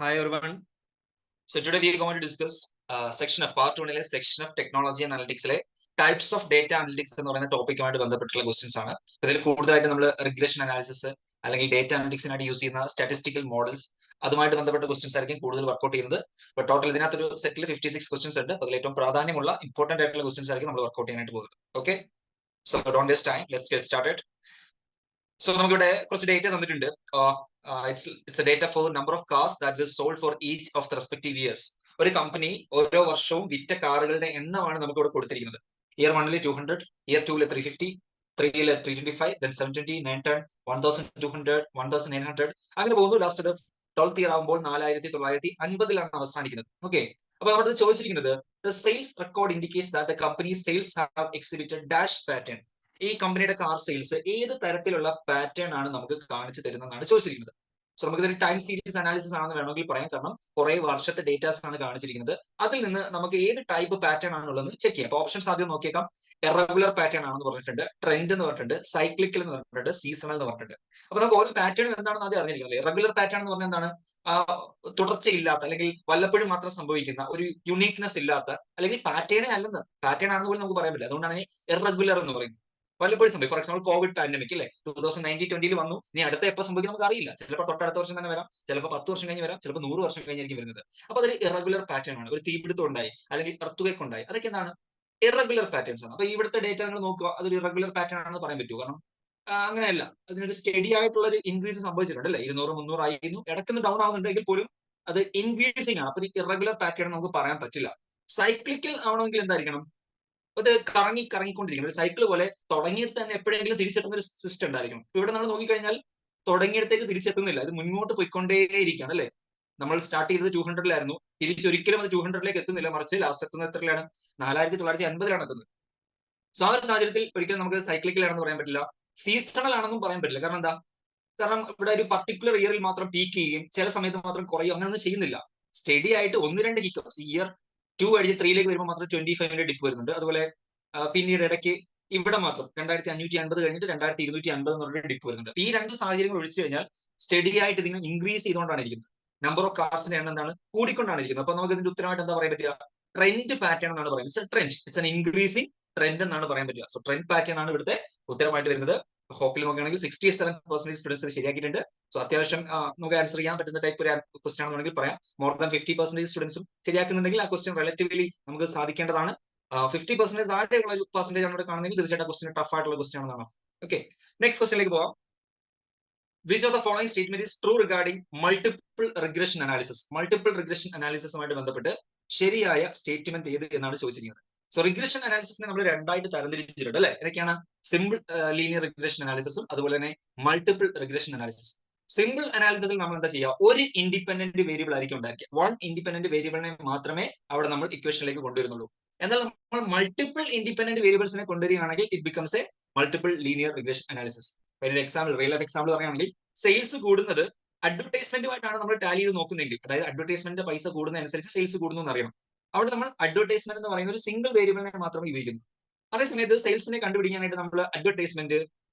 Hi everyone. So today we are going to discuss section of part 1 section of technology and analytics types of data analytics എന്ന് പറയുന്ന ടോപ്പിക്കുമായിട്ട് ബന്ധപ്പെട്ടുള്ള questions ആണ്. ഇതിൽ കൂടുതലായിട്ട് നമ്മൾ regression analysis അല്ലെങ്കിൽ ഡേറ്റ അനലിറ്റിക്സിനായിട്ട് യൂസ് ചെയ്യുന്ന സ്റ്റാറ്റിസ്റ്റിക്കൽ മോഡൽസ് അതുമായിട്ട് ബന്ധപ്പെട്ട ക്വസ്റ്റ്യൻസ് ആയിരിക്കും കൂടുതൽ വർക്ക്ഔട്ട് ചെയ്യുന്നത്. അപ്പോൾ ടോട്ടൽ ഇതിനകത്തൊരു സെറ്റിൽ 56 ക്വസ്റ്റ്യൻസ് ഉണ്ട്. അതിൽ ഏറ്റവും പ്രാധാന്യമുള്ള ഇമ്പോർട്ടന്റ് ആയിട്ടുള്ള ക്വസ്റ്റ്യൻസ് ആയിരിക്കും നമ്മൾ വർക്ക്ഔട്ട് ചെയ്യാനായിട്ട് പോകുന്നത്. Okay, so don't waste time, let's get started. So നമുക്കിവിടെ കുറച്ച് ഡേറ്റ തന്നിട്ടുണ്ട്. It's a data for number of cars that was sold for each of the respective years. ഒരു കമ്പനി ഓരോ വർഷവും വിറ്റ കാറുകളുടെ എണ്ണമാണ് നമുക്ക് ഇവിടെ കൊടുത്തിരിക്കുന്നത്. ഇയർ 1 200, ഇയർ 2 350, 3 325, then 720, 910, 1200, 1900 അങ്ങനെ പോകുന്നു. ലാസ്റ്റ് 12th ഇയർ ആകുമ്പോൾ 4950 അവസാനിക്കുന്നത്. ഓക്കെ, അപ്പൊ നമ്മുടെ ചോദിച്ചിരിക്കുന്നത് the sales record indicates that the company's sales have exhibited dash pattern. ഈ കമ്പനിയുടെ കാർ സെയിൽസ് ഏത് തരത്തിലുള്ള പാറ്റേൺ ആണ് നമുക്ക് കാണിച്ചു തരുന്നതെന്നാണ് ചോദിച്ചിരിക്കുന്നത്. സോ നമുക്കിതൊരു ടൈം സീരീസ് അനാലിസിസ് ആണെന്ന് വേണമെങ്കിൽ പറയാം, കാരണം കുറെ വർഷത്തെ ഡേറ്റാസ് ആണ് കാണിച്ചിരിക്കുന്നത്. അതിൽ നിന്ന് നമുക്ക് ഏത് ടൈപ്പ് പാറ്റേൺ ആണുള്ളതെന്ന് ചെക്ക് ചെയ്യാം. അപ്പൊ ഓപ്ഷൻസ് ആദ്യം നോക്കിയേക്കാം. ഇറഗുലർ പാറ്റേൺ ആണെന്ന് പറഞ്ഞിട്ടുണ്ട്, ട്രെൻഡ് എന്ന് പറഞ്ഞിട്ടുണ്ട്, സൈക്ലിക്കൽ എന്ന് പറഞ്ഞിട്ടുണ്ട്, സീസണൽ എന്ന് പറഞ്ഞിട്ടുണ്ട്. അപ്പൊ നമുക്ക് ഓരോ പാറ്റേൺ എന്താണെന്ന് ആദ്യം അറിഞ്ഞിരിക്കുന്നത്. ഇറഗുലർ പാറ്റേൺ എന്ന് പറഞ്ഞാൽ എന്താണ്? തുടർച്ചയില്ലാത്ത അല്ലെങ്കിൽ വല്ലപ്പോഴും മാത്രം സംഭവിക്കുന്ന ഒരു യുണീക്നെസ് ഇല്ലാത്ത അല്ലെങ്കിൽ പാറ്റേണേ അല്ലെന്ന്, പാറ്റേൺ ആണെന്ന് പോലും നമുക്ക് പറയാൻ പറ്റില്ല. അതുകൊണ്ടാണ് ഇറഗുലർ എന്ന് പറയുന്നത്. വല്ലപ്പോഴും സംഭവിക്കും. ഫോർ എക്സാമ്പിൾ കോവിഡ് പാൻഡമിക് അല്ലേ, 2019-20 വന്നു. ഇനി അടുത്ത എപ്പോൾ സംഭവിക്കും നമുക്ക് അറിയില്ല. ചിലപ്പോൾ തൊട്ടടുത്ത വർഷം തന്നെ വരാം, ചിലപ്പോൾ 10 വർഷം കഴിഞ്ഞ് വരാം, ചിലപ്പോൾ 100 വർഷം കഴിഞ്ഞായിരിക്കും വരുന്നത്. അപ്പൊ അതൊരു ഇറഗുലർ പാറ്റേൺ ആണ്. ഒരു തീപിടുത്തം ഉണ്ടായി അല്ലെങ്കിൽ എർത്തുവേക്ക് ഉണ്ടായി, അതൊക്കെ എന്താണ്? ഇറഗുലർ പാറ്റേൺസ് ആണ്. അപ്പൊ ഇവിടുത്തെ ഡേറ്റ നിങ്ങൾ നോക്കുക, അതൊരു ഇറഗുലർ പാറ്റേൺ ആണെന്ന് പറയാൻ പറ്റുമോ? കാരണം അങ്ങനെയല്ല, അതിനൊരു സ്റ്റഡി ആയിട്ടുള്ള ഒരു ഇൻക്രീസ് സംഭവിച്ചിട്ടുണ്ട് അല്ലേ. 200 300 ആയിരുന്നു, ഇടയ്ക്കൊന്ന് ഡൗൺ ആവുന്നുണ്ടെങ്കിൽ പോലും അത് ഇൻക്രീസിംഗ് ആണ്. അപ്പൊ ഇറഗുലർ പാറ്റേൺ നമുക്ക് പറയാൻ പറ്റില്ല. സൈക്ലിക്കൽ ആവണമെങ്കിൽ എന്തായിരിക്കണം? അത് കറങ്ങിക്കൊണ്ടിരിക്കണം. ഒരു സൈക്കിൾ പോലെ തുടങ്ങിയിട്ട് തന്നെ എപ്പോഴെങ്കിലും തിരിച്ചെത്തുന്ന ഒരു സിസ്റ്റം ഉണ്ടായിരിക്കണം. ഇവിടെ നമ്മൾ നോക്കിക്കഴിഞ്ഞാൽ തുടങ്ങിയിടത്തേക്ക് തിരിച്ചെത്തുന്നില്ല, അത് മുന്നോട്ട് പോയിക്കൊണ്ടേയിരിക്കുകയാണ് അല്ലെ. നമ്മൾ സ്റ്റാർട്ട് ചെയ്തത് 200-ലായിരുന്നു, തിരിച്ചൊരിക്കലും അത് 200-ലേക്ക് എത്തുന്നില്ല, മറിച്ച് ലാസ്റ്റ് എത്തുന്നത് എത്രയാണ്? 4950 എത്തുന്നത്. സോ ആ ഒരു സാഹചര്യത്തിൽ ഒരിക്കലും നമുക്ക് സൈക്ലിക്കൽ ആണെന്ന് പറയാൻ പറ്റില്ല, സീസണൽ ആണെന്നും പറയാൻ പറ്റില്ല. കാരണം എന്താ? കാരണം ഇവിടെ ഒരു പർട്ടിക്കുലർ ഇയറിൽ മാത്രം പീക്ക് ചെയ്യുകയും ചില സമയത്ത് മാത്രം കുറയും, അങ്ങനെയൊന്നും ചെയ്യുന്നില്ല. സ്റ്റഡി ആയിട്ട് 1-2 ഹിക്കപ്സ്, ഇയർ 2 കഴിഞ്ഞ് 3-ലേക്ക് വരുമ്പോൾ മാത്രം 25 ഡിപ്പ് വരുന്നുണ്ട്. അതുപോലെ പിന്നീട് ഇടയ്ക്ക് ഇവിടെ മാത്രം 2550 കഴിഞ്ഞിട്ട് 2250 എന്ന് പറഞ്ഞ ഡിപ്പ് വരുന്നുണ്ട്. ഈ രണ്ട് സാഹചര്യങ്ങൾ ഒഴിച്ചു കഴിഞ്ഞാൽ സ്റ്റഡി ആയിട്ട് ഇതിങ്ങനെ ഇൻക്രീസ് ചെയ്തുകൊണ്ടാണ് ഇരിക്കുന്നത്. നമ്പർ ഓഫ് കാർസിന്റെ എണ്ണം എന്താണ്? കൂടിക്കൊണ്ടാണ് ഇരിക്കുന്നത്. അപ്പൊ നമുക്ക് ഇതിന്റെ ഉത്തരമായിട്ട് എന്താ പറയാൻ പറ്റുക? ട്രെൻഡ് പാറ്റേൺ എന്നാണ് പറയുന്നത്. It's A trend, it's an increasing trend എന്നാണ് പറയാൻ പറ്റുക. സോ ട്രെൻഡ് പാറ്റേൺ ആണ് ഇവിടുത്തെ ഉത്തരമായിട്ട് വരുന്നത്. ഹോപ്പിൽ നോക്കുകയാണെങ്കിൽ 67% സ്റ്റുഡൻസ് ശരിയാക്കിയിട്ടുണ്ട്. സോ അത്യാവശ്യം നമുക്ക് ആൻസർ ചെയ്യാൻ പറ്റുന്ന ടൈപ്പ് ഒരു ക്വസ്റ്റൻ ആണെന്നുണ്ടെങ്കിൽ പറയാം. മോർ ദാൻ 50% സ്റ്റുഡൻസും ശരിയാക്കുന്നുണ്ടെങ്കിൽ ആ ക്വസ്റ്റൻ റിലേറ്റീവ്ലി നമുക്ക് സാധിക്കേണ്ടതാണ്. 50% താഴെയുള്ള ഒരു പെർസെന്റേജ് ആണ് കാണുന്നെങ്കിൽ തീർച്ചയായിട്ടും ക്വസ്റ്റൻ ടഫ് ആയിട്ടുള്ള ക്വസ്റ്റൻ ആണെന്നാണ്. ഓക്കെ, നെക്സ്റ്റ് ക്വസ്റ്റനിലേക്ക് പോവാം. Which of the following statement is true regarding multiple regression analysis? Multiple regression അനാലിസിസുമായിട്ട് ബന്ധപ്പെട്ട് ശരിയായ സ്റ്റേറ്റ്മെന്റ് ഏത് എന്നാണ് ചോദിച്ചിരിക്കുന്നത്. സോ റിഗ്രഷൻ അനാലിസിസിനെ നമ്മൾ രണ്ടായിട്ട് തരംതിരിച്ചിട്ടുണ്ട് അല്ലെ. ഏതൊക്കെയാണ്? സിമ്പിൾ ലീനിയർ റിഗ്രഷൻ അനാലിസിസും അതുപോലെ തന്നെ മൾട്ടിപ്പിൾ റിഗ്രഷൻ അനാലിസിസ്. സിമ്പിൾ അനാലിസിസിൽ നമ്മൾ എന്താ ചെയ്യുക? ഒരു ഇൻഡിപെൻഡന്റ് വേരിയബിൾ ആയിരിക്കും ഉണ്ടായിരിക്കുക. വൺ ഇൻഡിപെൻഡന്റ് വേരിയബിളിനെ മാത്രമേ അവിടെ നമ്മൾ ഇക്വേഷനിലേക്ക് കൊണ്ടുവരുന്നുള്ളൂ. എന്നാൽ നമ്മൾ മൾട്ടിപ്പിൾ ഇൻഡിപെൻഡന്റ് വേരിയബിൾസിനെ കൊണ്ടുവരികയാണെങ്കിൽ it becomes a multiple linear regression analysis. ഒരു എക്സാമ്പിൾ, റിയൽ ലൈഫ് എക്സാമ്പിൾ പറയുകയാണെങ്കിൽ സെയിൽസ് കൂടുന്നത് അഡ്വർടൈസ്മെന്റുമായിട്ടാണ് നമ്മൾ ടാലി ചെയ്ത് നോക്കുന്നതെങ്കിൽ, അതായത് അഡ്വർടൈസ്മെന്റ് പൈസ കൂടുന്നതനുസരിച്ച് സെയിൽസ് കൂടുന്നു എന്ന് അറിയണം. അവിടെ നമ്മൾ അഡ്വർടൈസ്മെന്റ് എന്ന് പറയുന്ന ഒരു സിംഗിൾ വേരിയബിളിനെ മാത്രമേ ഉപയോഗിക്കുന്നു. അതേസമയത്ത് സെയിൽസിനെ കണ്ടുപിടിക്കാനായിട്ട് നമ്മൾ അഡ്വർടൈസ്മെന്റ്,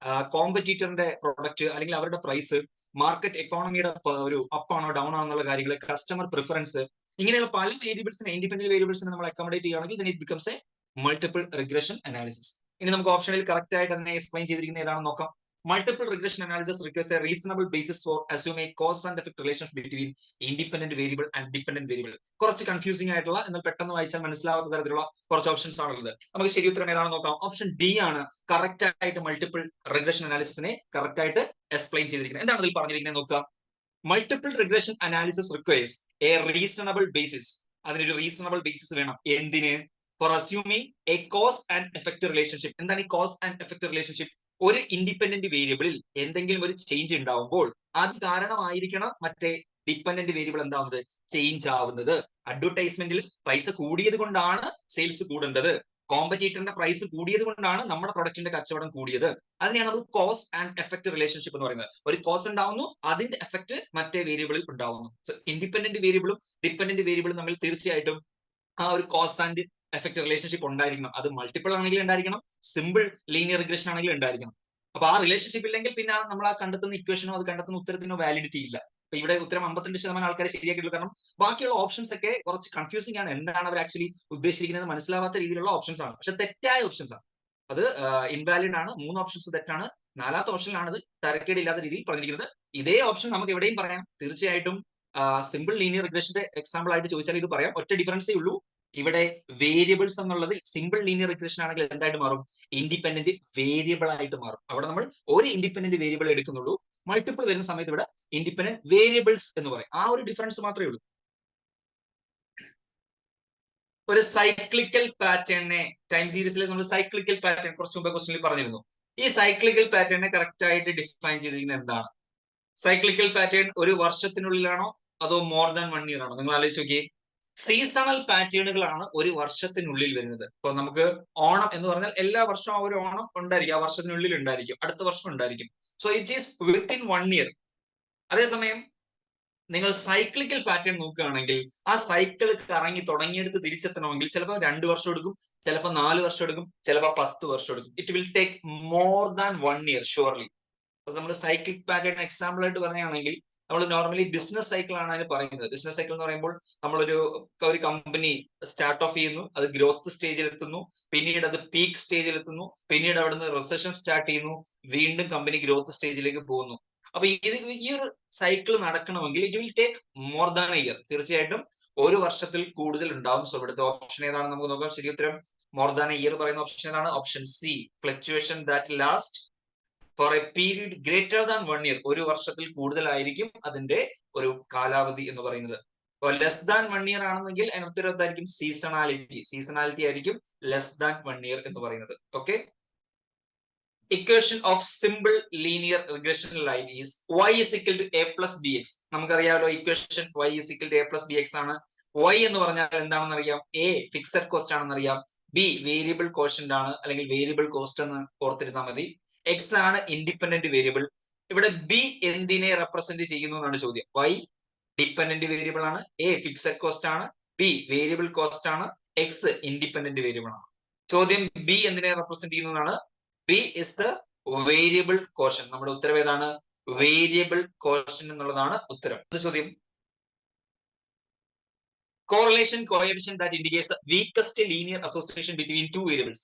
കോമ്പറ്റീറ്ററിന്റെ പ്രൊഡക്റ്റ് അല്ലെങ്കിൽ അവരുടെ പ്രൈസ്, മാർക്കറ്റ് എക്കോണമിയുടെ ഒരു അപ്പ് ആണോ ഡൗൺ ആണോ എന്നുള്ള കാര്യങ്ങൾ, കസ്റ്റമർ പ്രിഫറൻസ്, ഇങ്ങനെയുള്ള പല വേരിയബിൾസിനെ, ഇൻഡിപെൻഡന്റ് വേരിയബിൾസിനെ നമ്മൾ അക്കോമഡേറ്റ് ചെയ്യുകയാണെങ്കിൽ it becomes a multiple regression analysis. ഇനി നമുക്ക് ഓപ്ഷനിൽ കറക്റ്റ് ആയിട്ട് അതിനെ എക്സ്പ്ലെയിൻ ചെയ്തിരിക്കുന്നത് ഏതാണെന്ന് നോക്കാം. Multiple regression analysis requires a reasonable basis for assuming cause and effect relationship between independent variable and dependent variable. കുറച്ച് കൺഫ്യൂസിംഗ് ആയിട്ടുള്ള, എന്നാൽ പെട്ടെന്ന് വായിച്ചാൽ മനസ്സിലാവുന്ന തരത്തിലുള്ള കുറച്ച് ഓപ്ഷൻസ് ആണുള്ളത്. നമുക്ക് ശരി ഉത്തരം ഏതാണെന്ന് നോക്കാം. ഓപ്ഷൻ ഡി ആണ് കറക്റ്റ് ആയിട്ട് മൾട്ടിപ്പിൾ റിഗ്രഷൻ അനാലിസിസിനെ കറക്റ്റ് ആയിട്ട് എക്സ്പ്ലെയിൻ ചെയ്തിരിക്കുന്നത്. എന്താണ് ഇതിൽ പറഞ്ഞിരിക്കുന്നത് നോക്കുക. Multiple regression analysis requires a reasonable basis. അതിനൊരു റീസണബിൾ ബേസിസ് വേണം. എന്തിന്? For assuming a cause and effect relationship. എന്താണ് ഈ കോസ് ആൻഡ് എഫക്ട് റിലേഷൻഷിപ്പ്? ഒരു ഇൻഡിപെൻഡന്റ് വേരിയബിളിൽ എന്തെങ്കിലും ഒരു ചേഞ്ച് ഉണ്ടാവുമ്പോൾ അത് കാരണമായിരിക്കണം മറ്റേ ഡിപെൻഡന്റ് വേരിയബിൾ എന്താവുന്നത്? ചേഞ്ച് ആവുന്നത്. അഡ്വർടൈസ്മെന്റിൽ പൈസ കൂടിയത് കൊണ്ടാണ് സെയിൽസ് കൂടേണ്ടത്, കോമ്പറ്റീറ്ററിന്റെ പ്രൈസ് കൂടിയത് കൊണ്ടാണ് നമ്മുടെ പ്രൊഡക്റ്റിന്റെ കച്ചവടം കൂടിയത്. അതിനെയാണ് നമ്മൾ കോസ് ആൻഡ് എഫക്ട് റിലേഷൻഷിപ്പ് എന്ന് പറയുന്നത്. ഒരു കോസ് ഉണ്ടാവുന്നു, അതിന്റെ എഫക്ട് മറ്റേ വേരിയബിളിൽ ഉണ്ടാവുന്നു. സോ ഇൻഡിപെൻഡന്റ് വേരിയബിളും ഡിപെൻഡന്റ് വേരിയബിളും തമ്മിൽ തീർച്ചയായിട്ടും ആ ഒരു കോസ് ആൻഡ് എഫക്ട് റിലേഷൻഷിപ്പ് ഉണ്ടായിരിക്കണം. അത് മൾട്ടിപ്പിൾ ആണെങ്കിൽ ഉണ്ടായിരിക്കണം, സിമ്പിൾ ലീനിയർ റിഗ്രഷൻ ആണെങ്കിൽ ഉണ്ടായിരിക്കണം. അപ്പൊ ആ റിലേഷൻഷിപ്പ് ഇല്ലെങ്കിൽ പിന്നെ നമ്മൾ ആ കണ്ടെത്തുന്ന ഇക്വേഷനോ അത് കണ്ടെത്തുന്ന ഉത്തരത്തിനോ വാലിഡിറ്റി ഇല്ല. അപ്പൊ ഇവിടെ ഉത്തരം 52% ആൾക്കാരെ ശരിയാക്കിയിട്ടുള്ളൂ. കാരണം ബാക്കിയുള്ള ഓപ്ഷൻസ് ഒക്കെ കുറച്ച് കൺഫ്യൂസിംഗ് ആണ്. എന്താണ് അവർ ആക്ച്വലി ഉദ്ദേശിക്കുന്നത് മനസ്സിലാവാത്ത രീതിയിലുള്ള ഓപ്ഷൻസ് ആണ്. പക്ഷെ തെറ്റായ ഓപ്ഷൻസ് ആണ്. അത് ഇൻവാലിഡ് ആണ്. 3 ഓപ്ഷൻസ് തെറ്റാണ്. 4ാമത്തെ ഓപ്ഷനിലാണ് അത് തരക്കേടില്ലാത്ത രീതിയിൽ പറഞ്ഞിരിക്കുന്നത്. ഇതേ ഓപ്ഷൻ നമുക്ക് എവിടെയും പറയാം. തീർച്ചയായിട്ടും സിമ്പിൾ ലീനിയർ റിഗ്രഷന്റെ എക്സാമ്പിൾ ആയിട്ട് ചോദിച്ചാൽ ഇത് പറയാം. ഒറ്റ ഡിഫറൻസേ ഉള്ളൂ. ഇവിടെ വേരിയബിൾസ് എന്നുള്ളത് സിമ്പിൾ ലീനിയർ റിഗ്രഷൻ ആണെങ്കിൽ എന്തായിട്ട് മാറും? ഇൻഡിപെൻഡന്റ് വേരിയബിൾ ആയിട്ട് മാറും. അവിടെ നമ്മൾ ഒരു ഇൻഡിപെൻഡന്റ് വേരിയബിൾ എടുക്കുന്നുള്ളൂ. മൾട്ടിപ്പിൾ വരുന്ന സമയത്ത് ഇവിടെ ഇൻഡിപെൻഡന്റ് വേരിയബിൾസ് എന്ന് പറയും. ആ ഒരു ഡിഫറൻസ് മാത്രമേ ഉള്ളൂ. ഒരു സൈക്ലിക്കൽ പാറ്റേണിനെ ടൈം സീരീസിൽ നമ്മൾ സൈക്ലിക്കൽ പാറ്റേൺ കുറച്ച് മുമ്പ് ക്വസ്റ്റനിൽ പറഞ്ഞിരുന്നു. ഈ സൈക്ലിക്കൽ പാറ്റേണിനെ കറക്റ്റ് ആയിട്ട് ഡിഫൈൻ ചെയ്തിരിക്കുന്നത് എന്താണ്? സൈക്ലിക്കൽ പാറ്റേൺ ഒരു വർഷത്തിനുള്ളിലാണോ അതോ മോർ ദാൻ 1 ഇയർ ആണോ? നിങ്ങൾ ആലോചിച്ച് നോക്കിയേ. സീസണൽ പാറ്റേണുകളാണ് ഒരു വർഷത്തിനുള്ളിൽ വരുന്നത്. ഇപ്പൊ നമുക്ക് ഓണം എന്ന് പറഞ്ഞാൽ എല്ലാ വർഷവും ആ ഒരു ഓണം ഉണ്ടായിരിക്കും, ആ വർഷത്തിനുള്ളിൽ ഉണ്ടായിരിക്കും, അടുത്ത വർഷം ഉണ്ടായിരിക്കും. So it is within 1 year. അതേസമയം നിങ്ങൾ സൈക്ലിക്കൽ പാറ്റേൺ നോക്കുകയാണെങ്കിൽ ആ സൈക്കിൾ കറങ്ങി തുടങ്ങിയെടുത്ത് തിരിച്ചെത്തണമെങ്കിൽ ചിലപ്പോൾ 2 വർഷം എടുക്കും, ചിലപ്പോൾ 4 വർഷം എടുക്കും, ചിലപ്പോൾ 10 വർഷം എടുക്കും. It will take more than 1 year surely. അപ്പൊ നമ്മൾ സൈക്ലിക് പാറ്റേൺ എക്സാമ്പിൾ ആയിട്ട് പറയുകയാണെങ്കിൽ നമ്മൾ നോർമലി ബിസിനസ് സൈക്കിൾ ആണ് അതിന് പറയുന്നത്. ബിസിനസ് സൈക്കിൾ എന്ന് പറയുമ്പോൾ നമ്മളൊരു കമ്പനി സ്റ്റാർട്ട് ഓഫ് ചെയ്യുന്നു, അത് ഗ്രോത്ത് സ്റ്റേജിൽ എത്തുന്നു, പിന്നീട് അത് പീക്ക് സ്റ്റേജിൽ എത്തുന്നു, പിന്നീട് അവിടുന്ന് റിസഷൻ സ്റ്റാർട്ട് ചെയ്യുന്നു, വീണ്ടും കമ്പനി ഗ്രോത്ത് സ്റ്റേജിലേക്ക് പോകുന്നു. അപ്പൊ ഈ ഒരു സൈക്കിൾ നടക്കണമെങ്കിൽ it will take more than a year. തീർച്ചയായിട്ടും ഒരു വർഷത്തിൽ കൂടുതൽ ഉണ്ടാവും. സോ ഇവിടുത്തെ ഓപ്ഷൻ ഏതാണ് നമുക്ക് നോക്കാം. ശരി ഉത്തരം മോർ ദാൻ എ ഇയർ പറയുന്ന ഓപ്ഷൻ ഏതാണ്? Option C, fluctuation that last for a period greater than 1 year. ഒരു വർഷത്തിൽ കൂടുതലായിരിക്കും അതിന്റെ ഒരു കാലാവധി എന്ന് പറയുന്നത്. അപ്പോൾ ലെസ് ദാൻ 1 ഇയർ ആണെന്നെങ്കിൽ അതിനൊരു എന്തായിരിക്കും? സീസണാലിറ്റി ആയിരിക്കും ലെസ് ദാൻ 1 ഇയർ എന്ന് പറയുന്നത്. Okay. Equation of simple linear regression line is y is equal to a plus bx. നമുക്കറിയാമല്ലോ equation y is equal to a plus bx ആണ്. y എന്ന് പറഞ്ഞാൽ എന്താണെന്ന് അറിയാം? a ഫിക്സഡ് കോസ്റ്റ് ആണെന്ന് അറിയാം, b വേരിയബിൾ കോസ്റ്റന്റ് ആണ് അല്ലെങ്കിൽ വേരിയബിൾ കോസ്റ്റ് എന്ന് ഓർത്തിരുന്നാൽ മതി, x ആണ് ഇൻഡിപെൻഡന്റ് വേരിയബിൾ. ഇവിടെ b എന്തിനെ റെപ്രസെന്റ് ചെയ്യുന്നു എന്നാണ് ചോദ്യം. y ഡിപെൻഡന്റ് വേരിയബിൾ ആണ്, a ഫിക്സഡ് കോസ്റ്റ് ആണ്, b വേരിയബിൾ കോസ്റ്റ് ആണ്, x ഇൻഡിപെൻഡന്റ് വേരിയബിൾ ആണ്. ചോദ്യം b എന്തിനെ റെപ്രസെന്റ് ചെയ്യുന്നതാണ്? B is the variable quotient. നമ്മുടെ ഉത്തരം ഏതാണ്? വേരിയബിൾ കോഷ്യന്റ് എന്നുള്ളതാണ് ഉത്തരം. ചോദ്യം correlation coefficient that indicates the weakest linear association between two variables.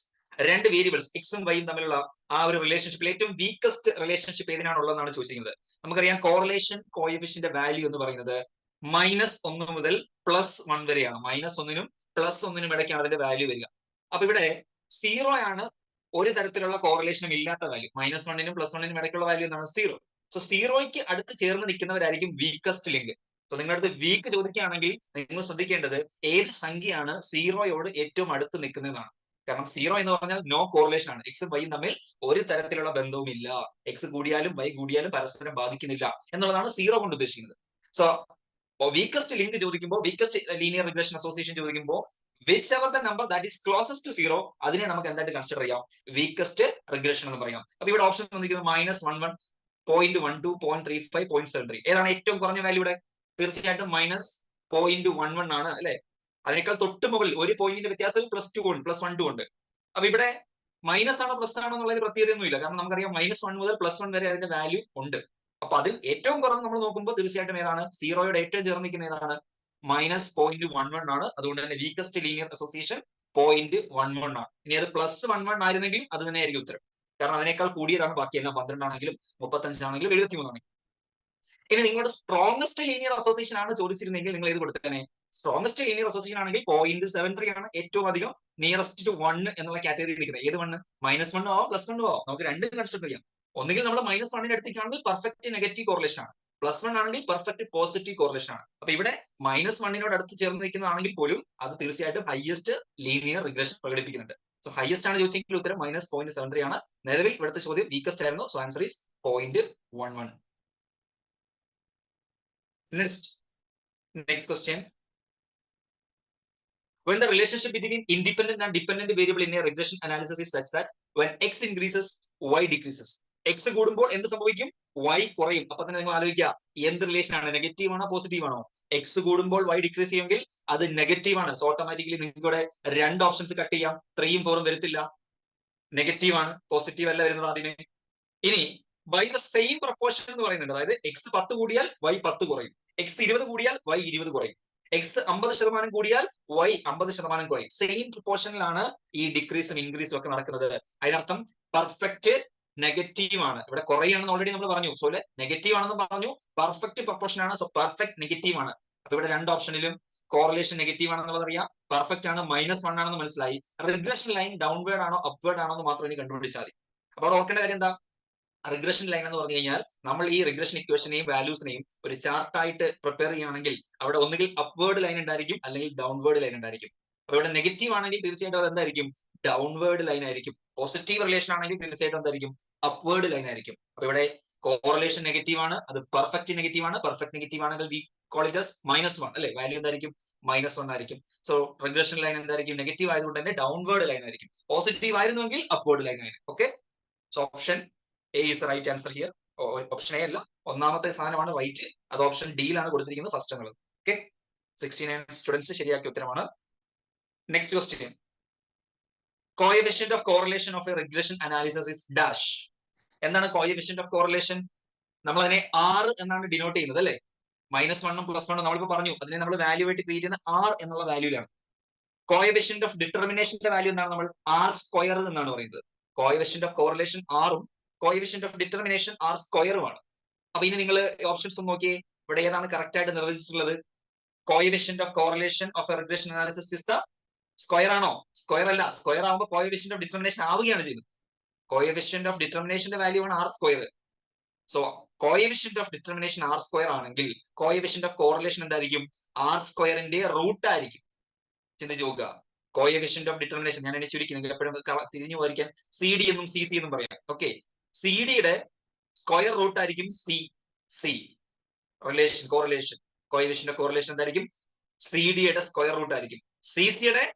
രണ്ട് വേരിയബിൾസ് എക്സും വൈയും തമ്മിലുള്ള ആ ഒരു റിലേഷൻഷിപ്പിൽ ഏറ്റവും വീക്കസ്റ്റ് റിലേഷൻഷിപ്പ് ഏതിനാണുള്ളതെന്നാണ് ചോദിച്ചിരിക്കുന്നത്. നമുക്കറിയാം കോറിലേഷൻ കോഎഫിഷ്യന്റ് വാല്യൂ എന്ന് പറയുന്നത് -1 മുതൽ +1 വരെയാണ്. -1 നും +1 നും ഇടയ്ക്കാണ് അതിന്റെ വാല്യൂ വരിക. അപ്പൊ ഇവിടെ 0 ആണ് ഒരു തരത്തിലുള്ള കോറിലേഷനും ഇല്ലാത്ത വാല്യൂ. -1 നും +1 നും ഇടയ്ക്കുള്ള വാല്യൂ എന്താണ്? 0. സോ 0യ്ക്ക് അടുത്ത് ചേർന്ന് നിൽക്കുന്നവരായിരിക്കും വീക്കസ്റ്റ് ലിങ്ക്. സോ നിങ്ങളുടെ വീക്ക് ചോദിക്കുകയാണെങ്കിൽ നിങ്ങൾ ശ്രദ്ധിക്കേണ്ടത് ഏത് സംഖ്യയാണ് 0യോട് ഏറ്റവും അടുത്ത് നിൽക്കുന്നതാണ്. കാരണം 0 എന്ന് പറഞ്ഞാൽ നോ കോറിലേഷൻ ആണ്. എക്സും വൈയും തമ്മിൽ ഒരു തരത്തിലുള്ള ബന്ധവും ഇല്ല. എക്സ് കൂടിയാലും വൈ കൂടിയാലും പരസ്പരം ബാധിക്കുന്നില്ല എന്നുള്ളതാണ് 0 കൊണ്ട് ഉദ്ദേശിക്കുന്നത്. സോ വീക്കസ്റ്റ് ലിങ്ക് ചോദിക്കുമ്പോൾ, വീക്കസ്റ്റ് ലീനിയർ റിഗ്രഷൻ അസോസിയേഷൻ ചോദിക്കുമ്പോൾ which ever the number that is closest to 0 അതിനെ നമുക്ക് എന്തായിട്ട് കൺസിഡർ ചെയ്യാം? വീക്കസ്റ്റ് റിഗ്രഷൻ എന്ന് പറയാം. അപ്പൊ ഇവിടെ ഓപ്ഷൻ തന്നിരിക്കുന്നത് -11, 0.12, 0.35, 0.73. ഏതാണ് ഏറ്റവും കുറഞ്ഞ വാല്യൂ ഇവിടെ? തീർച്ചയായിട്ടും -0.11 ആണ് അല്ലെ. അതിനേക്കാൾ തൊട്ട് മുകളിൽ ഒരു പോയിന്റിന്റെ വ്യത്യാസത്തിൽ +1 ഉണ്ട്. അപ്പൊ ഇവിടെ മൈനസ് ആണോ പ്ലസ് ആണോ എന്നുള്ളതിന് പ്രത്യേകതയൊന്നുമില്ല. കാരണം നമുക്കറിയാം -1 മുതൽ +1 വരെ അതിന്റെ വാല്യൂ ഉണ്ട്. അപ്പൊ അതിൽ ഏറ്റവും കുറഞ്ഞ് നമ്മൾ നോക്കുമ്പോൾ തീർച്ചയായിട്ടും ഏതാണ്? 0യോട് ഏറ്റവും ചേർന്ന് നിൽക്കുന്ന ഏതാണ്? -0.11 ആണ്. അതുകൊണ്ട് തന്നെ വീക്കസ്റ്റ് ലീനിയർ അസോസിയേഷൻ 0.11 ആണ്. ഇനി അത് +11 ആയിരുന്നെങ്കിലും അത് തന്നെയായിരിക്കും ഉത്തരം. കാരണം അതിനേക്കാൾ കൂടിയതാണ് ബാക്കിയെല്ലാം. 12 ആണെങ്കിലും 35 ആണെങ്കിലും 73 ആണെങ്കിലും. ഇനി നിങ്ങളുടെ സ്ട്രോങ്സ്റ്റ് ലീനിയർ അസോസിയേഷൻ ആണ് ചോദിച്ചിരുന്നെങ്കിൽ നിങ്ങൾ ഏത് കൊടുത്തേനെ? സ്ട്രോങ്സ്റ്റ് ലീനിയർ അസോസിയേഷൻ ആണെങ്കിൽ 0.73 ആണ് ഏറ്റവും അധികം നിയറസ്റ്റ് ടു 1 എന്നുള്ള കാറ്റഗറിയിൽ നിൽക്കുന്നത്. ഏത് 1? -1 ആവോ +1 ആവോ? നമുക്ക് രണ്ടും കൺസിഡർ ചെയ്യാം. ഒന്നുകിൽ നമ്മൾ -1ന്റെ അടുത്തേക്കാണെങ്കിൽ പെർഫെക്റ്റ് നെഗറ്റീവ് കോറിലേഷൻ ആണ്, +1 ആണെങ്കിൽ പെർഫെക്റ്റ് പോസിറ്റീവ് കോറിലേഷൻ ആണ്. അപ്പൊ ഇവിടെ -1നോട് അടുത്ത് ചേർന്ന് നിൽക്കുന്നതാണെങ്കിൽ പോലും അത് തീർച്ചയായിട്ടും ഹയസ്റ്റ് ലീനിയർ റിഗ്രഷൻ പ്രകടിപ്പിക്കുന്നുണ്ട്. സോ ഹയസ്റ്റ് ആണ് ചോദിച്ചെങ്കിൽ ഉത്തരം -0.73 ആണ്. നിലവിൽ ഇവിടുത്തെ ചോദ്യം വീക്കസ്റ്റ് ആയിരുന്നു. So answer is 0.11. Next question. When the relationship between independent and dependent variable in a regression analysis is such that when x increases, y decreases. x കൂടുമ്പോൾ എന്ത് സംഭവിക്കും? y കുറയും. അപ്പൊ തന്നെ നിങ്ങൾ ആലോചിക്കുക, എന്ത് റിലേഷൻ ആണ്? നെഗറ്റീവ് ആണോ പോസിറ്റീവ് ആണോ? x കൂടുമ്പോൾ y ഡിക്രീസ് ചെയ്യുമെങ്കിൽ അത് നെഗറ്റീവ് ആണ്. സോ ഓട്ടോമാറ്റിക്കലി നിങ്ങൾക്ക് ഇവിടെ രണ്ട് ഓപ്ഷൻസ് കട്ട് ചെയ്യാം. 3ഉം 4ഉം വരത്തില്ല. നെഗറ്റീവ് ആണ്, പോസിറ്റീവ് അല്ല വരുന്നത് അതിന്. ഇനി ബൈ ദ സെയിം പ്രപ്പോർഷൻ എന്ന് പറയുന്നുണ്ട്. അതായത് എക്സ് 10 കൂടിയാൽ വൈ 10 കുറയും, എക്സ് 20 കൂടിയാൽ വൈ 20 കുറയും, എക്സ് 50% കൂടിയാൽ വൈ 50% കുറയും. സെയിം പ്രപ്പോർഷനിലാണ് ഈ ഡിക്രീസും ഇൻക്രീസും ഒക്കെ നടക്കുന്നത്. അതിനർത്ഥം പെർഫെക്റ്റ് നെഗറ്റീവ് ആണ്. ഇവിടെ കുറയാണെന്ന് ഓൾറെഡി നമ്മൾ പറഞ്ഞു. സോ നെഗറ്റീവ് ആണെന്ന് പറഞ്ഞു, പെർഫെക്റ്റ് പ്രപ്പോർഷൻ ആണ്. സോ പെർഫെക്റ്റ് നെഗറ്റീവ് ആണ്. അപ്പൊ ഇവിടെ രണ്ട് ഓപ്ഷനിലും കോറിലേഷൻ നെഗറ്റീവ് ആണെന്നുള്ളത് അറിയാം, പെർഫെക്റ്റ് ആണ്, -1 ആണെന്ന് മനസ്സിലായി. റിഗ്രഷൻ ലൈൻ ഡൗൺവേർഡ് ആണോ അപ്വേർഡ് ആണോ എന്ന് മാത്രം ഇനി കണ്ടുപിടിച്ചാൽ മതി. അപ്പൊ അവിടെ ഓർക്കേണ്ട കാര്യം എന്താ? റിഗ്രഷൻ ലൈൻ എന്ന് പറഞ്ഞു കഴിഞ്ഞാൽ നമ്മൾ ഈ റിഗ്രഷൻ ഇക്വേഷനെയും വാല്യൂസിനെയും ഒരു ചാർട്ടായിട്ട് പ്രിപ്പയർ ചെയ്യുകയാണെങ്കിൽ അവിടെ ഒന്നുകിൽ അപ്വേർഡ് ലൈൻ ഉണ്ടായിരിക്കും അല്ലെങ്കിൽ ഡൗൺവേർഡ് ലൈൻ ഉണ്ടായിരിക്കും. അപ്പൊ ഇവിടെ നെഗറ്റീവ് ആണെങ്കിൽ തീർച്ചയായിട്ടും അത് എന്തായിരിക്കും? ഡൗൺവേർഡ് ലൈൻ ആയിരിക്കും. പോസിറ്റീവ് റിലേഷൻ ആണെങ്കിൽ തീർച്ചയായിട്ടും എന്തായിരിക്കും? അപ്വേർഡ് ലൈൻ ആയിരിക്കും. അപ്പൊ ഇവിടെ കോറിലേഷൻ നെഗറ്റീവ് ആണ്, അത് പെർഫെക്റ്റ് നെഗറ്റീവ് ആണ്. പെർഫെക്റ്റ് നെഗറ്റീവ് ആണെങ്കിൽ വി കോൾ ഇറ്റ് as -1 അല്ലെ? വാല്യൂ എന്തായിരിക്കും? -1 ആയിരിക്കും. സോ റിഗ്രഷൻ ലൈൻ എന്തായിരിക്കും? നെഗറ്റീവ് ആയതുകൊണ്ട് തന്നെ ഡൗൺവേർഡ് ലൈൻ ആയിരിക്കും. പോസിറ്റീവ് ആയിരുന്നുവെങ്കിൽ അപ്വേർഡ് ലൈൻ ആയിരിക്കും. Okay, so option A is the right answer here. Option A അല്ല, ഒന്നാമത്തെ സാധനമാണ് റൈറ്റ്. അത് ഓപ്ഷൻ ഡിയിലാണ് കൊടുത്തിരിക്കുന്നത് ഫസ്റ്റ് എന്നുള്ളത്. ഓക്കെ, 69 സ്റ്റുഡൻസ് ശരിയാക്കിയ ഉത്തരമാണ്. Next question, coefficient of correlation of a regression analysis is dash. എന്താണ് കോഎഫിഷ്യന്റ് ഓഫ് കോറിലേഷൻ? നമ്മൾ അതിനെ R എന്നാണ് ഡിനോട്ട് ചെയ്യുന്നത് അല്ലെ? -1ഉം +1ഉം നമ്മളിപ്പോ പറഞ്ഞു, അതിനെ നമ്മൾ വാല്യൂ ആയിട്ട് ക്രിയേറ്റ് ചെയ്യുന്ന R എന്നുള്ള വാല്യൂലാണ്. കോഎഫിഷ്യന്റ് ഓഫ് ഡിറ്റർമിനേഷന്റെ വാല്യൂ എന്താണ്? നമ്മൾ R² എന്നാണ് പറയുന്നത്. കോഎഫിഷ്യന്റ് ഓഫ് കോറിലേഷൻ ആറും കോഎഫിഷ്യന്റ് ഓഫ് ഡിറ്റർമിനേഷൻ R²ആണ്. അപ്പൊ ഇനി നിങ്ങൾ ഓപ്ഷൻസ് ഒന്ന് നോക്കിയേ, ഇവിടെ ഏതാണ് കറക്റ്റ് ആയിട്ട് നിർവചിച്ചിട്ടുള്ളത്? Coefficient of correlation of a regression analysis is the square ആണോ? സ്ക്വയർ അല്ല. സ്ക്വയർ ആകുമ്പോൾ കോഎഫിഷ്യന്റ് ഓഫ് ഡിറ്റർമിനേഷൻ ആവുകയാണ് ചെയ്യുന്നത്. കോഎഫിഷ്യന്റ് ഓഫ് ഡിറ്റർമിനേഷന്റെ വാല്യൂ ആണ് R². So coefficient of determination R² ആണെങ്കിൽ കോഎഫിഷ്യന്റ് ഓഫ് കോറിലേഷൻ എന്തായിരിക്കും? R² റൂട്ട് ആയിരിക്കും. ചിന്തിച്ച് നോക്കുക. കോഎഫിഷ്യന്റ് ഓഫ് ഡിറ്റർമിനേഷൻ ഞാൻ എന്നെ ചുരുക്കി, നിങ്ങൾക്ക് എപ്പോഴും തിരിഞ്ഞു പോയിരിക്കാൻ CD എന്നും CC എന്നും പറയാം. ഓക്കെ, CD സ്ക്വയർ റൂട്ട് ആയിരിക്കും CC. Relation correlation coefficient of correlation എന്തായിരിക്കും? CD സ്ക്വയർ റൂട്ട് ആയിരിക്കും. CC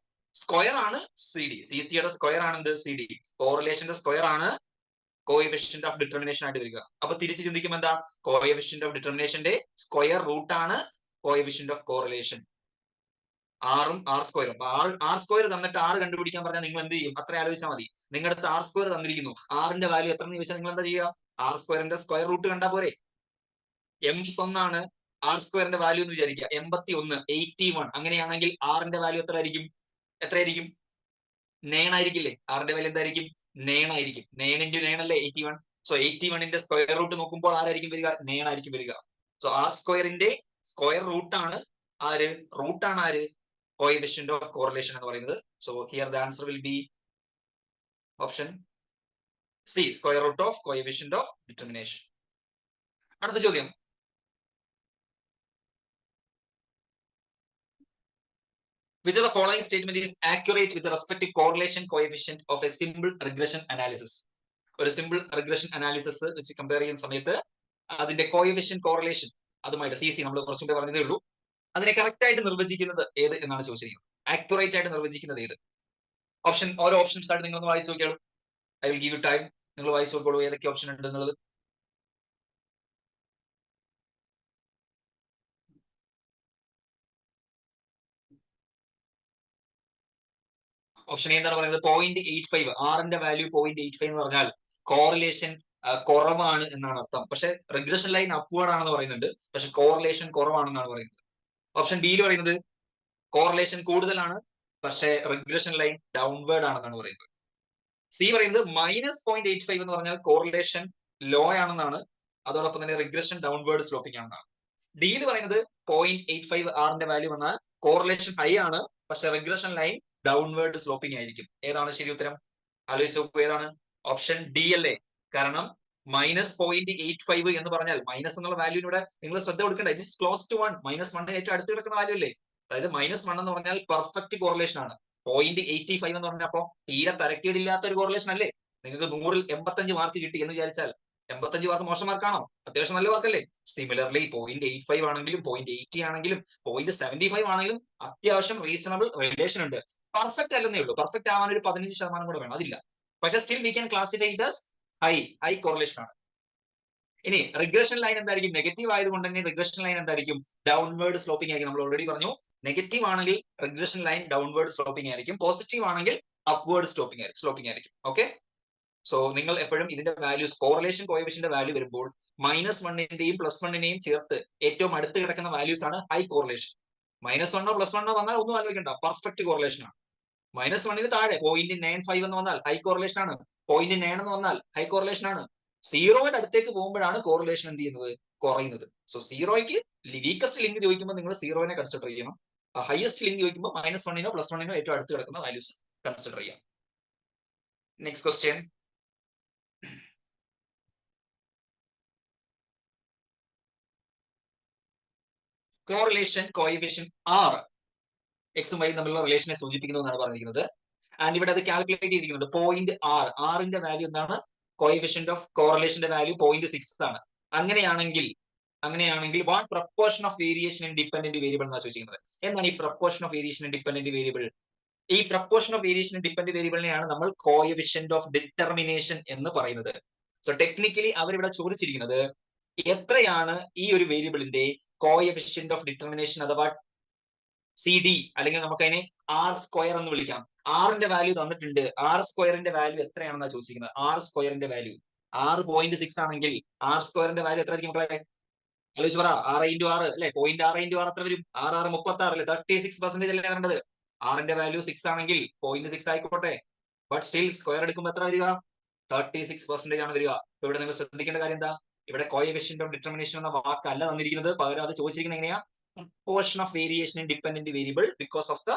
സ്ക്വയർ ആണ് CD. CC സ്ക്വയർ ആണ് എന്ത്? CD. കോറിലേഷന്റെ സ്ക്വയർ ആണ് കോഎഫിഷ്യന്റ് ഓഫ് ഡിറ്റർമിനേഷൻ ആയിട്ട് വരിക. അപ്പൊ തിരിച്ച് ചിന്തിക്കുമ്പോൾ എന്താ? കോഎഫിഷ്യന്റ് ഓഫ് ഡിറ്റർമിനേഷന്റെ സ്ക്വയർ റൂട്ട് ആണ് കോഎഫിഷ്യന്റ് ഓഫ് കോറിലേഷൻ. ആറും R². അപ്പൊ R² തന്നിട്ട് R കണ്ടുപിടിക്കാൻ പറഞ്ഞാൽ നിങ്ങൾ എന്ത് ചെയ്യും? അത്ര ആലോചിച്ചാൽ മതി. നിങ്ങളുടെ അടുത്ത് R² തന്നിരിക്കുന്നു, R വാല്യൂ എത്ര എന്ന് ചോദിച്ചാൽ നിങ്ങൾ എന്താ ചെയ്യുക? R² സ്ക്വയർ റൂട്ട് കണ്ടാ പോരെ? 81 ആണ് R² വാല്യൂ എന്ന് വിചാരിക്കുക. 81, 81. അങ്ങനെയാണെങ്കിൽ R വാല്യൂ എത്രയായിരിക്കും? 9 ആയിരിക്കില്ലേ? R വാല്യൂ എന്തായിരിക്കും? 9 ആയിരിക്കും. 9 × 9 അല്ലേ 81. സോ 81ന്റെ സ്ക്വയർ റൂട്ട് നോക്കുമ്പോൾ ആരായിരിക്കും വരിക? 9 ആയിരിക്കും വരിക. സോ R² സ്ക്വയർ റൂട്ട് ആണ് ആര്? കോഎഫിഷ്യന്റ് ഓഫ് കോറിലേഷൻ എന്ന് പറയുന്നത്. So here the answer will be option C, square root of coefficient of determination. അടുത്ത ചോദ്യം, which of the following statement is accurate with the respective correlation coefficient of a simple regression analysis? ഒരു simple regression analysis വെച്ച് compare ചെയ്യുന്ന സമയത്ത് അതിന്റെ coefficient correlation അതുമായിട്ട് CC നമ്മൾ കുറച്ചും കൂടെ പറഞ്ഞതേ ഉള്ളൂ, അതിനെ കറക്റ്റ് ആയിട്ട് നിർവചിക്കുന്നത് ഏത് എന്നാണ് ചോദിച്ചിരിക്കുന്നത്. ആക്യുറേറ്റ് ആയിട്ട് നിർവചിക്കുന്നത് ഏത്? ഓരോ ഓപ്ഷൻസ് ആയിട്ട് നിങ്ങൾ വായിച്ചു നോക്കിയാലും, I will give you time. നിങ്ങൾ വായിച്ചു നോക്കോളൂ ഏതൊക്കെ ഓപ്ഷൻ ഉണ്ട് എന്നുള്ളത്. ഓപ്ഷൻ എ എന്താണ് പറയുന്നത്? 0.85. R വാല്യൂ 0.85 എന്ന് പറഞ്ഞാൽ കോറിലേഷൻ കുറവാണ് എന്നാണ് അർത്ഥം. പക്ഷെ റിഗ്രഷൻ ലൈൻ അപ്വേർഡ് ആണെന്ന് പറയുന്നുണ്ട്, പക്ഷെ കോറിലേഷൻ കുറവാണെന്നാണ് പറയുന്നത്. ഓപ്ഷൻ ഡിയിൽ പറയുന്നത് കോറിലേഷൻ കൂടുതലാണ്, പക്ഷെ റിഗ്രഷൻ ലൈൻ ഡൗൺവേർഡ് ആണെന്നാണ് പറയുന്നത്. സി പറയുന്നത് -0.85 എന്ന് പറഞ്ഞാൽ കോറിലേഷൻ ലോ ആണെന്നാണ്, അതോടൊപ്പം തന്നെ റിഗ്രഷൻ ഡൗൺവേർഡ് സ്ലോപ്പിംഗ് ആണെന്നാണ്. ഡിയിൽ പറയുന്നത് 0.85 R വാല്യൂ വന്നാൽ കോറിലേഷൻ ഹൈ ആണ്, പക്ഷെ റിഗ്രഷൻ ലൈൻ ഡൗൺവേർഡ് സ്ലോപ്പിംഗ് ആയിരിക്കും. ഏതാണ് ശരി ഉത്തരം? ആലോചിച്ച് നോക്കൂ, ഏതാണ്? ഓപ്ഷൻ ഡി അല്ലേ? കാരണം -0.85 എന്ന് പറഞ്ഞാൽ മൈനസ് എന്നുള്ള വാല്യൂവിടെ നിങ്ങൾ ശ്രദ്ധ കൊടുക്കേണ്ട. It is close to 1. -1 ഏറ്റവും അടുത്ത് കിടക്കുന്ന വാല്യൂ അല്ലേ? അതായത് -1 എന്ന് പറഞ്ഞാൽ പെർഫെക്റ്റ് കോറിലേഷൻ ആണ്. 0.85 എന്ന് പറഞ്ഞപ്പോ തീരെ തരക്കേടില്ലാത്ത ഒരു കോറിലേഷൻ അല്ലേ? നിങ്ങൾക്ക് 100ൽ 85 മാർക്ക് കിട്ടി എന്ന് വിചാരിച്ചാൽ 85 മാർക്ക് മോശം മാർക്കാണോ? അത്യാവശ്യം നല്ല മാർക്കല്ലേ? സിമിലർലി 0.85 ആണെങ്കിലും 0.80 ആണെങ്കിലും 0.75 ആണെങ്കിലും അത്യാവശ്യം റീസണബിൾ റിലേഷൻ ഉണ്ട്. പെർഫെക്റ്റ് അല്ലെന്നേ ഉള്ളൂ. പെർഫെക്റ്റ് ആവാൻ ഒരു 15% കൂടെ വേണം, അതില്ല. പക്ഷെ still we can classify it as high correlation ആണ്. ഇനി റിഗ്രഷൻ ലൈൻ എന്തായിരിക്കും? നെഗറ്റീവ് ആയതുകൊണ്ട് തന്നെ റിഗ്രഷൻ ലൈൻ എന്തായിരിക്കും? ഡൗൺവേർഡ് സ്ലോപ്പിംഗ് ആയിരിക്കും. നമ്മൾ ഓൾറെഡി പറഞ്ഞു, നെഗറ്റീവ് ആണെങ്കിൽ റിഗ്രഷൻ ലൈൻ ഡൗൺവേർഡ് സ്ലോപ്പിംഗ് ആയിരിക്കും, പോസിറ്റീവ് ആണെങ്കിൽ അപ്വേർഡ് സ്ലോപ്പിംഗ് ആയിരിക്കും. ഓക്കെ, സോ നിങ്ങൾ എപ്പോഴും ഇതിന്റെ വാല്യൂസ് കോറിലേഷൻ കോഎഫിഷ്യന്റ് വാല്യൂ വരുമ്പോൾ -1ന്റെയും +1ന്റെയും ചേർത്ത് ഏറ്റവും അടുത്ത് കിടക്കുന്ന വാല്യൂസ് ആണ് ഹൈ കോറിലേഷൻ. -1 +1 വന്നാൽ ഒന്നും ആലോചിക്കണ്ട, പെർഫെക്റ്റ് കോറിലേഷൻ ആണ്. -1 താഴെ 0.95 എന്ന് വന്നാൽ ഹൈ കോറിലേഷൻ ആണ്. 0.9 എന്ന് വന്നാൽ ഹൈ കോറിലേഷൻ ആണ്. സീറോയുടെ അടുത്തേക്ക് പോകുമ്പോഴാണ് കോറിലേഷൻ എന്ത് ചെയ്യുന്നത്, കുറയുന്നത്. സോ സീറോയ്ക്ക് വീക്കസ്റ്റ് ലിങ്ക് ചോദിക്കുമ്പോൾ നിങ്ങൾ സീറോനെ കൺസിഡർ ചെയ്യണം. ഹയസ്റ്റ് ലിങ്ക് ചോദിക്കുമ്പോൾ -1നോ +1നോ ഏറ്റവും അടുത്ത് കിടക്കുന്ന വാല്യൂസ് കൺസിഡർ ചെയ്യാം. Next question. Correlation coefficient R എക്സും വൈയും തമ്മിലുള്ള റിലേഷനെ സൂചിപ്പിക്കുന്നു എന്നാണ് പറഞ്ഞിരിക്കുന്നത്. ആൻഡ് ഇവിടെ അത് കാൽക്കുലേറ്റ് ചെയ്തിരിക്കുന്നത് ആറിന്റെ വാല്യൂ എന്താണ്, കോഎഫിഷ്യന്റ് ഓഫ് കോറിലേഷന്റെ വാല്യൂ 0.6 ആണ്. അങ്ങനെയാണെങ്കിൽ what proportion of variation in dependent variable എന്നാണ് ചോദിച്ചിരിക്കുന്നത്. എന്താണ് ഈ proportion of variation in dependent variable? ഈ proportion of variation in dependent വേരിയബിളിനെയാണ് നമ്മൾ കോഎഫിഷ്യന്റ് ഓഫ് ഡിറ്റർമിനേഷൻ എന്ന് പറയുന്നത്. സോ ടെക്നിക്കലി അവരിവിടെ ചോദിച്ചിരിക്കുന്നത് എത്രയാണ് ഈ ഒരു വേരിയബിളിന്റെ കോഎഫിഷ്യന്റ് ഓഫ് ഡിറ്റർമിനേഷൻ അഥവാ CD, അല്ലെങ്കിൽ നമുക്ക് അതിനെ R² എന്ന് വിളിക്കാം. ആറിന്റെ വാല്യൂ തന്നിട്ടുണ്ട്. R² വാല്യൂ എത്രയാണെന്നാ ചോദിച്ചിരിക്കുന്നത്. R² വാല്യൂ 6.6 ആണെങ്കിൽ R² വാല്യൂ എത്ര ആയിരിക്കും മക്കളെ? ആലോചിച്ച് പറ. 6 അല്ലെ, 0.6 എത്ര വരും? 6 36 അല്ലെ, 36% അല്ലേ വരേണ്ടത്. ആറിന്റെ വാല്യൂ 6 ആണെങ്കിൽ 0.6 ആയിക്കോട്ടെ, ബട്ട് സ്റ്റിൽ സ്ക്വയർ എടുക്കുമ്പോൾ എത്ര വരിക? 36% ആണ് വരിക. ഇവിടെ നിങ്ങൾ ശ്രദ്ധിക്കേണ്ട കാര്യം എന്താ, ഇവിടെ കോഎഫിഷ്യന്റ് ഓഫ് ഡിറ്റർമിനേഷൻ എന്ന വാക്കല്ല തന്നിരിക്കുന്നത്, പകരം അത് ചോദിച്ചിരിക്കുന്നത് എങ്ങനെയാ? proportion of variation in dependent variable because of the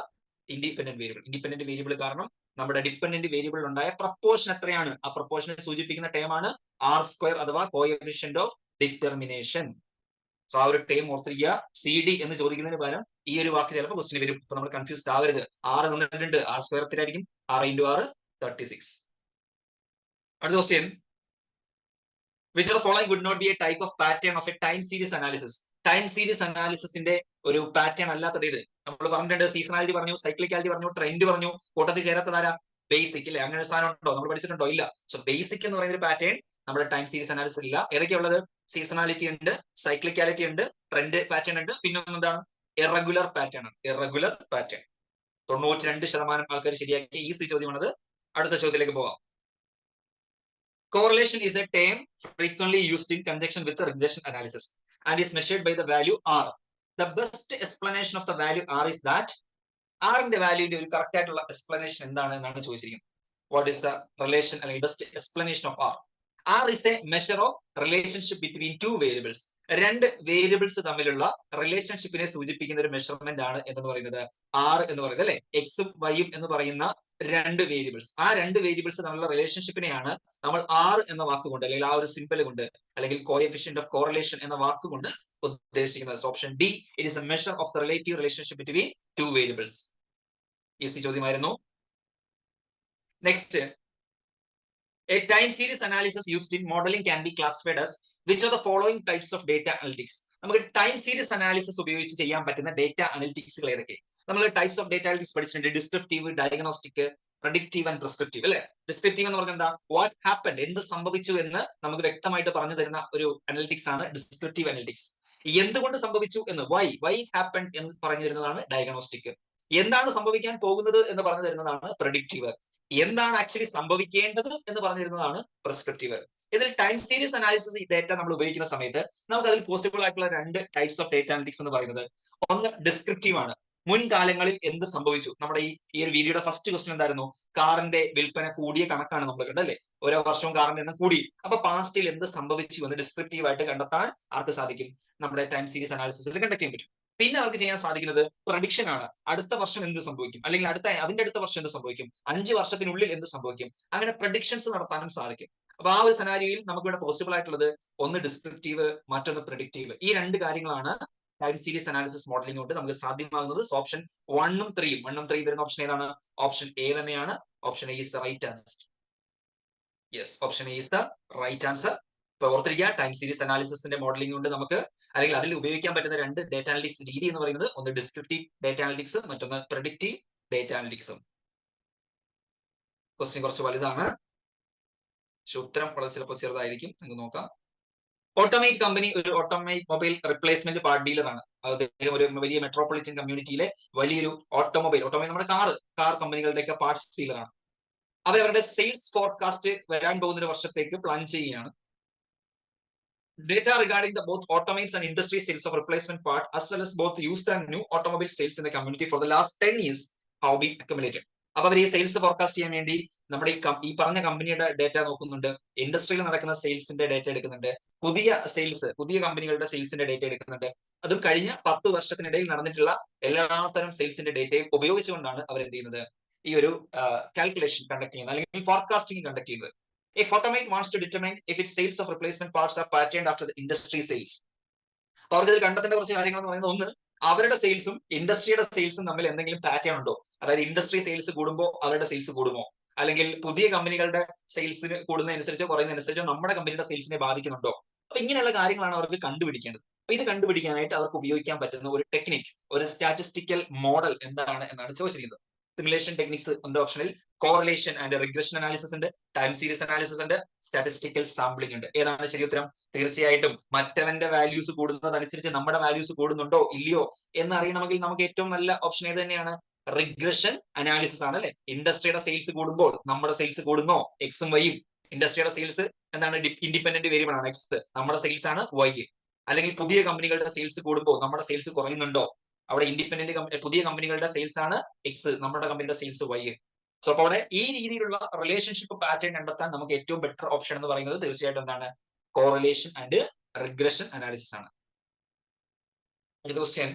independent variable. Independent variable കാരണം നമ്മുടെ ഡിപെൻഡന്റ് വേരിയബിൾ ഉണ്ടായ പ്രപ്പോർഷൻ എത്രയാണ്, ആ പ്രപ്പോർഷനെ സൂചിപ്പിക്കുന്ന ടേം ആണ് R² അഥവാ കോഎഫിഷ്യന്റ് ഓഫ് ഡിറ്റർമിനേഷൻ. സോ ആ ഒരു ടേം ഓർത്തിരിക്കുക. CD എന്ന് ചോദിക്കുന്നതിന് പകരം ഈ ഒരു വാക്ക് ചിലപ്പോൾ ക്വസ്റ്റിന് വരും. അപ്പൊ നമ്മൾ കൺഫ്യൂസ്ഡ് ആവരുത്. 6 തന്നിട്ടുണ്ട്, R² എത്രയായിരിക്കും? 6 × 6 36. അടുത്ത question. Which of the following would not be a type of pattern of a time series analysis? Time series അനാലിസിന്റെ ഒരു പാറ്റേൺ അല്ലാത്തത് ഇത്. നമ്മൾ പറഞ്ഞിട്ടുണ്ട്, സീസണാലിറ്റി പറഞ്ഞു, സൈക്ലിക്കാലിറ്റി പറഞ്ഞു, ട്രെൻഡ് പറഞ്ഞു, കൂട്ടത്തിൽ ചേരാത്തതാരാ? ബേസിക് അല്ലെ? അങ്ങനെ ഒരു സാധനം ഉണ്ടോ? നമ്മൾ പഠിച്ചിട്ടുണ്ടോ? ഇല്ല. സോ ബേസിക് എന്ന് പറയുന്ന ഒരു പാറ്റേൺ നമ്മുടെ ടൈം സീരീസ് അനാലിസിസ് ഇല്ല. ഏതൊക്കെയുള്ളത്? സീസണാലിറ്റി ഉണ്ട്, സൈക്ലിക്കാലിറ്റി ഉണ്ട്, ട്രെൻഡ് പാറ്റേൺ ഉണ്ട്, പിന്നെ എന്താണ്? ഇറഗുലർ പാറ്റേൺ ആണ്. ഇറഗുലർ പാറ്റേൺ 92% ആൾക്കാർ ശരിയാക്കി. ഈസി ചോദ്യമാണത്. അടുത്ത ചോദ്യത്തിലേക്ക് പോവാം. Correlation is a term frequently used in conjunction with the regression analysis and is measured by the value R. The best explanation of the value R is that R ന്റെ വാല്യൂന്റെ ഒരു correct ആയിട്ടുള്ള explanation എന്താണ് എന്നാണ് ചോദിച്ചിരിക്കുന്നത്. What is the relation അല്ലെങ്കിൽ best explanation of R? R is a measure of relationship between two variables. രണ്ട് variables തമ്മിലുള്ള റിലേഷൻഷിപ്പിനെ സൂചിപ്പിക്കുന്ന ഒരു മെഷർമെന്റ് ആണ് എന്ന് പറയുന്നത് R എന്ന് പറയുന്നത്, അല്ലെ? എക്സും വൈയും എന്ന് പറയുന്ന രണ്ട് വേരിയബിൾസ്. ആ രണ്ട് വേരിയബിൾസ് തമ്മിലുള്ള റിലേഷൻഷിപ്പിനെയാണ് നമ്മൾ R എന്ന വാക്കുകൊണ്ട്, അല്ലെങ്കിൽ ആ ഒരു സിമ്പിൾ കൊണ്ട്, അല്ലെങ്കിൽ കോഎഫിഷ്യന്റ് ഓഫ് കോറിലേഷൻ എന്ന വാക്കുകൊണ്ട് ഉദ്ദേശിക്കുന്നത്. Option D, it is a measure of the relative relationship between two variables. Easy ചോദ്യമായിരുന്നു. Next. A time series analysis used in modeling can be classified as which of the following types of data analytics? നമുക്ക് time series analysis ഉപയോഗിച്ച് ചെയ്യാൻ പറ്റുന്ന data അനലിറ്റിക്സുകൾ ഏതൊക്കെ? നമ്മൾ types of data analytics പഠിച്ചിട്ടുണ്ട്. Descriptive, diagnostic, predictive and prescriptive, അല്ലെ? Descriptive എന്ന് പറഞ്ഞാൽ എന്താ? വാട്ട് ഹാപ്പൻഡ്, എന്ത് സംഭവിച്ചു എന്ന് നമുക്ക് വ്യക്തമായിട്ട് പറഞ്ഞു തരുന്ന ഒരു അനലിറ്റിക്സ് ആണ് ഡിസ്ക്രിപ്റ്റീവ് അനലിറ്റിക്സ്. എന്തുകൊണ്ട് സംഭവിച്ചു എന്ന്, വൈ ഹാപ്പൻഡ് എന്ന് പറഞ്ഞു തരുന്നതാണ് ഡയഗ്നോസ്റ്റിക്. എന്താണ് സംഭവിക്കാൻ പോകുന്നത് എന്ന് പറഞ്ഞു തരുന്നതാണ് പ്രഡിക്റ്റീവ്. എന്താണ് ആക്ച്വലി സംഭവിക്കേണ്ടത് എന്ന് പറഞ്ഞിരുന്നതാണ് പ്രിസ്ക്രിപ്റ്റീവ്. ഇതിൽ ടൈം സീരീസ് അനാലിസിസ് ഈ ഡേറ്റ നമ്മൾ ഉപയോഗിക്കുന്ന സമയത്ത് നമുക്ക് അതിൽ പോസിബിൾ ആയിട്ടുള്ള രണ്ട് ടൈപ്സ് ഓഫ് ഡേറ്റ അനലിറ്റിക്സ് എന്ന് പറയുന്നത്, ഒന്ന് ഡിസ്ക്രിപ്റ്റീവ് ആണ്. മുൻകാലങ്ങളിൽ എന്ത് സംഭവിച്ചു? നമ്മുടെ ഈ ഒരു വീഡിയോയുടെ ഫസ്റ്റ് ക്വസ്റ്റ്യൻ എന്തായിരുന്നു? കാറിന്റെ വിൽപ്പന കൂടിയ കണക്കാണ് നമ്മൾ കണ്ടല്ലേ? ഓരോ വർഷവും കാറിന്റെ എണ്ണം കൂടി. അപ്പൊ പാസ്റ്റിൽ എന്ത് സംഭവിച്ചു എന്ന് ഡിസ്ക്രിപ്റ്റീവ് ആയിട്ട് കണ്ടെത്താൻ ആർക്ക് സാധിക്കും? നമ്മുടെ ടൈം സീരീസ് അനാലിസിസിൽ കണ്ടെത്താൻ ചെയ്യാൻ പറ്റും. പിന്നെ അവർക്ക് ചെയ്യാൻ സാധിക്കുന്നത് പ്രഡിക്ഷൻ ആണ്. അടുത്ത വർഷം എന്ത് സംഭവിക്കും, അല്ലെങ്കിൽ അതിന്റെ അടുത്ത വർഷം എന്ത് സംഭവിക്കും, 5 വർഷത്തിനുള്ളിൽ എന്ത് സംഭവിക്കും, അങ്ങനെ പ്രഡിക്ഷൻസ് നടത്താനും സാധിക്കും. അപ്പൊ ആ ഒരു സെനാരിയോയിൽ നമുക്ക് ഇവിടെ പോസിബിൾ ആയിട്ടുള്ളത് ഒന്ന് ഡിസ്ക്രിപ്റ്റീവ്, മറ്റൊന്ന് പ്രഡിക്റ്റീവ്. ഈ രണ്ട് കാര്യങ്ങളാണ് ടൈം സീരീസ് അനാലിസിസ് മോഡലിംഗ് കൊണ്ട് നമുക്ക് സാധ്യമാകുന്നത്. ഓപ്ഷൻ 1ഉം 3 വരുന്ന ഓപ്ഷൻ ഏതാണ്? ഓപ്ഷൻ എ തന്നെയാണ്. Option A is the right answer. Yes, option A is the right answer. ഇപ്പൊ ഓർത്തിരിക്കുക, ടൈം സീരീസ് അനാലിസിസിന്റെ മോഡലിംഗ് കൊണ്ട് നമുക്ക്, അല്ലെങ്കിൽ അതിൽ ഉപയോഗിക്കാൻ പറ്റുന്ന രണ്ട് ഡേറ്റ അനലിറ്റിക്സ് രീതി എന്ന് പറയുന്നത് ഒന്ന് ഡിസ്ക്രിപ്റ്റീവ് ഡേറ്റ അനലിറ്റിക്സ്, മറ്റൊന്ന് പ്രഡിക്റ്റീവ് ഡേറ്റ അനലിറ്റിക്സും. ക്വസ്റ്റ്യൻ കുറച്ച് വലുതാണ്, പക്ഷെ ഉത്തരം വളരെ ചിലപ്പോൾ ചെറുതായിരിക്കും. നിങ്ങൾക്ക് നോക്കാം. ഓട്ടോമേറ്റ് കമ്പനി ഒരു ഓട്ടോമൊബൈൽ റിപ്ലേസ്മെന്റ് പാർട്ട് ഡീലറാണ്. അദ്ദേഹം ഒരു വലിയ മെട്രോപൊളിറ്റൻ കമ്മ്യൂണിറ്റിയിലെ വലിയൊരു ഓട്ടോമൊബൈൽ നമ്മുടെ കാർ കമ്പനികളുടെയൊക്കെ പാർട്സ് ഡീലറാണ്. അവരുടെ സെയിൽസ് ഫോർകാസ്റ്റ് വരാൻ പോകുന്ന ഒരു വർഷത്തേക്ക് പ്ലാൻ ചെയ്യുകയാണ്. Data regarding the both automobiles and industry sales of replacement part as well as both used and new automobile sales in the community for the last 10 years have been accumulated. അപ്പൊ അവർ ഈ sales forecast ചെയ്യാൻ വേണ്ടി നമ്മുടെ ഈ പറഞ്ഞ കമ്പനിയുടെ data നോക്കുന്നുണ്ട്, ഇൻഡസ്ട്രിയിൽ നടക്കുന്ന സെയിൽസിന്റെ ഡേറ്റ എടുക്കുന്നുണ്ട്, പുതിയ കമ്പനികളുടെ സെയിൽസിന്റെ ഡേറ്റ എടുക്കുന്നുണ്ട്. അതും കഴിഞ്ഞ 10 വർഷത്തിനിടയിൽ നടന്നിട്ടുള്ള എല്ലാത്തരം സെയിൽസിന്റെ ഡേറ്റയും ഉപയോഗിച്ചുകൊണ്ടാണ് അവർ എന്ത് ചെയ്യുന്നത്, ഈ ഒരു കാൽക്കുലേഷൻ കണ്ടക്ട് ചെയ്യുന്നത് അല്ലെങ്കിൽ ഫോർകാസ്റ്റിംഗ് കണ്ടക്ട് ചെയ്യുന്നത്. A Photomate wants to determine if its sales of replacement parts are patterned after the industry sales. അപ്പൊ അവർക്ക് ഇത് കണ്ടെത്തേണ്ട കുറച്ച് കാര്യങ്ങൾ എന്ന് പറയുന്നത്, ഒന്ന്, അവരുടെ സെയിൽസും ഇൻഡസ്ട്രിയുടെ സെയിൽസും തമ്മിൽ എന്തെങ്കിലും പാറ്റേൺ ഉണ്ടോ? അതായത് ഇൻഡസ്ട്രി സെയിൽസ് കൂടുമ്പോൾ അവരുടെ സെയിൽസ് കൂടുമോ, അല്ലെങ്കിൽ പുതിയ കമ്പനികളുടെ സെയിൽസിന് കൂടുന്നതനുസരിച്ചോ കുറയുന്നതനുസരിച്ചോ നമ്മുടെ കമ്പനിയുടെ സെയിൽസിനെ ബാധിക്കുന്നുണ്ടോ? അപ്പൊ ഇങ്ങനെയുള്ള കാര്യങ്ങളാണ് അവർക്ക് കണ്ടുപിടിക്കേണ്ടത്. അപ്പൊ ഇത് കണ്ടുപിടിക്കാനായിട്ട് അവർക്ക് ഉപയോഗിക്കാൻ പറ്റുന്ന ഒരു ടെക്നിക്, ഒരു സ്റ്റാറ്റിസ്റ്റിക്കൽ മോഡൽ എന്താണ് എന്നാണ് ചോദിച്ചിരിക്കുന്നത്. സിമുലേഷൻ ടെക്നിക്സ് ഉണ്ട് ഓപ്ഷനിൽ, കോറിലേഷൻ ആൻഡ് റിഗ്രഷൻ അനാലിസിസ് ഉണ്ട്, ടൈം സീരീസ് അനാലിസിസ് ഉണ്ട്, സ്റ്റാറ്റിസ്റ്റിക്കൽ സാമ്പിളിംഗ് ഉണ്ട്. ഏതാണ് ശരി ഉത്തരം? തീർച്ചയായിട്ടും മറ്റവന്റെ വാല്യൂസ് കൂടുന്നതനുസരിച്ച് നമ്മുടെ വാല്യൂസ് കൂടുന്നുണ്ടോ ഇല്ലയോ എന്ന് അറിയണമെങ്കിൽ നമുക്ക് ഏറ്റവും നല്ല ഓപ്ഷൻ ഏത് തന്നെയാണ്? റിഗ്രഷൻ അനാലിസിസ് ആണ്, അല്ലെ? ഇൻഡസ്ട്രിയുടെ സെയിൽസ് കൂടുമ്പോൾ നമ്മുടെ സെയിൽസ് കൂടുന്നോ? എക്സും വൈയും. ഇൻഡസ്ട്രിയുടെ സെയിൽസ് എന്താണ്? ഇൻഡിപെൻഡന്റ് വേരിയബിൾ ആണ് എക്സ്, നമ്മുടെ സെയിൽസ് ആണ് വൈ. അല്ലെങ്കിൽ പുതിയ കമ്പനികളുടെ സെയിൽസ് കൂടുമ്പോൾ നമ്മുടെ സെയിൽസ് കുറയുന്നുണ്ടോ? അവിടെ പുതിയ കമ്പനികളുടെ സെയിൽസ് ആണ് എക്സ്, നമ്മുടെ കമ്പനിയുടെ സെയിൽസ് വൈ. സോ അപ്പോൾ അവിടെ ഈ രീതിയിലുള്ള റിലേഷൻഷിപ്പ് പാറ്റേൺ കണ്ടെത്താൻ നമുക്ക് ഏറ്റവും ബെറ്റർ ഓപ്ഷൻ എന്ന് പറയുന്നത് തീർച്ചയായിട്ടും എന്താണ്? കോറിലേഷൻ ആൻഡ് റിഗ്രഷൻ അനാലിസിസ് ആണ്. അടുത്ത question,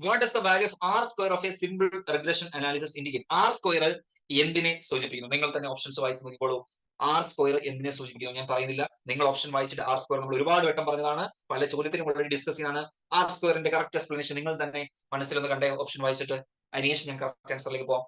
what does the value of R square of a simple regression analysis indicate? R square എന്തിനെ സൂചിപ്പിക്കുന്നു? നിങ്ങൾ തന്നെ ഓപ്ഷൻസ് വായിച്ച് നോക്കിക്കോളൂ. ആർ സ്ക്വയർ എന്തിനെ സൂചിപ്പിക്കുന്നു? ഞാൻ പറയുന്നില്ല, നിങ്ങൾ ഓപ്ഷൻ വായിച്ചിട്ട് ആർ സ്ക്വയർ നമ്മൾ ഒരുപാട് വട്ടം പറഞ്ഞതാണ്, പല ചോദ്യത്തിനും ഓൾറെഡി ഡിസ്കസ് ചെയ്താണ്. ആർ സ്ക്വയറിന്റെ കറക്റ്റ് എക്സ്പ്ലനേഷൻ നിങ്ങൾ തന്നെ മനസ്സിലൊന്ന് കണ്ടേ ഓപ്ഷൻ വായിച്ചിട്ട്. അതിനുശേഷം ഞാൻ കറക്റ്റ് ആൻസറിലേക്ക് പോകാം.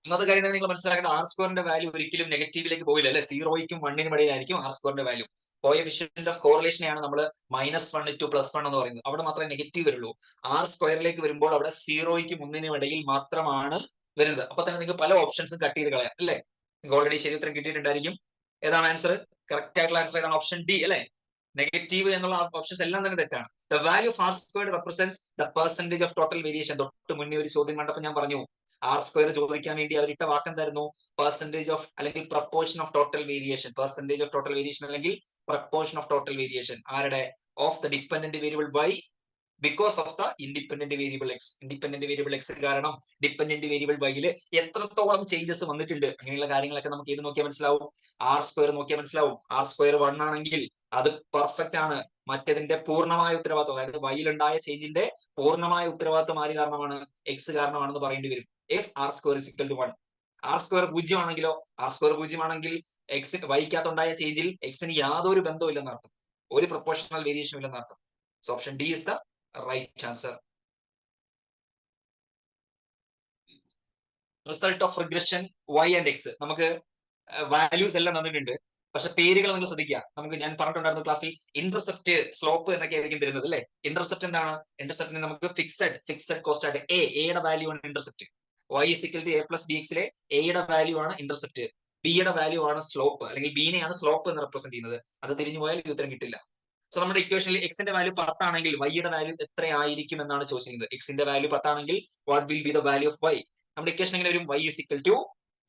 ഒന്നാമത്തെ കാര്യം നിങ്ങൾ മനസ്സിലാക്കേണ്ട, ആർ സ്ക്വയറിന്റെ വാല്യൂ ഒരിക്കലും നെഗറ്റീവിലേക്ക് പോയില്ല, അല്ലെ? 0യ്ക്കും 1നും ഇടയിലായിരിക്കും ആർ സ്ക്വയറിന്റെ വാല്യൂ. കോഎഫിഷ്യന്റ് ഓഫ് കോറിലേഷനെയാണ് നമ്മൾ -1 to +1 എന്ന് പറയുന്നത്. അവിടെ മാത്രമേ നെഗറ്റീവ് വരുള്ളൂ. ആർ സ്ക്വയറിലേക്ക് വരുമ്പോൾ അവിടെ 0യ്ക്കും 1നും ഇടയിൽ മാത്രമാണ് വരുന്നത്. അപ്പൊ തന്നെ നിങ്ങൾക്ക് പല ഓപ്ഷൻസും കട്ട് ചെയ്ത് കളയാം, അല്ലെ? നിങ്ങൾക്ക് ഓൾറെഡി ശരി ഉത്തരം കിട്ടിയിട്ടുണ്ടായിരിക്കും. ഏതാണ് ആൻസർ? കറക്റ്റ് ആയിട്ടുള്ള ആൻസർ ഏതാണ്? ഓപ്ഷൻ ഡി, അല്ലെ? നെഗറ്റീവ് എന്നുള്ള ഓപ്ഷൻസ് എല്ലാം തന്നെ തെറ്റാണ്. The value of R squared represents the percentage of total variation. തൊട്ട് മുന്നേ ഒരു ചോദ്യം കണ്ടപ്പോൾ ഞാൻ പറഞ്ഞു, ആർ സ്ക്വയർ ചോദിക്കാൻ വേണ്ടി അവരിട്ട വാക്കെന്തായിരുന്നു? പെർസെന്റേജ് ഓഫ് അല്ലെങ്കിൽ proportion of total variation. Percentage of total variation അല്ലെങ്കിൽ പ്രപ്പോർഷൻ ഓഫ് ടോട്ടൽ വേരിയേഷൻ. ആരുടെ? Of the dependent variable by because of the independent variable X. Independent variable X കാരണം ഡിപെൻഡന്റ് വേരിയബിൾ വൈയിൽ എത്രത്തോളം ചേഞ്ചസ് വന്നിട്ടുണ്ട്, അങ്ങനെയുള്ള കാര്യങ്ങളൊക്കെ നമുക്ക് ഏത് നോക്കിയാൽ മനസ്സിലാവും? ആർ സ്ക്വയർ നോക്കിയാൽ മനസ്സിലാവും. ആർ സ്ക്വയർ 1 ആണെങ്കിൽ അത് പെർഫെക്റ്റ് ആണ്. മറ്റതിന്റെ പൂർണ്ണമായ ഉത്തരവാദിത്വം, അതായത് വൈയിലുണ്ടായ ചേഞ്ചിന്റെ പൂർണ്ണമായ ഉത്തരവാദിത്വം ആര് കാരണമാണ്? എക്സ് കാരണമാണെന്ന് പറയേണ്ടി വരും. if r square is equal to 1. r square 0 ആണെങ്കിലോ? r square 0 ആണെങ്കിൽ എക്സ് വൈക്കകത്തുണ്ടായ ചേഞ്ചിൽ എക്സിന് യാതൊരു ബന്ധവും ഇല്ലെന്നർത്ഥം, ഒരു പ്രൊപ്പോർഷണൽ വേരിയേഷൻ ഇല്ലെന്നർത്ഥം. So option D is the right answer. Result of regression y and X. നമുക്ക് വാല്യൂസ് എല്ലാം തന്നിട്ടുണ്ട്, പക്ഷെ പേരുകൾ നിങ്ങൾ ശ്രദ്ധിക്കുക. നമുക്ക് ഞാൻ പറഞ്ഞിട്ടുണ്ടായിരുന്നു ക്ലാസ്സിൽ, ഇന്റർസെപ്റ്റ്, സ്ലോപ്പ് എന്നൊക്കെ ആയിരിക്കും തരുന്നത്, അല്ലെ? ഇന്റർസെപ്റ്റ് എന്താണ്? ഇന്റർസെപ്റ്റിന് നമുക്ക് ഫിക്സഡ് കോസ്റ്റ് ആയിട്ട് എയുടെ വാല്യൂ ആണ് intercept. y is equal to a plus bx ലെ എയുടെ വാല്യൂ ആണ് ഇന്റർസെപ്റ്റ്, ബി യുടെ വാല്യൂ ആണ് സ്ലോപ്പ്, അല്ലെങ്കിൽ ബിനെയാണ് സ്ലോപ്പ് എന്ന് റെപ്രസെന്റ് ചെയ്യുന്നത്. അത് തിരിഞ്ഞു പോയാൽ ഈ ഉത്തരം കിട്ടില്ല. സോ നമ്മുടെ ഇക്വേഷനിൽ എക്സിന്റെ വാല്യൂ 10 ആണെങ്കിൽ വൈയുടെ വാല്യൂ എത്രയായിരിക്കും എന്നാണ് ചോദിച്ചിരിക്കുന്നത്. എക്സിന്റെ വാല്യൂ 10 ആണെങ്കിൽ what will be the value of Y? നമ്മുടെ ഇക്വേഷൻ എങ്ങനെ വരും? y is equal to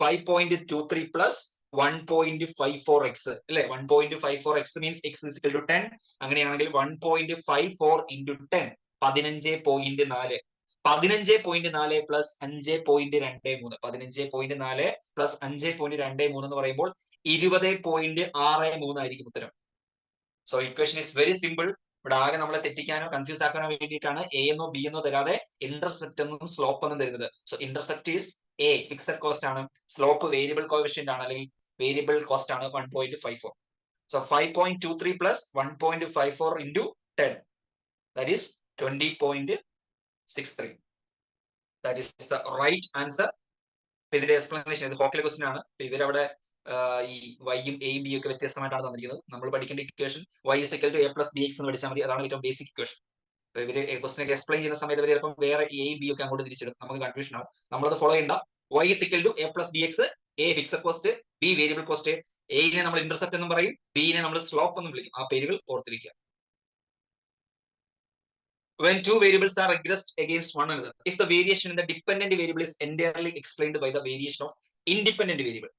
5.23 plus 1.54x, അല്ലെ? 1.54x means x is equal to 10. അങ്ങനെയാണെങ്കിൽ 1.54 into 10 15.4. 15.4 പ്ലസ് 5.23. 15.4 പ്ലസ് 5.23 എന്ന് പറയുമ്പോൾ 20.63 ആയിരിക്കും ഉത്തരം. So equation is very simple. ഇവിടെ ആകെ നമ്മളെ തെറ്റിക്കാനോ കൺഫ്യൂസ് ആക്കാനോ വേണ്ടിയിട്ടാണ് എ എന്നോ ബി എന്നോ തരാതെ ഇന്റർസെപ്റ്റ് എന്നും സ്ലോപ്പ് എന്നും തരുന്നത്. So intercept is A, fixed cost ആണ്. സ്ലോപ്പ് വേരിയബിൾ കോഎഫിഷ്യന്റ് ആണ്, അല്ലെങ്കിൽ വേരിയബിൾ കോസ്റ്റ് ആണ്, 1.54. So 5.23 plus 1.54 into 10, that is 20.63. That is the right answer. ഇതിന്റെ എക്സ്പ്ലനേഷൻ, ഇത് ഹോക്കിലെ ക്വസ്റ്റൻ ആണ്. ഇവരവിടെ ഈ വൈയും എയും ബിയും ഒക്കെ വ്യത്യസ്തമായിട്ടാണ് തന്നിരിക്കുന്നത്. നമ്മൾ പഠിക്കേണ്ട equation y is equal to a plus bx എന്ന് പഠിച്ചാൽ മതി. അതാണ് ഏറ്റവും ബേസിക് ഇക്വേഷൻ. ഇവര് ക്വസ്റ്റൻ ഒക്കെ എക്സ്പ്ലെയിൻ ചെയ്യുന്ന സമയത്ത് ഇവർ ചിലപ്പോൾ വേറെ എയും ബിയും ഒക്കെ അങ്ങോട്ട് തിരിച്ചിടും, നമുക്ക് കൺഫ്യൂഷൻ ആവും. നമ്മളത് ഫോളോ ചെയ്യണ്ട. y is equal to a plus bx A fixed cost, B variable cost. എനെ നമ്മൾ ഇന്റർസെപ്റ്റ് എന്നും പറയും, ബിനെ നമ്മൾ സ്ലോപ്പ് എന്നും വിളിക്കും. ആ പേരുകൾ ഓർത്തിരിക്കുക. When two variables are regressed against one another, if the variation in the dependent variable is entirely explained by the variation of independent variable,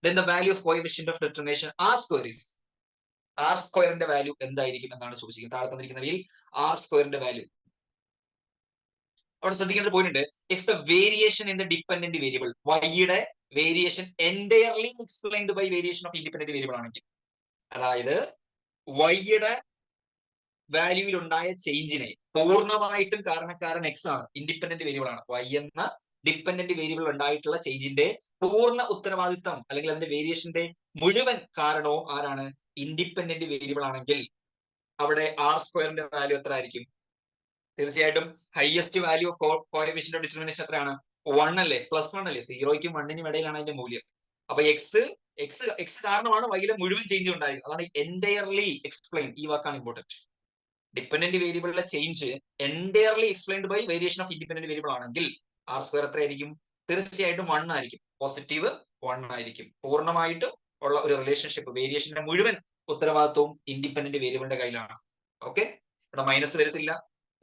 then the value of coefficient of determination r square is r സ്ക്വയറിന്റെ value എന്തായിരിക്കും എന്നാണ് ചോദിച്ചിരിക്കുന്നത്. താഴെ തന്നിരിക്കുന്നവയിൽ r സ്ക്വയറിന്റെ value. അവിടെ ശ്രദ്ധിക്കേണ്ട point ഉണ്ട്. If the variation in the dependent variable, വൈയുടെ variation entirely explained by variation of independent variable ആണെങ്കിൽ, അതായത് വൈയുടെ വാല്യൂവിൽ ഉണ്ടായ ചേഞ്ചിനെ പൂർണ്ണമായിട്ടും കാരണക്കാരൻ എക്സ് ആണ്, ഇൻഡിപെൻഡന്റ് വേരിയബിൾ ആണ്. വൈ എന്ന ഡിപെൻഡന്റ് വേരിയബിൾ ഉണ്ടായിട്ടുള്ള ചേഞ്ചിന്റെ പൂർണ്ണ ഉത്തരവാദിത്തം അല്ലെങ്കിൽ അതിന്റെ വേരിയേഷന്റെ മുഴുവൻ കാരണവും ആരാണ്? ഇൻഡിപെൻഡന്റ് വേരിയബിൾ ആണെങ്കിൽ അവിടെ ആർ സ്ക്വയറിന്റെ വാല്യൂ എത്ര ആയിരിക്കും? തീർച്ചയായിട്ടും highest value of coefficient of determination എത്രയാണ്? 1 അല്ലേ? +1 അല്ലേ? 0ക്കും 1നും ഇടയിലാണ് അതിന്റെ മൂല്യം. അപ്പൊ എക്സ് കാരണമാണ് വൈയിലെ മുഴുവൻ ചേഞ്ച് ഉണ്ടായത്. അതാണ് എൻറ്റയർലി എക്സ്പ്ലെയിൻ. ഈ വാക്കാണ് ഇമ്പോർട്ടന്റ്. ഡിപെൻഡന്റ് വേരിയബിളിലെ change entirely explained by variation of independent variable ആണെങ്കിൽ ആർ സ്ക്വയർ എത്രയായിരിക്കും? തീർച്ചയായിട്ടും 1 ആയിരിക്കും. പോസിറ്റീവ് 1 ആയിരിക്കും. പൂർണ്ണമായിട്ടും ഉള്ള ഒരു റിലേഷൻഷിപ്പ്, വേരിയേഷന്റെ മുഴുവൻ ഉത്തരവാദിത്വവും ഇൻഡിപെൻഡന്റ് വേരിയബിളിന്റെ കയ്യിലാണ്. ഓക്കെ, ഇവിടെ മൈനസ് വരത്തില്ല.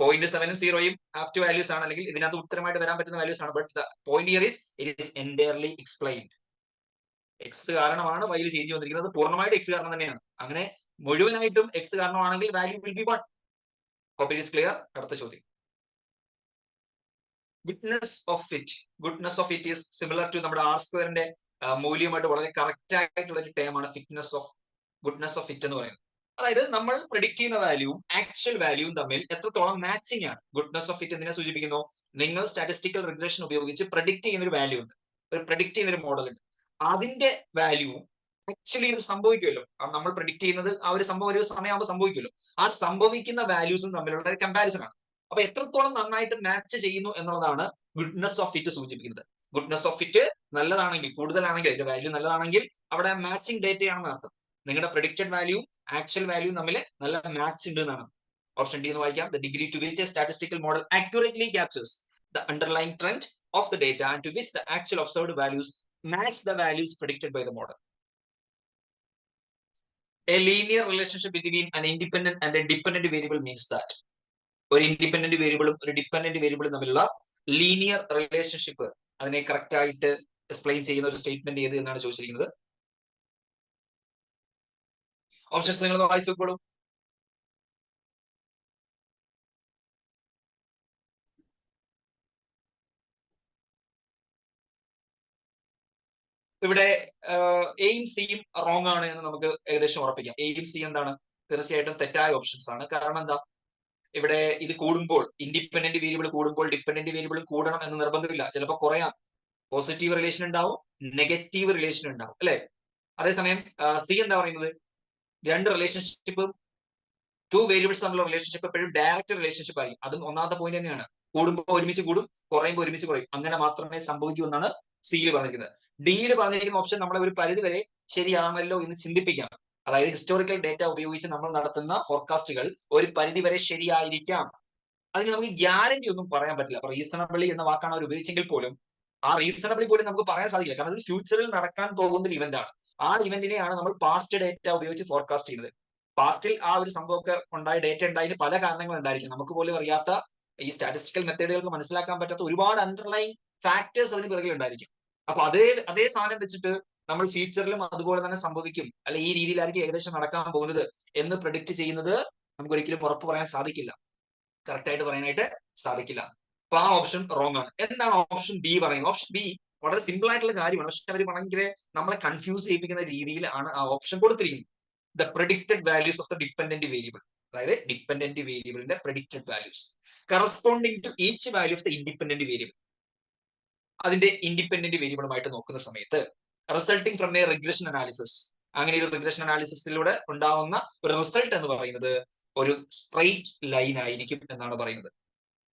0.7ഉം 0യും ആപ്റ്റ് വാല്യൂസ് ആണ്, അല്ലെങ്കിൽ ഇതിനകത്ത് ഉത്തരമായിട്ട് വരാൻ പറ്റുന്ന വാല്യൂസ് ആണ്. But the point here is it is entirely explained. X കാരണമാണ് വൈയിൽ ചേഞ്ച് വന്നിരിക്കുന്നത്. പൂർണ്ണമായിട്ട് എക്സ് കാരണം തന്നെയാണ്. അങ്ങനെ മുഴുവനായിട്ടും എക്സ് കാരണമാണെങ്കിൽ value will be 1. Hope it is clear. അടുത്ത ചോദ്യം. Goodness of it is similar to നമ്മുടെ ആർ സ്ക്വയറിന്റെ മൂല്യമായിട്ട് വളരെ കറക്റ്റ് ആയിട്ടുള്ള ഒരു ടേം ആണ് ഗുഡ്നെസ് ഓഫ് ഇറ്റ് എന്ന് പറയുന്നത്. അതായത് നമ്മൾ പ്രെഡിക്റ്റ് ചെയ്യുന്ന വാല്യൂവും ആക്ച്വൽ വാല്യൂവും തമ്മിൽ എത്രത്തോളം മാച്ചിങ് ആണ്. ഗുഡ്നെസ് ഓഫ് ഇറ്റ് എന്തിനെ സൂചിപ്പിക്കുന്നു? നിങ്ങൾ സ്റ്റാറ്റിസ്റ്റിക്കൽ റിഗ്രഷൻ ഉപയോഗിച്ച് പ്രെഡിക്റ്റ് ചെയ്യുന്ന ഒരു വാല്യൂ ഉണ്ട്, പ്രെഡിക്റ്റ് ചെയ്യുന്ന ഒരു മോഡൽ ഉണ്ട്. അതിന്റെ വാല്യൂവും ആക്ച്വലി ഇത് സംഭവിക്കുമല്ലോ, നമ്മൾ പ്രെഡിക്റ്റ് ചെയ്യുന്നത് ആ ഒരു സംഭവം ഒരു സമയമാകുമ്പോൾ സംഭവിക്കുമല്ലോ, ആ സംഭവിക്കുന്ന വാല്യൂസും തമ്മിലുള്ള ഒരു കമ്പാരിസൺ ആണ്. അപ്പൊ എത്രത്തോളം നന്നായിട്ട് മാച്ച് ചെയ്യുന്നു എന്നുള്ളതാണ് ഗുഡ്നെസ് ഓഫ് ഇറ്റ് സൂചിപ്പിക്കുന്നത്. ഗുഡ്നെസ് ഓഫ് ഇറ്റ് നല്ലതാണെങ്കിൽ, കൂടുതലാണെങ്കിൽ, അതിന്റെ വാല്യൂ നല്ലതാണെങ്കിൽ അവിടെ മാച്ചിങ് ഡേറ്റയാണെന്ന് അർത്ഥം. നിങ്ങളുടെ പ്രെഡിക്റ്റഡ് വാല്യൂ ആക്ച്വൽ വാല്യൂ തമ്മിൽ നല്ല മാച്ച് ഉണ്ട് എന്നാണ്. ഓപ്ഷൻ ഡി എന്ന് വായിക്കാം. The degree to which a statistical model accurately captures the underlying trend of the data and to which the actual observed values match the values predicted by the model. A linear relationship between an independent and a dependent variable means that ഒരു independent വേരിയബിളും ഒരു dependent വേരിയബിളും തമ്മിലുള്ള linear relationship, അതിനെ correct ആയിട്ട് explain ചെയ്യുന്ന ഒരു statement ഏത് എന്നാണ് ചോദിച്ചിരിക്കുന്നത്. ഓപ്ഷൻസ് നിങ്ങൾ വായിച്ചു നോക്കോളൂ. ഇവിടെ എയും സിയും റോങ് ആണ് എന്ന് നമുക്ക് ഏകദേശം ഉറപ്പിക്കാം. എയും സി എന്താണ്? തീർച്ചയായിട്ടും തെറ്റായ ഓപ്ഷൻസ് ആണ്. കാരണം എന്താ? ഇവിടെ ഇത് കൂടുമ്പോൾ, ഇൻഡിപെൻഡന്റ് വേരിയബിൾ കൂടുമ്പോൾ ഡിപെൻഡന്റ് വേരിയബിൾ കൂടണം എന്ന് നിർബന്ധമില്ല. ചിലപ്പോൾ കുറയാം. പോസിറ്റീവ് റിലേഷൻ ഉണ്ടാവും, നെഗറ്റീവ് റിലേഷൻ ഉണ്ടാവും, അല്ലെ? അതേസമയം സി എന്താ പറയുന്നത്? രണ്ട് റിലേഷൻഷിപ്പും, ടു വേരിയബിൾസ് തമ്മിലുള്ള റിലേഷൻഷിപ്പ് എപ്പോഴും ഡയറക്റ്റ് റിലേഷൻഷിപ്പ് ആയിരിക്കും. അതും ഒന്നാമത്തെ പോയിന്റ് തന്നെയാണ്. കൂടുമ്പോൾ ഒരുമിച്ച് കൂടും, കുറയുമ്പോൾ ഒരുമിച്ച് കുറയും. അങ്ങനെ മാത്രമേ സംഭവിക്കൂ എന്നാണ് സിയിൽ പറഞ്ഞിരിക്കുന്നത്. ഡിയിൽ പറഞ്ഞിരിക്കുന്ന ഓപ്ഷൻ നമ്മളെ ഒരു പരിധി വരെ ശരിയാണല്ലോ എന്ന് ചിന്തിപ്പിക്കാം. അതായത് ഹിസ്റ്റോറിക്കൽ ഡേറ്റ ഉപയോഗിച്ച് നമ്മൾ നടത്തുന്ന ഫോർകാസ്റ്റുകൾ ഒരു പരിധി വരെ ശരിയായിരിക്കാം. അതിന് നമുക്ക് ഗ്യാരണ്ടി ഒന്നും പറയാൻ പറ്റില്ല. അപ്പൊ റീസണബിളി എന്ന വാക്കാണ് അവർ ഉപയോഗിച്ചെങ്കിൽ പോലും ആ റീസണബിളി പോലും നമുക്ക് പറയാൻ സാധിക്കില്ല. കാരണം അത് ഫ്യൂച്ചറിൽ നടക്കാൻ പോകുന്ന ഒരു ഇവന്റ് ആണ്. ആ ഇവന്റിനെയാണ് നമ്മൾ പാസ്റ്റ് ഡേറ്റ ഉപയോഗിച്ച് ഫോർകാസ്റ്റ് ചെയ്യുന്നത്. പാസ്റ്റിൽ ആ ഒരു സംഭവമൊക്കെ ഉണ്ടായ ഡേറ്റ ഉണ്ടായതിന് പല കാരണങ്ങൾ ഉണ്ടായിരിക്കും. നമുക്ക് പോലും അറിയാത്ത, ഈ സ്റ്റാറ്റിസ്റ്റിക്കൽ മെത്തേഡുകൾക്ക് മനസ്സിലാക്കാൻ പറ്റാത്ത ഒരുപാട് അണ്ടർലൈൻ ഫാക്ടേഴ്സ് അതിന് പിറകിൽ ഉണ്ടായിരിക്കും. അപ്പൊ അതേ സാധനം വെച്ചിട്ട് നമ്മൾ ഫ്യൂച്ചറിലും അതുപോലെ തന്നെ സംഭവിക്കും, അല്ലെ ഈ രീതിയിലായിരിക്കും ഏകദേശം നടക്കാൻ പോകുന്നത് എന്ന് പ്രെഡിക്റ്റ് ചെയ്യുന്നത് നമുക്ക് ഒരിക്കലും ഉറപ്പ് പറയാൻ സാധിക്കില്ല, കറക്റ്റ് ആയിട്ട് പറയാനായിട്ട് സാധിക്കില്ല. അപ്പൊ ആ ഓപ്ഷൻ റോങ് ആണ്. എന്താണ് ഓപ്ഷൻ ബി പറയുന്നത്? ഓപ്ഷൻ ബി വളരെ സിമ്പിൾ ആയിട്ടുള്ള കാര്യമാണ്, പക്ഷെ അവർ ഭയങ്കര നമ്മളെ കൺഫ്യൂസ് ചെയ്യിപ്പിക്കുന്ന രീതിയിലാണ് ആ ഓപ്ഷൻ കൊടുത്തിരിക്കുന്നത്. The predicted values of the dependent variable, അതായത് ഡിപെൻഡന്റ് വേരിയബിളിന്റെ predicted values corresponding to each value of the independent variable, അതിന്റെ ഇൻഡിപെൻഡന്റ് വേരിയബിളുമായിട്ട് നോക്കുന്ന സമയത്ത് resulting from a regression analysis, അങ്ങനെ ഒരു റിഗ്രഷൻ അനാലിസിസിലൂടെ ഉണ്ടാവുന്ന ഒരു റിസൾട്ട് എന്ന് പറയുന്നത് ഒരു സ്ട്രെയിറ്റ് ലൈൻ ആയിരിക്കും എന്നാണ് പറയുന്നത്.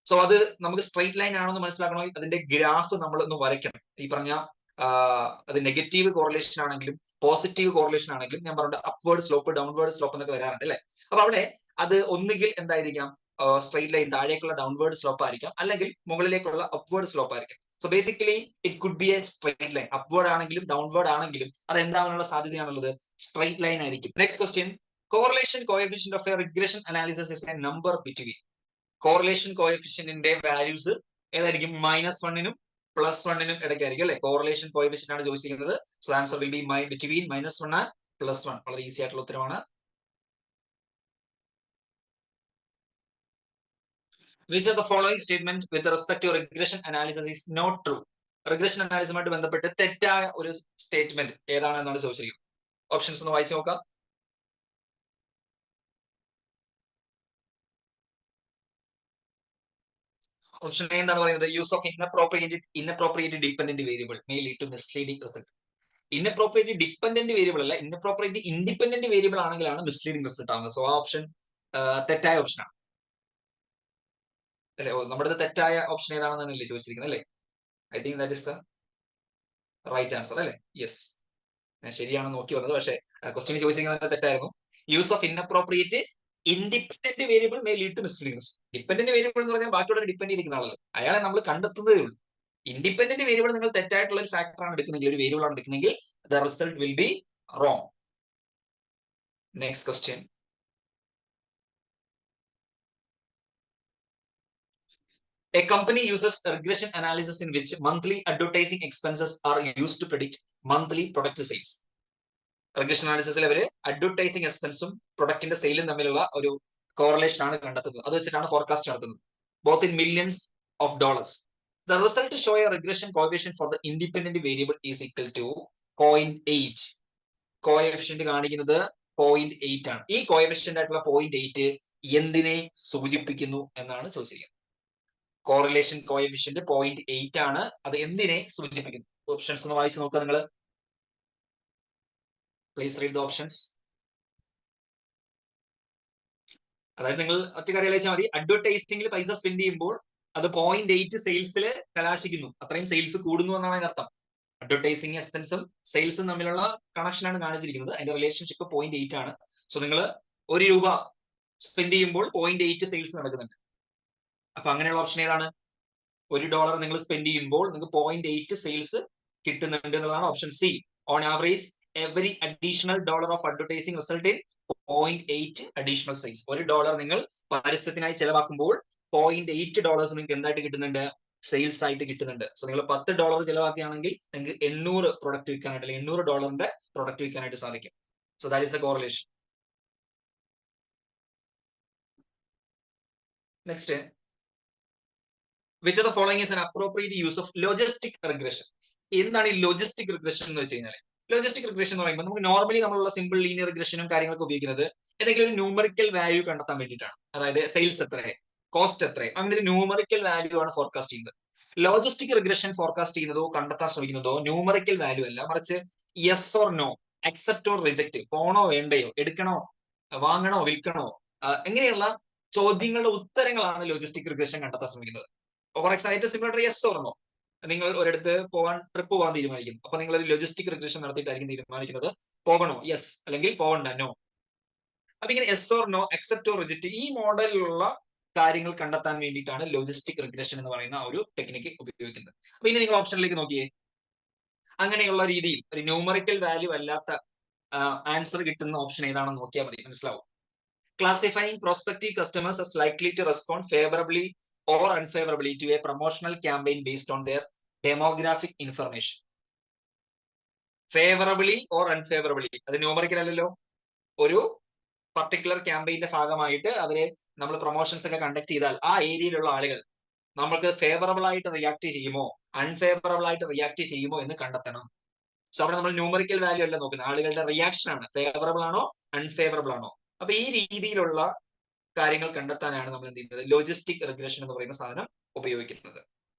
സോ അത് നമുക്ക് സ്ട്രെയിറ്റ് ലൈൻ ആണെന്ന് മനസ്സിലാക്കണമെങ്കിൽ അതിന്റെ ഗ്രാഫ് നമ്മൾ ഒന്ന് വരയ്ക്കണം. ഈ പറഞ്ഞ അത് നെഗറ്റീവ് കോറിലേഷൻ ആണെങ്കിലും പോസിറ്റീവ് കോറിലേഷൻ ആണെങ്കിലും ഞാൻ പറഞ്ഞ അപ്വേർഡ് സ്ലോപ്പ്, ഡൗൺവേർഡ് സ്ലോപ്പ് എന്നൊക്കെ വരാറുണ്ട്, അല്ലെ? അപ്പൊ അവിടെ അത് ഒന്നുകിൽ എന്തായിരിക്കാം, സ്ട്രെയിറ്റ് ലൈൻ താഴേക്കുള്ള ഡൗൺവേർഡ് സ്ലോപ്പ് ആയിരിക്കാം, അല്ലെങ്കിൽ മുകളിലേക്കുള്ള അപ്വേർഡ് സ്ലോപ്പ് ആയിരിക്കാം. So basically it could be a straight line. Upward ആണെങ്കിലും ഡൗൺവേർഡ് ആണെങ്കിലും അത് എന്താവാനുള്ള സാധ്യതയാണുള്ളത്? സ്ട്രെയിറ്റ് ലൈൻ ആയിരിക്കും. Next question, correlation coefficient of a regression analysis is a number between. Correlation കോഎഫിഷ്യന്റിന്റെ വാല്യൂസ് ഏതായിരിക്കും? -1നും +1നും ഇടയ്ക്കായിരിക്കും അല്ലെ? കോറിലേഷൻ കോഎഫിഷ്യന്റ് ആണ് ചോദിച്ചിരിക്കുന്നത്. So answer will be between -1 and +1. വളരെ ഈസി ആയിട്ടുള്ള ഉത്തരമാണ്. Which of the following statement with respect to regression analysis is not true? Regression അനാലിസുമായിട്ട് ബന്ധപ്പെട്ട് തെറ്റായ ഒരു സ്റ്റേറ്റ്മെന്റ് ഏതാണെന്നാണ് ചോദിച്ചിരിക്കുന്നത്. ഓപ്ഷൻസ് ഒന്ന് വായിച്ചു നോക്കാം. ഓപ്ഷൻ എ എന്താണ് പറയുന്നത്? Use of inappropriate dependent variable may lead to misleading result. Inappropriate dependent variable അല്ല, ഇൻഅപ്രോപ്രിയേറ്റ് ഇൻഡിപെൻഡന്റ് വേരിയബിൾ ആണെങ്കിലാണ് മിസ്ലീഡിംഗ് റിസൾട്ട് ആവുന്നത്. സോ ആ ഓപ്ഷൻ തെറ്റായ ഓപ്ഷനാണ് അല്ലെ? നമ്മുടെ തെറ്റായ ഓപ്ഷൻ ഏതാണെന്നല്ലേ ചോദിച്ചിരിക്കുന്നത് അല്ലേ? I think that is the right answer അല്ലേ? യെസ്, ഞാൻ ശരിയാണെന്ന് നോക്കി വന്നത്, പക്ഷേ ക്വസ്റ്റ്യൻ ചോദിച്ചിരിക്കുന്നത് തെറ്റായിരുന്നു. Use of inappropriate independent variable may lead to misleading. Dependent variable എന്ന് പറഞ്ഞാൽ ബാക്കിയുള്ള ഡിപെൻഡ് ചെയ്തിരിക്കുന്ന ആളല്ലോ, അയാളെ നമ്മൾ കണ്ടെത്തുന്നതേ ഉള്ളൂ. ഇൻഡിപെൻഡന്റ് വേരിയബിൾ നിങ്ങൾ തെറ്റായിട്ടുള്ള ഒരു ഫാക്ടർ ആണ് എടുക്കുന്നെങ്കിൽ, ഒരു വേരിയബിൾ ആണ് എടുക്കുന്നെങ്കിൽ the result will be wrong. Next question, a company uses regression analysis in which monthly advertising expenses are used to predict monthly product sales. Regression അനാലിസിസിൽ അവര് അഡ്വർടൈസിംഗ് എക്സ്പെൻസും പ്രൊഡക്റ്റിന്റെ സെയിലും തമ്മിലുള്ള ഒരു കോറിലേഷൻ ആണ് കണ്ടെത്തുന്നത്. അത് വെച്ചിട്ടാണ് ഫോർകാസ്റ്റ് നടത്തുന്നത്. Both in millions of dollars. The result show a regression coefficient for the independent variable is equal to 0.8. Coefficient കാണിക്കുന്നത് 0.8 ആണ്. ഈ കോഎഫിഷ്യന്റ് ആയിട്ടുള്ള 0.8 എന്തിനെ സൂചിപ്പിക്കുന്നു എന്നാണ് ചോദിച്ചിരിക്കുന്നത്. കോറിലേഷൻ കോഎഫിഷ്യന്റ് 0.8 ആണ്. അത് എന്തിനെ സൂചിപ്പിക്കുന്നു? ഓപ്ഷൻസ് ഒന്ന് വായിച്ചു നോക്കുക നിങ്ങൾ. Please read the options. അതായത് നിങ്ങൾ ഒറ്റ കാര്യം വെച്ചാൽ മതി, അഡ്വർടൈസിംഗിൽ പൈസ സ്പെൻഡ് ചെയ്യുമ്പോൾ അത് 0.8 സെയിൽസിൽ കലാശിക്കുന്നു, അത്രയും സെയിൽസ് കൂടുന്നു എന്നാണ് അതിന്റെ അർത്ഥം. അഡ്വർടൈസിംഗ് എക്സ്പെൻസും സെയിൽസും തമ്മിലുള്ള കണക്ഷനാണ് കാണിച്ചിരിക്കുന്നത്. അതിന്റെ റിലേഷൻഷിപ്പ് 0.8 ആണ്. സോ നിങ്ങൾ ₹1 സ്പെൻഡ് ചെയ്യുമ്പോൾ 0.8 സെയിൽസ് നടക്കുന്നുണ്ട്. അപ്പൊ അങ്ങനെയുള്ള ഓപ്ഷൻ ഏതാണ്? $1 നിങ്ങൾ സ്പെൻഡ് ചെയ്യുമ്പോൾ നിങ്ങൾക്ക് 0.8 സെയിൽസ് കിട്ടുന്നുണ്ട് എന്നുള്ളതാണ് option C. On average every additional dollar of advertising result in 0.8 additional sales. $1 നിങ്ങൾ പരസ്യത്തിനായി ചെലവാക്കുമ്പോൾ $0.8 നിങ്ങൾക്ക് എന്തായിട്ട് കിട്ടുന്നുണ്ട്? സെയിൽസ് ആയിട്ട് കിട്ടുന്നുണ്ട്. സോ നിങ്ങൾ $10 ചെലവാക്കുകയാണെങ്കിൽ നിങ്ങൾക്ക് 800 പ്രൊഡക്റ്റ് വിൽക്കാനായിട്ട്, അല്ലെങ്കിൽ $800 പ്രൊഡക്റ്റ് വിൽക്കാനായിട്ട് സാധിക്കും. So that is A correlation. Next, which of the following is an appropriate use of logistic regression? എന്താണ് ഈ ലോജിസ്റ്റിക് റിഗ്രഷൻ എന്ന് വെച്ച് കഴിഞ്ഞാൽ? ലോജിസ്റ്റിക് റിഗ്രഷൻ എന്ന് പറയുമ്പോൾ നമുക്ക് നോർമലി നമ്മളുള്ള സിമ്പിൾ ലീനിയർ റിഗ്രഷനും കാര്യങ്ങളൊക്കെ ഉപയോഗിക്കുന്നത് ഏതെങ്കിലും ഒരു ന്യൂമറിക്കൽ വാല്യൂ കണ്ടെത്താൻ വേണ്ടിയിട്ടാണ്. അതായത് സെയിൽസ് എത്ര, കോസ്റ്റ് എത്ര, അങ്ങനെ ഒരു ന്യൂമറിക്കൽ വാല്യൂ ആണ് ഫോർകാസ്റ്റ് ചെയ്യുന്നത്. ലോജിസ്റ്റിക് റിഗ്രഷൻ ഫോർകാസ്റ്റ് ചെയ്യുന്നതോ കണ്ടെത്താൻ ശ്രമിക്കുന്നതോ ന്യൂമറിക്കൽ വാല്യൂ അല്ല, മറിച്ച് yes or no, accept or reject, പോണോ വേണ്ടയോ, എടുക്കണോ, വാങ്ങണോ, വിൽക്കണോ, എങ്ങനെയുള്ള ചോദ്യങ്ങളുടെ ഉത്തരങ്ങളാണ് ലോജിസ്റ്റിക് റിഗ്രഷൻ കണ്ടെത്താൻ ശ്രമിക്കുന്നത്. For example similar yes or no, നിങ്ങൾ ഒരിടത്ത് ട്രിപ്പ് പോകാൻ തീരുമാനിക്കുന്നു. അപ്പൊ നിങ്ങൾ ഒരു ലോജിസ്റ്റിക് റിഗ്രഷൻ നടത്തിയിട്ടായിരിക്കും തീരുമാനിക്കുന്നത് പോകണോ, യെസ്, അല്ലെങ്കിൽ പോകണ്ട, നോ. അപ്പൊ ഇങ്ങനെ yes or no, accept or reject, ഈ മോഡലിലുള്ള കാര്യങ്ങൾ കണ്ടെത്താൻ വേണ്ടിയിട്ടാണ് ലോജിസ്റ്റിക് റിഗ്രഷൻ എന്ന് പറയുന്ന ഒരു ടെക്നിക്ക് ഉപയോഗിക്കുന്നത്. അപ്പൊ ഇനി നിങ്ങൾ ഓപ്ഷനിലേക്ക് നോക്കിയേ. അങ്ങനെയുള്ള രീതിയിൽ ഒരു ന്യൂമറിക്കൽ വാല്യൂ അല്ലാത്ത ആൻസർ കിട്ടുന്ന ഓപ്ഷൻ ഏതാണെന്ന് നോക്കിയാൽ മതി, മനസ്സിലാവും. Classifying prospective customers as likely to respond favorably or unfavorably to a promotional campaign based on their demographic information. Favorably or unfavorably, അത് ന്യൂമറിക്കൽ അല്ലല്ലോ. ഒരു പർട്ടിക്കുലർ ക്യാമ്പയിന്റെ ഭാഗമായിട്ട് അവരെ നമ്മൾ പ്രൊമോഷൻസ് ഒക്കെ കണ്ടക്ട് ചെയ്താൽ ആ ഏരിയയിലുള്ള ആളുകൾ നമ്മൾക്ക് ഫേവറബിൾ ആയിട്ട് റിയാക്ട് ചെയ്യുമോ, അൺഫേവറബിൾ ആയിട്ട് റിയാക്ട് ചെയ്യുമോ എന്ന് കണ്ടെത്തണം. സോ അവിടെ നമ്മൾ ന്യൂമറിക്കൽ വാല്യൂ അല്ല നോക്കുന്നത്, ആളുകളുടെ റിയാക്ഷൻ ആണ്, ഫേവറബിൾ ആണോ അൺഫേവറബിൾ ആണോ. അപ്പൊ ഈ രീതിയിലുള്ള കാര്യങ്ങൾ കണ്ടെത്താനാണ് നമ്മൾ എന്ത് ചെയ്യുന്നത്, ലോജിസ്റ്റിക് റിഗ്രഷൻ എന്ന് പറയുന്ന സാധനം ഉപയോഗിക്കുന്നത്.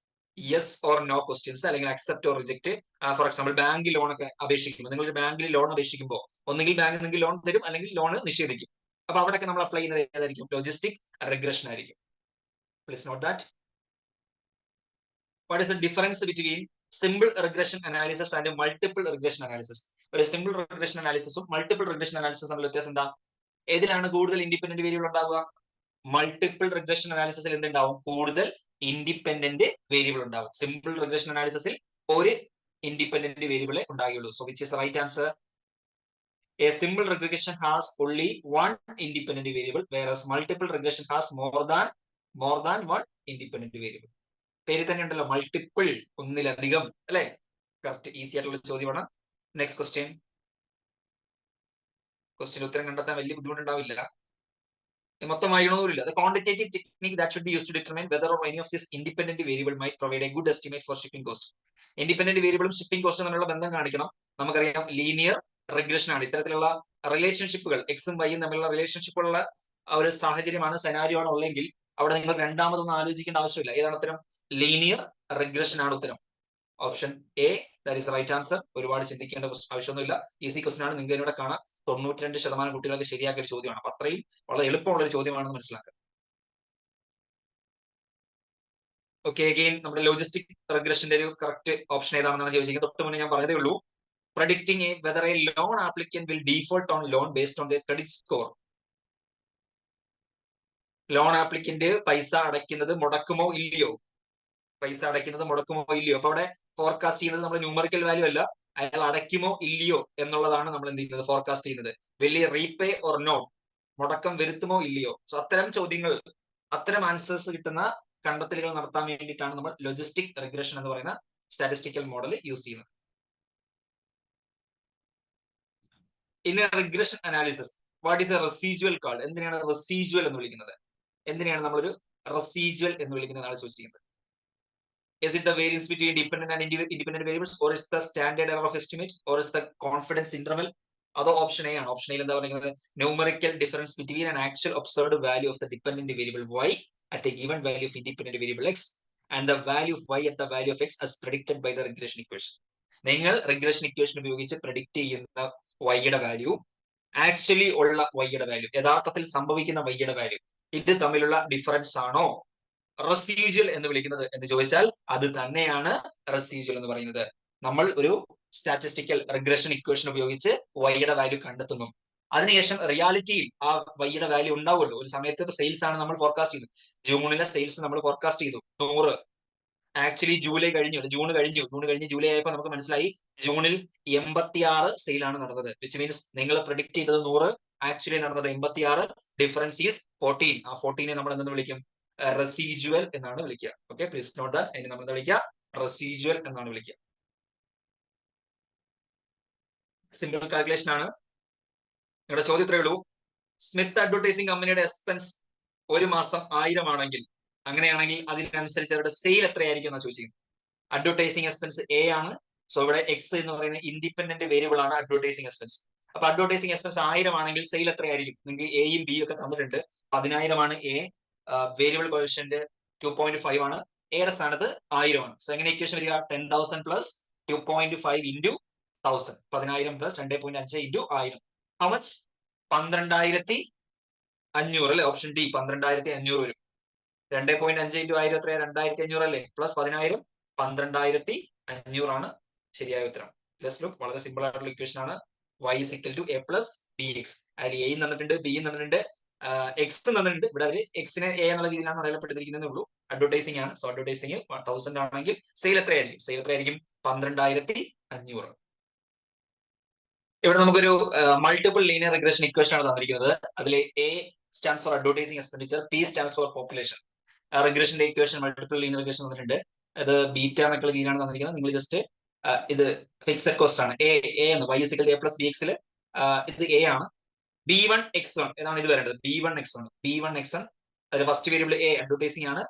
യെസ് ഓർ നോ ക്വസ്റ്റ്യൻസ്, അല്ലെങ്കിൽ accept or reject. For example bank loan ഒക്കെ അപേക്ഷിക്കുമ്പോൾ, നിങ്ങൾ ഒരു ബാങ്കിൽ ലോൺ അപേക്ഷിക്കുമ്പോൾ ഒന്നുകിൽ ബാങ്ക് നിങ്ങൾക്ക് ലോൺ തരും, അല്ലെങ്കിൽ ലോൺ നിഷേധിക്കും. അപ്പൊ അവിടെയൊക്കെ നമ്മൾ അപ്ലൈ ചെയ്യുന്നത് ഏതായിരിക്കും? ലോജിസ്റ്റിക് റിഗ്രഷൻ ആയിരിക്കും. Please note that. What is the difference between simple regression analysis and multiple regression analysis? ഒരു സിമ്പിൾ റിഗ്രഷൻ അനാലിസിസും മൾട്ടിപ്പിൾ റിഗ്രഷൻ അനാലിസിസും തമ്മിൽ വ്യത്യാസം എന്താ? ഏതിലാണ് കൂടുതൽ ഇൻഡിപെൻഡന്റ് വേരിയബിൾ ഉണ്ടാവുക? മൾട്ടിപ്പിൾ റിഗ്രഷൻ അനാലിസിസിൽ എന്തുണ്ടാവും? കൂടുതൽ ഇൻഡിപെൻഡന്റ് വേരിയബിൾ ഉണ്ടാവും. സിമ്പിൾ റിഗ്രഷൻ അനാലിസിസിൽ ഒരു ഇൻഡിപെൻഡന്റ് വേരിയബിൾ ഉണ്ടാകുള്ളൂ. So which is right answer? A simple regression has only one independent variable, whereas multiple regression has more than one independent variable. പേര് തന്നെ ഉണ്ടല്ലോ, മൾട്ടിപ്പിൾ, ഒന്നിലധികം, അല്ലെ? കറക്റ്റ്, ഈസി ആയിട്ടുള്ള ചോദ്യമാണ്. നെക്സ്റ്റ് ക്വസ്റ്റ്യൻ ഉത്തരം കണ്ടെത്താൻ വലിയ ബുദ്ധിമുട്ടുണ്ടാവില്ല. മൊത്തം വായിക്കണമെന്നില്ല. The quantitative technique that should be used to determine whether or any of this independent variable might provide a good estimate for shipping cost. Independent വേരിയബിളും ഷിപ്പിംഗ് കോസ്റ്റും തമ്മിലുള്ള ബന്ധം കാണിക്കണം. നമുക്കറിയാം ലീനിയർ റിഗ്രഷൻ ആണ്. ഇത്തരത്തിലുള്ള റിലേഷൻഷിപ്പുകൾ, എക്സും വൈയും തമ്മിലുള്ള റിലേഷൻഷിപ്പുള്ള ഒരു സാഹചര്യമാണ്, സെനാരിയോ ആണ് ഉള്ളെങ്കിൽ അവിടെ നിങ്ങൾ രണ്ടാമതൊന്നും ആലോചിക്കേണ്ട ആവശ്യമില്ല. ഏതാണ് ഉത്തരം? ലീനിയർ റിഗ്രഷൻ ആണ് ഉത്തരം. Option A, that is right answer. ഒരുപാട് ചിന്തിക്കേണ്ട ആവശ്യമൊന്നുമില്ല. ഈസി ക്വസ്റ്റൻ ആണ്. നിങ്ങൾക്ക് ഇവിടെ കാണാം 92% കുട്ടികൾക്ക് ശരിയാക്കിയ ഒരു ചോദ്യമാണ്. അപ്പൊ അത്രയും വളരെ എളുപ്പമുള്ള ഒരു ചോദ്യമാണെന്ന് മനസ്സിലാക്കുക. ഓക്കെ, അഗെയിൻ നമ്മുടെ ലോജിസ്റ്റിക് റിഗ്രഷന്റെ ഒരു കറക്റ്റ് ഓപ്ഷൻ ഏതാണെന്നാണ് ചോദിച്ചിരിക്കുന്നത്. തൊട്ട് മുന്നേ ഞാൻ പറഞ്ഞതേ ഉള്ളൂ. Predicting whether A loan applicant will default on loan based on the credit score. Loan applicant പൈസ അടയ്ക്കുന്നത് മുടക്കുമോ ഇല്ലയോ? അപ്പൊ അവിടെ ഫോർകാസ്റ്റ് ചെയ്യുന്നത് നമ്മൾ ന്യൂമറിക്കൽ വാല്യൂ അല്ല, അയാൾ അടയ്ക്കുമോ ഇല്ലയോ എന്നുള്ളതാണ് നമ്മൾ എന്ത് ചെയ്യുന്നത്? ഫോർകാസ്റ്റ് ചെയ്യുന്നത്. വലിയ റീപേ ഓർ നോട്ട്, മുടക്കം വരുത്തുമോ ഇല്ലയോ. സോ അത്തരം ചോദ്യങ്ങൾ, അത്തരം ആൻസേഴ്സ് കിട്ടുന്ന കണ്ടെത്തലുകൾ നടത്താൻ വേണ്ടിയിട്ടാണ് നമ്മൾ ലോജിസ്റ്റിക് റിഗ്രഷൻ എന്ന് പറയുന്ന സ്റ്റാറ്റിസ്റ്റിക്കൽ മോഡൽ യൂസ് ചെയ്യുന്നത്. In a regression analysis what is A residual called? എന്തിനാണ് റെസിജ്വൽ എന്ന് വിളിക്കുന്നത്? എന്തിനാണ് നമ്മളൊരു റെസിജ്വൽ എന്ന് വിളിക്കുന്നതാണ് ചോദിച്ചിരിക്കുന്നത്. Is it the variance between dependent and independent variables, or is the standard error of estimate, or is the confidence interval? അതോ option A ആണ്. ഓപ്ഷൻ എയിൽ എന്താ പറയുന്നത്? Numerical difference between an actual observed value of the dependent variable y at a given value of independent variable x and the value of y at the value of x as predicted by the regression equation. നിങ്ങൾ regression equation ഉപയോഗിച്ച് predict ചെയ്യുന്ന വൈയുടെ value, actually ഉള്ള വൈയുടെ value, യഥാർത്ഥത്തിൽ സംഭവിക്കുന്ന വൈയുടെ value, ഇത് തമ്മിലുള്ള ഡിഫറൻസ് ആണോ റെസിജ്വൽ എന്ന് വിളിക്കുന്നത് എന്ന് ചോദിച്ചാൽ അത് തന്നെയാണ് റെസിജ്വൽ എന്ന് പറയുന്നത്. നമ്മൾ ഒരു സ്റ്റാറ്റിസ്റ്റിക്കൽ റിഗ്രഷൻ ഇക്വേഷൻ ഉപയോഗിച്ച് വൈയുടെ വാല്യൂ കണ്ടെത്തുന്നു. അതിനുശേഷം റിയാലിറ്റിയിൽ ആ വൈയുടെ വാല്യൂ ഉണ്ടാവുമല്ലോ. ഒരു സമയത്ത് ഇപ്പൊ സെയിൽസ് ആണ് നമ്മൾ ഫോർകാസ്റ്റ് ചെയ്തു. ജൂണിലെ സെയിൽസ് നമ്മൾ ഫോർകാസ്റ്റ് ചെയ്തു 100. ആക്ച്വലി ജൂൺ കഴിഞ്ഞ് ജൂലൈ ആയപ്പോൾ നമുക്ക് മനസ്സിലായി ജൂണിൽ 86 സെയിലാണ് നടന്നത്. വിച്ച് മീൻസ് നിങ്ങൾ പ്രിഡിക്ട് ചെയ്തത് 100, ആക്ച്വലി നടന്നത് 86. Difference is 14. ആ 14 നമ്മൾ എന്തെന്ന് വിളിക്കും? റെസിജ്വൽ എന്നാണ് വിളിക്കുക. Okay, please note that. അതിന് നമ്മൾ എന്താ വിളിക്കുക? റെസിജ്വൽ എന്നാണ് വിളിക്കുക. സിമ്പിൾ കാൽക്കുലേഷൻ ആണ്. നിങ്ങളുടെ ചോദ്യം ഇത്രയേ ഉള്ളൂ. സ്മിത്ത് അഡ്വർടൈസിംഗ് കമ്പനിയുടെ എക്സ്പെൻസ് ഒരു മാസം 1000 ആണെങ്കിൽ, അങ്ങനെയാണെങ്കിൽ അതിനനുസരിച്ച് അവരുടെ സെയിൽ എത്രയായിരിക്കും എന്നാണ് ചോദിച്ചിരിക്കുന്നത്. അഡ്വർടൈസിംഗ് എക്സ്പെൻസ് എ ആണ്. സോ ഇവിടെ എക്സ് എന്ന് പറയുന്ന ഇൻഡിപെൻഡന്റ് വേരിയബിൾ ആണ് അഡ്വർടൈസിംഗ് എക്സ്പെൻസ്. അപ്പൊ അഡ്വർടൈസിംഗ് എക്സ്പെൻസ് 1000 ആണെങ്കിൽ സെയിൽ എത്രയായിരിക്കും? നിങ്ങൾക്ക് എയും ബിയും ഒക്കെ തന്നിട്ടുണ്ട്. 10,000 ആണ് എ, വേരിയബിൾ കോഎഫിഷ്യന്റ് 2.5 ആണ്. എയുടെ സ്ഥാനത്ത് 1000 ആണ്. സോ എങ്ങനെ ഇക്വേഷൻ വരിക? 10,000 plus 2.5 into 1000, 10,000 plus 2.5 into 1000. How much? 12,500 അല്ലെ? ഓപ്ഷൻ ഡി 12,500 വരും. 2.5 ഇൻറ്റു 1000 എത്രയാ? 2,500 അല്ലേ? പ്ലസ് 10,000, 12,500 ആണ് ശരിയായ ഉത്തരം. ജസ്റ്റ് ലുക്ക്, വളരെ സിമ്പിൾ ആയിട്ടുള്ള ഇക്വേഷൻ ആണ്. y is equal to a plus bx. അതിൽ എയും തന്നിട്ടുണ്ട്, ബിയും തന്നിട്ടുണ്ട്, എക്സ് തന്നിട്ടുണ്ട്. ഇവിടെ അവര് എക്സിനെ എ എന്നുള്ള രീതിയിലാണ് അടയാളപ്പെടുത്തിയിരിക്കുന്നതേ ഉള്ളൂ. അഡ്വർടൈസിംഗ് ആണ്. സോ അഡ്വർടൈസിംഗ് 1000 ആണെങ്കിൽ സെയിൽ എത്രയായിരിക്കും? സെയിൽ എത്രയായിരിക്കും? 12,500. ഇവിടെ നമുക്കൊരു മൾട്ടിപ്പിൾ ലീനിയർ റിഗ്രഷൻ ഇക്വേഷൻ ആണ് തന്നിരിക്കുന്നത്. അതിൽ A stands for advertising expenditure, P stands for population. റിഗ്രഷന്റെ ഇക്വേഷൻ മൾട്ടിപ്പിൾ ലീനിയർ റിഗ്രഷൻ തന്നിട്ടുണ്ട്. അത് ബീറ്റ എന്നൊക്കെ രീതിയിലാണ് തന്നിരിക്കുന്നത്. നിങ്ങൾ ജസ്റ്റ് ഇത് ഫിക്സഡ് കോസ്റ്റ് ആണ്. എ എന്ന് y is equal to a plus bx ല് ഇത് എ ആണ്. b1 x1 എന്നാണ് ഇത് വരേണ്ടത്. b1 x1 അതിൽ ഫസ്റ്റ് വേരിയബിൾ എ അഡ്വർടൈസിംഗ് ആണ്.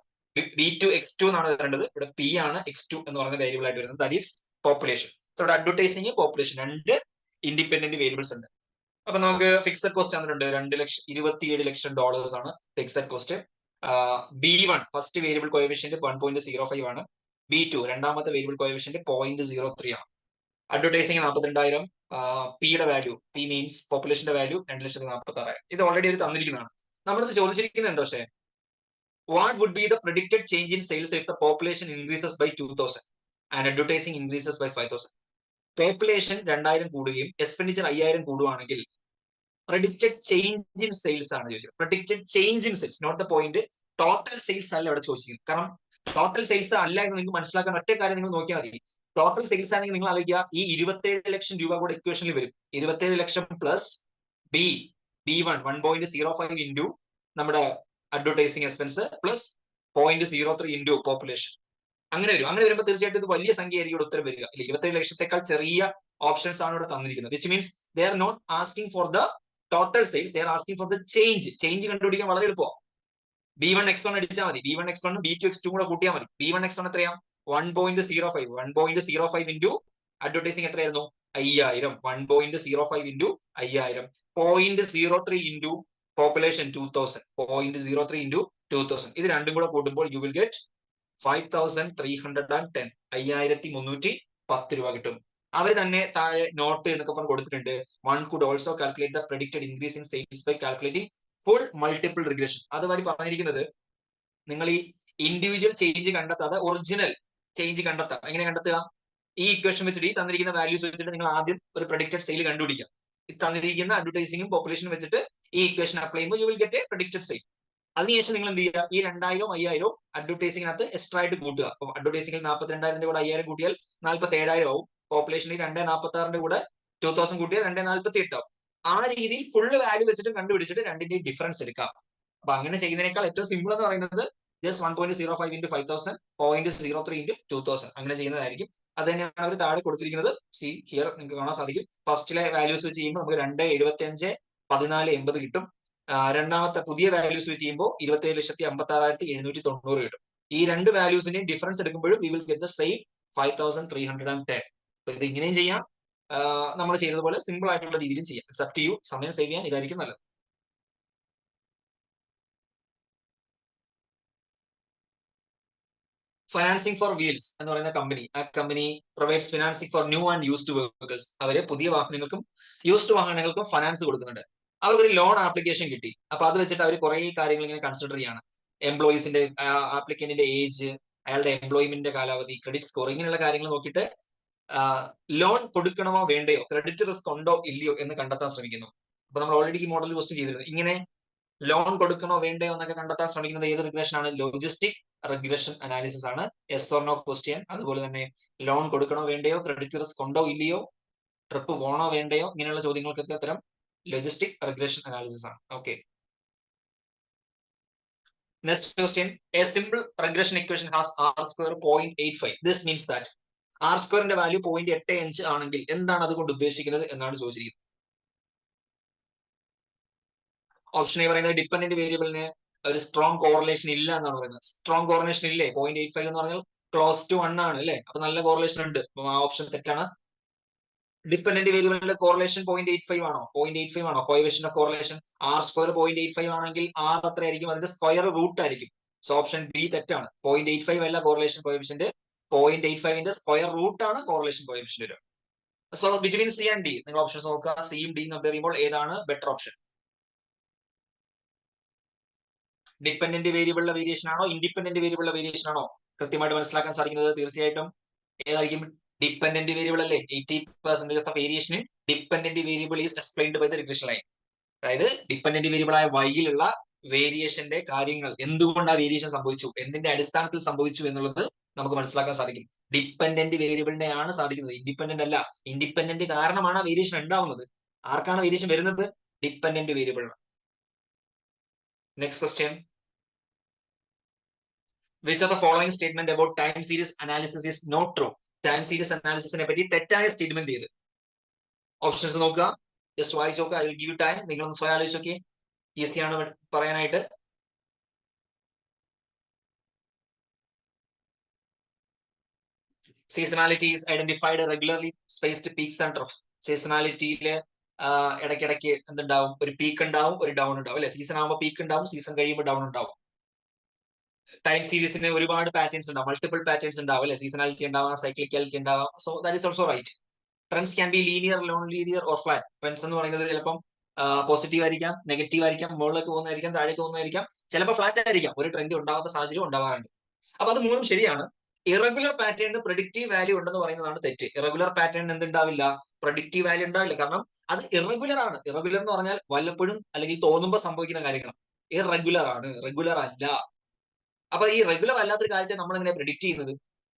b2 x2 എന്നാണ് വരേണ്ടത്. ഇവിടെ p ആണ് x2 എന്ന് പറയുന്ന വേരിയബിൾ ആയിട്ട് വരുന്നത്. That is population. സോ ഇവിടെ അഡ്വർടൈസിംഗ്, പോപ്പുലേഷൻ, രണ്ട് ഇൻഡിപെൻഡന്റ് വേരിയബിൾസ് ഉണ്ട്. അപ്പൊ നമുക്ക് ഫിക്സഡ് കോസ്റ്റ് തന്നിട്ടുണ്ട്. $27 ലക്ഷം ആണ് fixed cost. b1 first variable coefficient 1.05 ആണ്. b2 രണ്ടാമത്തെ വേരിയബിൾ കോഎഫിഷ്യന്റ് 0.03 ആണ്. അഡ്വർടൈസിംഗ് 42,000. പിയുടെ വാല്യൂ, പി മീൻസ് പോപ്പുലേഷന്റെ വാല്യൂ 2,46,000. ഇത് ഓൾറെഡി ഒരു തന്നിരിക്കുന്നതാണ്. നമ്മളിത് ചോദിച്ചിരിക്കുന്നത് എന്താ? പക്ഷേ what would be the predicted change in sales if the population increases by 2,000 and advertising increases by 5,000? Population 2000 കൂടുകയും എക്സ്പെൻഡിച്ചർ 5000 കൂടുകയാണെങ്കിൽ പ്രഡിക്റ്റഡ് ചേഞ്ച് ഇൻ സെയിൽസ് ആണ് ചോദിച്ചത്. Predicted change in sales, not the point. Total sales അല്ല ഇവിടെ ചോദിച്ചിരിക്കുന്നത്. കാരണം total sales അല്ല എന്ന് നിങ്ങൾക്ക് മനസ്സിലാക്കാൻ ഒറ്റ കാര്യം നിങ്ങൾ നോക്കിയാൽ മതി. ടോട്ടൽ സെയിൽസ് ആണെങ്കിൽ നിങ്ങൾ ആലോചിക്കുക, ഈ 27 ലക്ഷം രൂപ കൂടെ ഇക്വേഷനിൽ വരും. 27 ലക്ഷം പ്ലസ് ബി B1 1.05 ഇൻറ്റു നമ്മുടെ advertising expense plus 0.03 into population. അങ്ങനെ വരും. അങ്ങനെ വരുമ്പോൾ തീർച്ചയായിട്ടും ഇത് വലിയ സംഖ്യ ആയിരിക്കും ഇവിടെ ഉത്തരം വരിക. 27 ലക്ഷത്തെക്കാൾ ചെറിയ ഓപ്ഷൻസ് ആണ് ഇവിടെ തന്നിരിക്കുന്നത്. Which means they are not asking for the total sales, they are asking for the change. Change കണ്ടുപിടിക്കാൻ വളരെ എളുപ്പമാണ്. B1 X1 അടിച്ചാൽ മതി. B1 X1 B2 X2 കൂടെ കൂട്ടിയാൽ മതി. B1 X1 എത്രയാ? 1.05. 1.05 ഇൻറ്റു അഡ്വർടൈസിങ് എത്രയായിരുന്നു? 5000. 1.05 ഇൻറ്റു 5000. 0.03 into population 2000. 0.03 ഇൻറ്റു 2000. ഇത് രണ്ടും കൂടെ കൂട്ടുമ്പോൾ യു വിൽ ഗെറ്റ് 5310. 5310 രൂപ കിട്ടും. അവർ തന്നെ താഴെ നോട്ട് എന്നൊക്കെ പറഞ്ഞ് കൊടുത്തിട്ടുണ്ട്. One could also calculate the predicted increase in sales by calculating full multiple regression. അതുവഴി പറഞ്ഞിരിക്കുന്നത് നിങ്ങൾ ഈ ഇൻഡിവിജ്വൽ ചേഞ്ച് കണ്ടെത്താതെ ഒറിജിനൽ ചേഞ്ച് കണ്ടെത്താം. എങ്ങനെ കണ്ടെത്തുക? ഈ ഇക്വേഷൻ വെച്ചിട്ട്, ഈ തന്നിരിക്കുന്ന വാല്യൂസ് വെച്ചിട്ട് നിങ്ങൾ ആദ്യം ഒരു പ്രഡിക്റ്റഡ് സെയിൽ കണ്ടുപിടിക്കുക. ഈ തന്നിരിക്കുന്ന അഡ്വർടൈസിംഗും പോപ്പുലേഷനും വെച്ചിട്ട് ഈ ഇക്വേഷൻ അപ്ലൈ ചെയ്യുമ്പോൾ you will get A predicted sale. അതിനുശേഷം നിങ്ങൾ എന്ത് ചെയ്യുക? ഈ 2000 5000 അഡ്വർടൈസിംഗിനകത്ത് എക്സ്ട്രാ ആയിട്ട് കൂട്ടുക. അപ്പൊ അഡ്വർടൈസിംഗിൽ 42,000 കൂടെ 5000 കൂട്ടിയാൽ 47,000 ആവും. പോപ്പുലേഷനിൽ 246 കൂടെ 2000 കൂട്ടിയാൽ 248 ആവും. ആ രീതിയിൽ ഫുള്ള് വാല്യൂ വെച്ചിട്ട് കണ്ടുപിടിച്ചിട്ട് രണ്ടിന്റെയും ഡിഫറൻസ് എടുക്കാം. അപ്പൊ അങ്ങനെ ചെയ്യുന്നതിനേക്കാൾ ഏറ്റവും സിമ്പിൾ എന്ന് പറയുന്നത് ജസ്റ്റ് 1.05 ഇൻറ്റു 5000 0.03 ഇൻറ്റു 2000 അങ്ങനെ ചെയ്യുന്നതായിരിക്കും. അത് തന്നെയാണ് അവർ താഴെ കൊടുത്തിരിക്കുന്നത്. സി ഹിയർ നിങ്ങൾക്ക് കാണാൻ സാധിക്കും. ഫസ്റ്റിലെ വാല്യൂസ് വെച്ച് ചെയ്യുമ്പോൾ നമുക്ക് 2.75 1480 കിട്ടും. രണ്ടാമത്തെ പുതിയ വാല്യൂസ് വെച്ച് ചെയ്യുമ്പോൾ 27,56,790 കിട്ടും. ഈ രണ്ട് വാല്യൂസിന്റെയും ഡിഫറൻസ് എടുക്കുമ്പോഴും we will get the same 5310. അപ്പൊ ഇത് ഇങ്ങനെയും ചെയ്യാം, നമ്മൾ ചെയ്തതുപോലെ സിമ്പിൾ ആയിട്ടുള്ള രീതിയിലും ചെയ്യാം. It's up to you. സമയം സേവ് ചെയ്യാൻ ഇതായിരിക്കും നല്ലത്. ഫൈനാൻസിംഗ് ഫോർ വീൽസ് എന്ന് പറയുന്ന കമ്പനി, ആ company provides financing for new and used vehicles. അവര് പുതിയ വാഹനങ്ങൾക്കും യൂസ്ഡ് വാഹനങ്ങൾക്കും ഫൈനാൻസ് കൊടുക്കുന്നുണ്ട്. അവർക്കൊരു ലോൺ ആപ്ലിക്കേഷൻ കിട്ടി. അപ്പൊ അത് വെച്ചിട്ട് അവർ കുറെ കാര്യങ്ങൾ ഇങ്ങനെ കൺസിഡർ ചെയ്യാണ്. എംപ്ലോയീസിന്റെ, ആപ്ലിക്കന്റിന്റെ ഏജ്, അയാളുടെ എംപ്ലോയ്മെന്റിന്റെ കാലാവധി, ക്രെഡിറ്റ് സ്കോർ, ഇങ്ങനെയുള്ള കാര്യങ്ങൾ നോക്കിയിട്ട് ലോൺ കൊടുക്കണമോ വേണ്ടയോ, ക്രെഡിറ്റ് റിസ്ക് ഉണ്ടോ ഇല്ലയോ എന്ന് കണ്ടെത്താൻ ശ്രമിക്കുന്നു. അപ്പൊ നമ്മൾ ഓൾറെഡി ഈ മോഡൽ ക്വസ്റ്റ്യൻ ചെയ്തിരുന്നു. ഇങ്ങനെ ലോൺ കൊടുക്കണോ വേണ്ടയോ എന്നൊക്കെ കണ്ടെത്താൻ ശ്രമിക്കുന്നത് ഏത് റിഗ്രഷൻ ആണ്? ലോജിസ്റ്റിക് റിഗ്രഷൻ അനാലിസിസ് ആണ്. Yes or no question. അതുപോലെ തന്നെ ലോൺ കൊടുക്കണോ വേണ്ടയോ, ക്രെഡിറ്റ് റിസ്ക് ഉണ്ടോ ഇല്ലയോ, ട്രിപ്പ് പോണോ വേണ്ടയോ, ഇങ്ങനെയുള്ള ചോദ്യങ്ങൾക്കൊക്കെ ഉത്തരം ലോജിസ്റ്റിക് റിഗ്രഷൻ അനാലിസിസ് ആണ്. Okay, next question. A simple regression equation has R square 0.85. This means that R സ്ക്വയറിന്റെ വാല്യൂ 0.85 ആണെങ്കിൽ എന്താണ് അതുകൊണ്ട് ഉദ്ദേശിക്കുന്നത് എന്നാണ് ചോദിച്ചിരിക്കുന്നത്. ഓപ്ഷൻ എ പറയുന്നത് ഡിപെൻഡന്റ് വേരിയബിളിന് ഒരു സ്ട്രോങ് കോറിലേഷൻ ഇല്ല എന്നാണ് പറയുന്നത്. സ്ട്രോങ് കോറിലേഷൻ ഇല്ലേ? 0.85 എന്ന് പറഞ്ഞാൽ ക്ലോസ് ടു 1 ആണ് അല്ലെ? അപ്പൊ നല്ല കോറിലേഷൻ ഉണ്ട്. അപ്പൊ ആ ഓപ്ഷൻ തെറ്റാണ്. ഡിപെൻഡന്റ് വേരിയബിളിന്റെ കോറിലേഷൻ 0.85 ആണോ? 0.85 ആണോ coefficient of correlation? R square 0.85 ആണെങ്കിൽ ആർ എത്രയായിരിക്കും? അതിന്റെ സ്ക്വയർ റൂട്ട് ആയിരിക്കും. സോ ഓപ്ഷൻ ബി തെറ്റാണ്. 0.85 അല്ല കോറിലേഷൻ കോഎഫിഷ്യന്റ്. 0.85ന്റെ സ്ക്വയർ റൂട്ട് ആണ് കോറിലേഷൻ കോഎഫിഷ്യന്റ് വരിക. So between C and D നിങ്ങൾ ഓപ്ഷൻസ് നോക്കുക. സിയും ഡിയും കമ്പയർ ചെയ്യുമ്പോൾ ഏതാണ് ബെറ്റർ ഓപ്ഷൻ? ഡിപെൻഡന്റ് വേരിയബിളിലെ വേരിയേഷൻ ആണോ, ഇൻഡിപെൻഡന്റ് വേരിയബിളിലെ വേരിയേഷൻ ആണോ കൃത്യമായിട്ട് മനസ്സിലാക്കാൻ സാധിക്കുന്നത്? തീർച്ചയായിട്ടും ഏതായിരിക്കും? ഡിപെൻഡന്റ് വേരിയബിൾ അല്ലേ? 80% of variation dependent variable is explained by the regression line. അതായത് ഡിപെൻഡന്റ് വേരിയബിൾ ആയ വൈയിലുള്ള വേരിയേഷന്റെ കാര്യങ്ങൾ, എന്തുകൊണ്ട് ആ വേരിയേഷൻ സംഭവിച്ചു, എന്തിന്റെ അടിസ്ഥാനത്തിൽ സംഭവിച്ചു എന്നുള്ളത് നമുക്ക് മനസ്സിലാക്കാൻ സാധിക്കും. ഡിപെൻഡന്റ് വേരിയബിളിനെ ആണ് സാധിക്കുന്നത്, ഇൻഡിപെൻഡന്റ് അല്ല. ഇൻഡിപെൻഡന്റ് കാരണമാണ് ആ വേരിയേഷൻ ഉണ്ടാവുന്നത്. ആർക്കാണ് വേരിയേഷൻ വരുന്നത്? ഡിപെൻഡന്റ് വേരിയബിളിന്. Next question. Which of the following statement about time series analysis is not true? Time series അനാലിസിസിനെ പറ്റി തെറ്റായ സ്റ്റേറ്റ്മെന്റ് ചെയ്ത്. ഓപ്ഷൻസ് നോക്കുക, ജസ്റ്റ് വായിച്ചു നോക്കുക. I will give you time. നിങ്ങളൊന്ന് സ്വയം ആലോചിച്ച് നോക്കി. ഈസിയാണ് പറയാനായിട്ട്. Seasonality is identified regularly spaced peaks and troughs. സീസണാലിറ്റിയില് ഇടയ്ക്കിടയ്ക്ക് എന്തുണ്ടാവും? ഒരു പീക്ക് ഉണ്ടാവും, ഒരു ഡൗൺ ഉണ്ടാവും അല്ലെ? സീസൺ ആകുമ്പോൾ പീക്ക് ഉണ്ടാവും, സീസൺ കഴിയുമ്പോൾ ഡൗൺ ഉണ്ടാവും. ടൈം സീരീസിന് ഒരുപാട് പാറ്റേൺസ് ഉണ്ടാവും, മൾട്ടിപ്പിൾ പാറ്റേൺസ് ഉണ്ടാവും അല്ലെ? സീസണാലിറ്റി ഉണ്ടാവാം, സൈക്ലിക്കാലിറ്റി ഉണ്ടാവാം. So that is also right. Trends can be linear, non linear or flat. Trends എന്ന് പറയുന്നത് ചിലപ്പം പോസിറ്റീവ് ആയിരിക്കാം, നെഗറ്റീവ് ആയിരിക്കാം, മുകളിലേക്ക് പോകുന്നതായിരിക്കാം, താഴേക്ക് പോകുന്നതായിരിക്കാം, ചിലപ്പോൾ ഫ്ലാറ്റ് ആയിരിക്കാം. ഒരു ട്രെൻഡ് ഉണ്ടാവാത്ത സാഹചര്യം ഉണ്ടാവാറുണ്ട്. അപ്പൊ അത് മൂന്നും ശരിയാണ്. ഇറഗുലർ പാറ്റേണിന് പ്രെഡിക്റ്റീവ് വാല്യൂ ഉണ്ടെന്ന് പറയുന്നതാണ് തെറ്റ്. ഇറഗുലർ പാറ്റേണിന് എന്തുണ്ടാവില്ല? പ്രെഡിക്റ്റീവ് വാല്യൂ ഉണ്ടാവില്ല. കാരണം അത് ഇറഗുലർ ആണ്. ഇറഗുലർ എന്ന് പറഞ്ഞാൽ വല്ലപ്പോഴും അല്ലെങ്കിൽ തോന്നുമ്പോൾ സംഭവിക്കുന്ന കാര്യങ്ങളാണ്. ഇറഗുലർ ആണ്, റെഗുലർ അല്ല. അപ്പൊ ഈ റെഗുലർ അല്ലാത്തൊരു കാര്യത്തെ നമ്മൾ എങ്ങനെ പ്രെഡിക്റ്റ് ചെയ്യുന്നത്?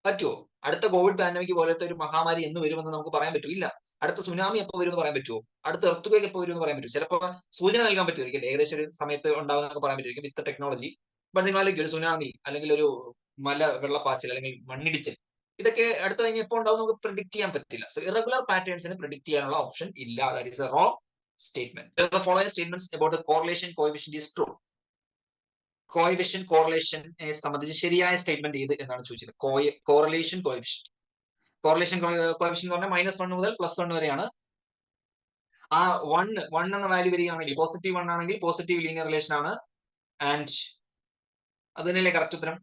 പറ്റുമോ? അടുത്ത കോവിഡ് പാൻഡമിക് പോലത്തെ ഒരു മഹാമാരി എന്ന് വരുമെന്ന് നമുക്ക് പറയാൻ പറ്റും? ഇല്ല. അടുത്ത സുനാമി എപ്പോൾ വരുമെന്ന് പറയാൻ പറ്റുമോ? അടുത്ത എർത്തുവേക്ക് എപ്പോൾ വരുമെന്ന് പറയാൻ പറ്റും? ചിലപ്പോൾ സൂചന നൽകാൻ പറ്റുമായിരിക്കും, ഏകദേശം ഒരു സമയത്ത് ഉണ്ടാകുമെന്നൊക്കെ പറയാൻ പറ്റുമായിരിക്കും വിത്ത് ടെക്നോളജി. ബട്ട് നിങ്ങൾ ഒരു സുനാമി അല്ലെങ്കിൽ ഒരു മല വെള്ളപ്പാച്ചിൽ അല്ലെങ്കിൽ മണ്ണിടിച്ചിൽ, ഇതൊക്കെ അടുത്ത കഴിഞ്ഞ് എപ്പോൾ ഉണ്ടാവും നമുക്ക് പ്രിഡിക്ട് ചെയ്യാൻ പറ്റില്ല. സോ ഇറഗുലർ പാറ്റേൺസിന് പ്രിഡിക്ട് ചെയ്യാനുള്ള ഓപ്ഷൻ ഇല്ല. That is a wrong statement. The following statements about the correlation coefficient is true. Coefficient കോറിലേഷനെ സംബന്ധിച്ച് ശരിയായ സ്റ്റേറ്റ്മെന്റ് ഏത് എന്നാണ് ചോദിച്ചത്. കോറിലേഷൻ കോഎഫിഷ്യൻ. കോറിലേഷൻ കോഎഫിഷ്യൻ എന്ന് പറഞ്ഞാൽ -1 മുതൽ +1 വരെയാണ്. ആ 1 എന്ന വാല്യൂ വരികയാണെങ്കിൽ പോസിറ്റീവ് 1 ആണെങ്കിൽ പോസിറ്റീവ് ലീനിയർ റിലേഷൻ ആണ്. ആൻഡ് അത് തന്നെയല്ലേ കറക്റ്റ് ഉത്തരം?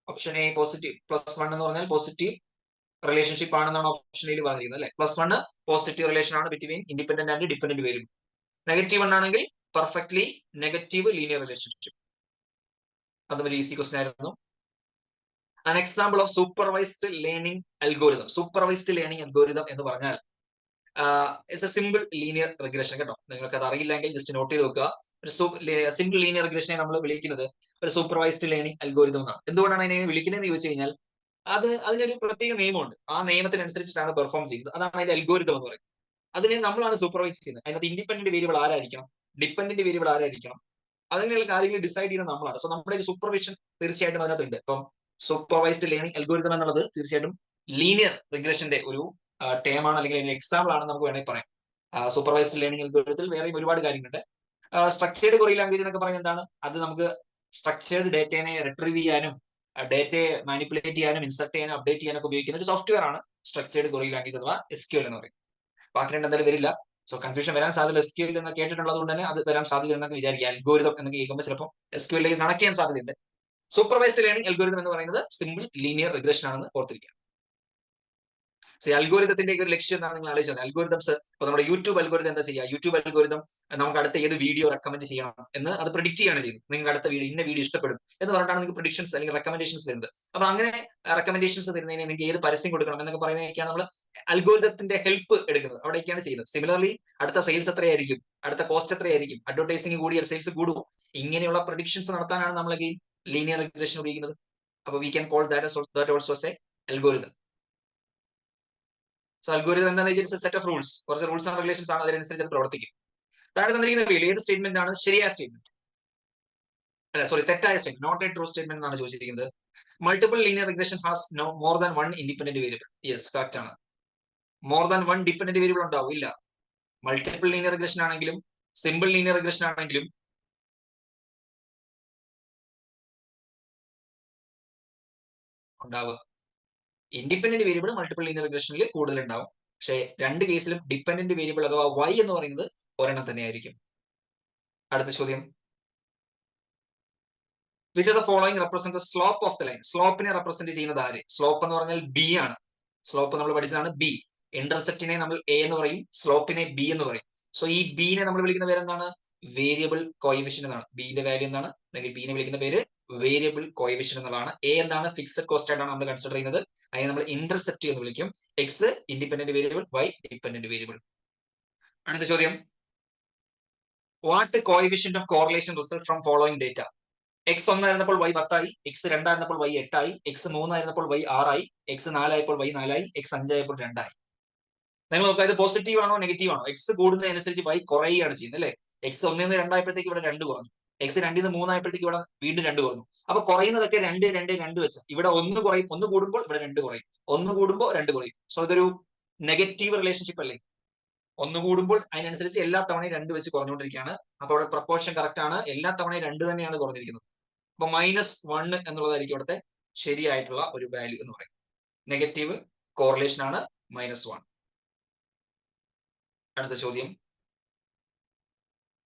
Option A positive. +1 എന്ന് പറഞ്ഞാൽ പോസിറ്റീവ് റിലേഷൻഷിപ്പ് ആണെന്നാണ് ഓപ്ഷൻ എയിൽ പറഞ്ഞിരിക്കുന്നത് അല്ലെ. +1 പോസിറ്റീവ് റിലേഷൻ ആണ് between independent and dependent variable. -1 ആണെങ്കിൽ പെർഫെക്റ്റ്ലി നെഗറ്റീവ് ലീനിയർ റിലേഷൻഷിപ്പ്. അതും ഒരു ഈസി ക്വസ്റ്റൻ ആയിരുന്നു. An example of supervised learning algorithm. Supervised learning algorithm എന്ന് പറഞ്ഞാൽ it's A simple linear regression കേട്ടോ. നിങ്ങൾക്ക് അത് അറിയില്ലെങ്കിൽ ജസ്റ്റ് നോട്ട് ചെയ്ത് വെക്കുക. ഒരു സിമ്പിൾ ലീനിയർ റിഗ്രഷനെ നമ്മൾ വിളിക്കുന്നത് ഒരു സൂപ്പർവൈസ്ഡ് ലേണിംഗ് അൽഗോരിതം എന്നാണ്. എന്തുകൊണ്ടാണ് അതിനെ വിളിക്കുന്നതെന്ന് ചോദിച്ചു കഴിഞ്ഞാൽ അതിനൊരു പ്രത്യേക നിയമമുണ്ട്. ആ നിയമത്തിനനുസരിച്ചിട്ടാണ് പെർഫോം ചെയ്യുന്നത്. അതാണ് അതിന്റെ അൽഗോരിതം എന്ന് പറയുന്നത്. അതിനെ നമ്മളാണ് സൂപ്പർവൈസ് ചെയ്യുന്നത്. അതിനകത്ത് ഇൻഡിപെൻഡന്റ് വേരിയബിൾ ആരായിരിക്കണം, ഡിപെൻഡന്റ് വേരിയബിൾ ആരായിരിക്കണം, അങ്ങനെയുള്ള കാര്യങ്ങൾ ഡിസൈഡ് ചെയ്യുന്നത് നമ്മളാണ്. സോ നമ്മുടെ ഒരു സൂപ്പർവിഷൻ തീർച്ചയായിട്ടും അതിനകത്തുണ്ട്. ഇപ്പം സൂപ്പർവൈസ്ഡ് ലേണിംഗ് അൽഗോരിതം എന്നുള്ളത് തീർച്ചയായിട്ടും ലീനിയർ റിഗ്രഷന്റെ ഒരു ടേം ആണ്, അല്ലെങ്കിൽ അതിന്റെ എക്സാമ്പിൾ ആണെന്ന് നമുക്ക് വേണമെങ്കിൽ പറയാം. സൂപ്പർവൈസ്ഡ് ലേണിംഗ് അൽഗോരിതത്തിൽ വേറെയും ഒരുപാട് കാര്യങ്ങളുണ്ട്. സ്ട്രക്ചേർഡ് ക്വറി ലാംഗ്വേജ് എന്നൊക്കെ പറയുന്നത് എന്താണ്? അത് നമുക്ക് സ്ട്രക്ചേർഡ് ഡേറ്റയെ റിട്രീവ് ചെയ്യാനും ഡേറ്റയെ മാനിപ്പുലേറ്റ് ചെയ്യാനും ഇൻസർട്ട് ചെയ്യാനും അപ്ഡേറ്റ് ചെയ്യാനൊക്കെ ഉപയോഗിക്കുന്ന ഒരു സോഫ്റ്റ്വെയർ ആണ് സ്ട്രക്ചേർഡ് ക്വറി ലാംഗ്വേജ് അഥവാ SQL എന്ന് പറയും. ബാക്കി രണ്ട് എന്തായാലും വരില്ല. സോ കൺഫ്യൂഷൻ വരാൻ സാധ്യത SQL എന്ന് കേട്ടിട്ടുള്ളത് കൊണ്ട് തന്നെ അത് വരാൻ സാധ്യത എന്നൊക്കെ വിചാരിക്കുക. അൽഗോരിതം എന്ന് കേൾക്കുമ്പോൾ ചിലപ്പോൾ SQL കണക്ട് ചെയ്യാൻ സാധ്യതയുണ്ട്. സൂപ്പർവൈസ്ഡ് ലേണിംഗ് അൽഗോരിതം എന്ന് പറയുന്നത് സിമ്പിൾ ലീനിയർ റിഗ്രഷൻ ആണെന്ന് ഓർത്തിരിക്കുക. അൽഗോരിതത്തിന്റെ ഒരു ലക്ഷ്യം എന്താണ് നിങ്ങൾ ആലോചിച്ചത്? അൽഗോരിതംസ് ഇപ്പൊ നമ്മുടെ യൂട്യൂബ് അൽഗോരിതം എന്താ ചെയ്യുക? യൂട്യൂബ് അൽഗോരിതം നമുക്ക് അടുത്ത ഏത് വീഡിയോ റെക്കമെൻഡ് ചെയ്യണം എന്ന് അത് പ്രിഡിക്റ്റ് ചെയ്യാണ് ചെയ്യുന്നത്. നിങ്ങൾക്ക് അടുത്ത വീഡിയോ ഇന്ന വീഡിയോ ഇഷ്ടപ്പെടും എന്ന് പറഞ്ഞിട്ടാണ് നിങ്ങൾക്ക് പ്രഡിക്ഷൻസ് അല്ലെങ്കിൽ റെക്കമെൻഡേഷൻസ് തരുന്നത്. അപ്പൊ അങ്ങനെ റെക്കമെൻഡേഷൻസ് തരുന്നതിന് നിങ്ങൾക്ക് ഏത് പരസ്യം കൊടുക്കണം എന്നൊക്കെ പറയുന്നതൊക്കെയാണ് നമ്മൾ അൽഗോരിതത്തിന്റെ ഹെൽപ്പ് എടുക്കുന്നത്. അവിടേക്കാണ് ചെയ്യുന്നത്. സിമിലർലി അടുത്ത സെയിൽസ് എത്രയായിരിക്കും, അടുത്ത കോസ്റ്റ് എത്രയായിരിക്കും, അഡ്വർടൈസിംഗ് കൂടിയ സെയിൽസ് കൂടുമോ, ഇങ്ങനെയുള്ള പ്രഡിക്ഷൻസ് നടത്താനാണ് നമ്മൾ ലീനിയർ റിഗ്രഷൻ ഉപയോഗിക്കുന്നത്. അപ്പൊ we can call that also A algorithm. So algorithm എന്താണെന്ന് വെച്ചാൽ സെറ്റ് ഓഫ് റൂൾസ്, കുറച്ച് റൂൾസ് ആൻഡ് റെഗുലേഷൻസ് ആണ്, അതിനനുസരിച്ച് അത് പ്രവർത്തിക്കും. താഴെ തന്നിരിക്കുന്ന ഏത് സ്റ്റേറ്റ്മെന്റ് ആണ് ശരിയായ സ്റ്റേറ്റ്മെന്റ്? അല്ല സോറി, തെറ്റായ statement, not a true statement എന്നാണ് ചോദിച്ചിരിക്കുന്നത്. Multiple linear regression has no more than one independent variable. Yes, correct ആണ്. More than one dependent variable ഉണ്ടാവും? ഇല്ല. മൾട്ടിപ്പിൾ ലീനിയർ റിഗ്രഷൻ ആണെങ്കിലും സിമ്പിൾ ലീനിയർ റിഗ്രഷൻ ആണെങ്കിലും ഉണ്ടാവുക. ഇൻഡിപെൻഡന്റ് വേരിയബിൾ മൾട്ടിപ്പിൾ ലീനിയർ റിഗ്രഷനിൽ കൂടുതൽ ഉണ്ടാവും. പക്ഷേ രണ്ട് കേസിലും ഡിപെൻഡന്റ് വേരിയബിൾ അഥവാ y എന്ന് പറയുന്നത് ഒരെണ്ണം തന്നെയായിരിക്കും. അടുത്ത ചോദ്യം, which of the following represent the slope of the line? സ്ലോപ്പിനെ റെപ്രസെന്റ് ചെയ്യുന്നത് ആര്? സ്ലോപ്പ് എന്ന് പറഞ്ഞാൽ ബി ആണ്. സ്ലോപ്പ് നമ്മൾ പഠിച്ചതാണ് ബി. ഇന്റർസെപ്റ്റിനെ നമ്മൾ എ എന്ന് പറയും, സ്ലോപ്പിനെ ബി എന്ന് പറയും. സോ ഈ ബിനെ നമ്മൾ വിളിക്കുന്ന പേര് എന്താണ്? വേരിയബിൾ കോഎഫിഷ്യന്റ് എന്നാണ്. ബിന്റെ വാല്യൂ എന്താണ്? അല്ലെങ്കിൽ ബിനെ വിളിക്കുന്ന പേര് വേരിയബിൾ കോഎഫിഷ്യന്റ് എന്നുള്ളതാണ്. എ എന്താണ്? ഫിക്സഡ് കോസ്റ്റ് ആയിട്ടാണ് നമ്മൾ കൺസിഡർ ചെയ്യുന്നത്. അതിനെ നമ്മൾ ഇന്റർസെപ്റ്റ് എന്ന് വിളിക്കും. X independent variable, Y dependent variable. അടുത്ത ചോദ്യം, what coefficient of correlation result from following data? X 1 ആയിരുന്നപ്പോൾ Y 10 ആയി, X 2 ആയിരുന്നപ്പോൾ Y 8 ആയി, X 3 ആയിരുന്നപ്പോൾ Y 6 ആയി, X 4 ആയപ്പോൾ Y 4 ആയി, X 5 ആയപ്പോൾ 2 ആയി. നിങ്ങൾ നോക്കുക, ഇത് പോസിറ്റീവ് ആണോ നെഗറ്റീവ് ആണോ? X കൂടുന്നതനുസരിച്ച് Y കുറയുകയാണ് ചെയ്യുന്നത് അല്ലേ? X 1 നിന്ന് 2 ആയപ്പോഴത്തേക്ക് ഇവിടെ 2 കുറഞ്ഞു, X 2 നിന്ന് 3 ആയപ്പോഴത്തേക്ക് ഇവിടെ വീണ്ടും 2 കുറഞ്ഞു. അപ്പൊ കുറയുന്നതൊക്കെ 2 2 2 വെച്ച് ഇവിടെ 1 കുറയും, 1 കൂടുമ്പോൾ ഇവിടെ 2 കുറയും, 1 കൂടുമ്പോൾ 2 കുറയും. സോ ഇതൊരു നെഗറ്റീവ് റിലേഷൻഷിപ്പ് അല്ലേ? 1 കൂടുമ്പോൾ അതിനനുസരിച്ച് എല്ലാ തവണയും 2 വെച്ച് കുറഞ്ഞുകൊണ്ടിരിക്കുകയാണ്. അപ്പൊ അവിടെ പ്രപ്പോർഷൻ കറക്റ്റ് ആണ്, എല്ലാ തവണയും 2 തന്നെയാണ് കുറഞ്ഞിരിക്കുന്നത്. അപ്പൊ -1 എന്നുള്ളതായിരിക്കും ഇവിടുത്തെ ശരിയായിട്ടുള്ള ഒരു വാല്യൂ എന്ന് പറയും. നെഗറ്റീവ് കോറിലേഷൻ ആണ് -1. അടുത്ത ചോദ്യം,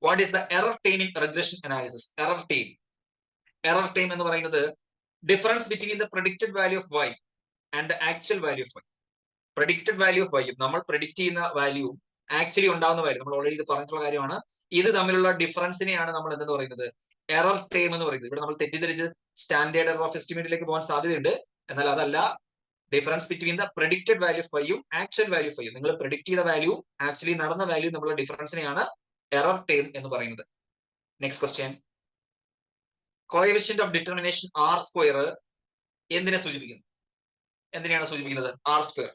what is the error time in regression analysis? Error time എന്ന് പറയുന്നത് difference between the predicted value of y and the actual value of y. Predicted value of y, നമ്മൾ പ്രഡിക്റ്റ് ചെയ്യുന്ന value actually ഉണ്ടാവുന്ന value, നമ്മൾ already ഇത് പറഞ്ഞിട്ടുള്ള കാര്യമാണ്. ഇത് തമ്മിലുള്ള ഡിഫറൻസിനെയാണ് നമ്മൾ എന്തെന്ന് പറയുന്നത്? എറർ ടൈം എന്ന് പറയുന്നത്. ഇവിടെ നമ്മൾ തെറ്റിദ്ധരിച്ച് സ്റ്റാൻഡേർഡ് എറർ ഓഫ് എസ്റ്റിമേറ്റിലേക്ക് പോകാൻ സാധ്യതയുണ്ട്. എന്നാൽ അതല്ല difference between the predicted value ഫൈയും ആക്ച്വൽ വാല്യൂ ഫൈയും. നിങ്ങൾ പ്രഡിക്ട് ചെയ്ത വാല്യൂ ആക്ച്വലി നടന്ന വാല്യൂ തമ്മിലുള്ള ഡിഫറൻസിനെയാണ് എറർ ടേം എന്ന് പറയുന്നത്. Next question, coefficient of determination R square എന്തിനെ സൂചിപ്പിക്കുന്നു? എന്തിനെയാണ് സൂചിപ്പിക്കുന്നത്? R square.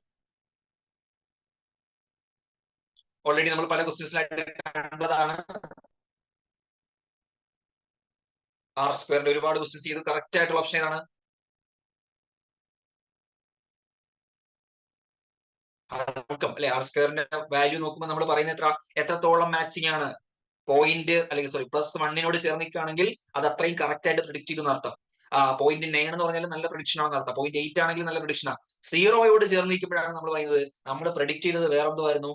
ഓൾറെഡി നമ്മൾ പല ക്വസ്റ്റ്യൻസിലായിട്ട് കണ്ടതാണ്. ആർ സ്ക്വയറിന്റെ ഒരുപാട് ക്വസ്റ്റ്യൻസ് ചെയ്ത് കറക്റ്റ് ആയിട്ടുള്ള ഓപ്ഷൻ ഏതാണ്? ഔട്ട്കം അല്ലെ. ആർ സ്ക്വയറിന്റെ വാല്യൂ നോക്കുമ്പോൾ നമ്മൾ പറയുന്ന എത്രത്തോളം മാച്ചിങ് ആണ്. പോയിന്റ് അല്ലെങ്കിൽ സോറി +1 ചേർന്നിക്കുകയാണെങ്കിൽ അത് അത്രയും കറക്റ്റ് ആയിട്ട് പ്രിഡിക്ട് ചെയ്തു അർത്ഥം. 0.9 എന്ന് പറഞ്ഞാൽ നല്ല പ്രഡിക്ഷൻ ആണെന്ന് അർത്ഥം. 0.8 ആണെങ്കിൽ നല്ല പ്രഡിക്ഷൻ ആണ്. 0യോട് ചേർന്നിരിക്കുമ്പോഴാണ് നമ്മൾ പറയുന്നത് നമ്മൾ പ്രഡിക്ട് ചെയ്തത് വേറെന്തോ ആയിരുന്നു,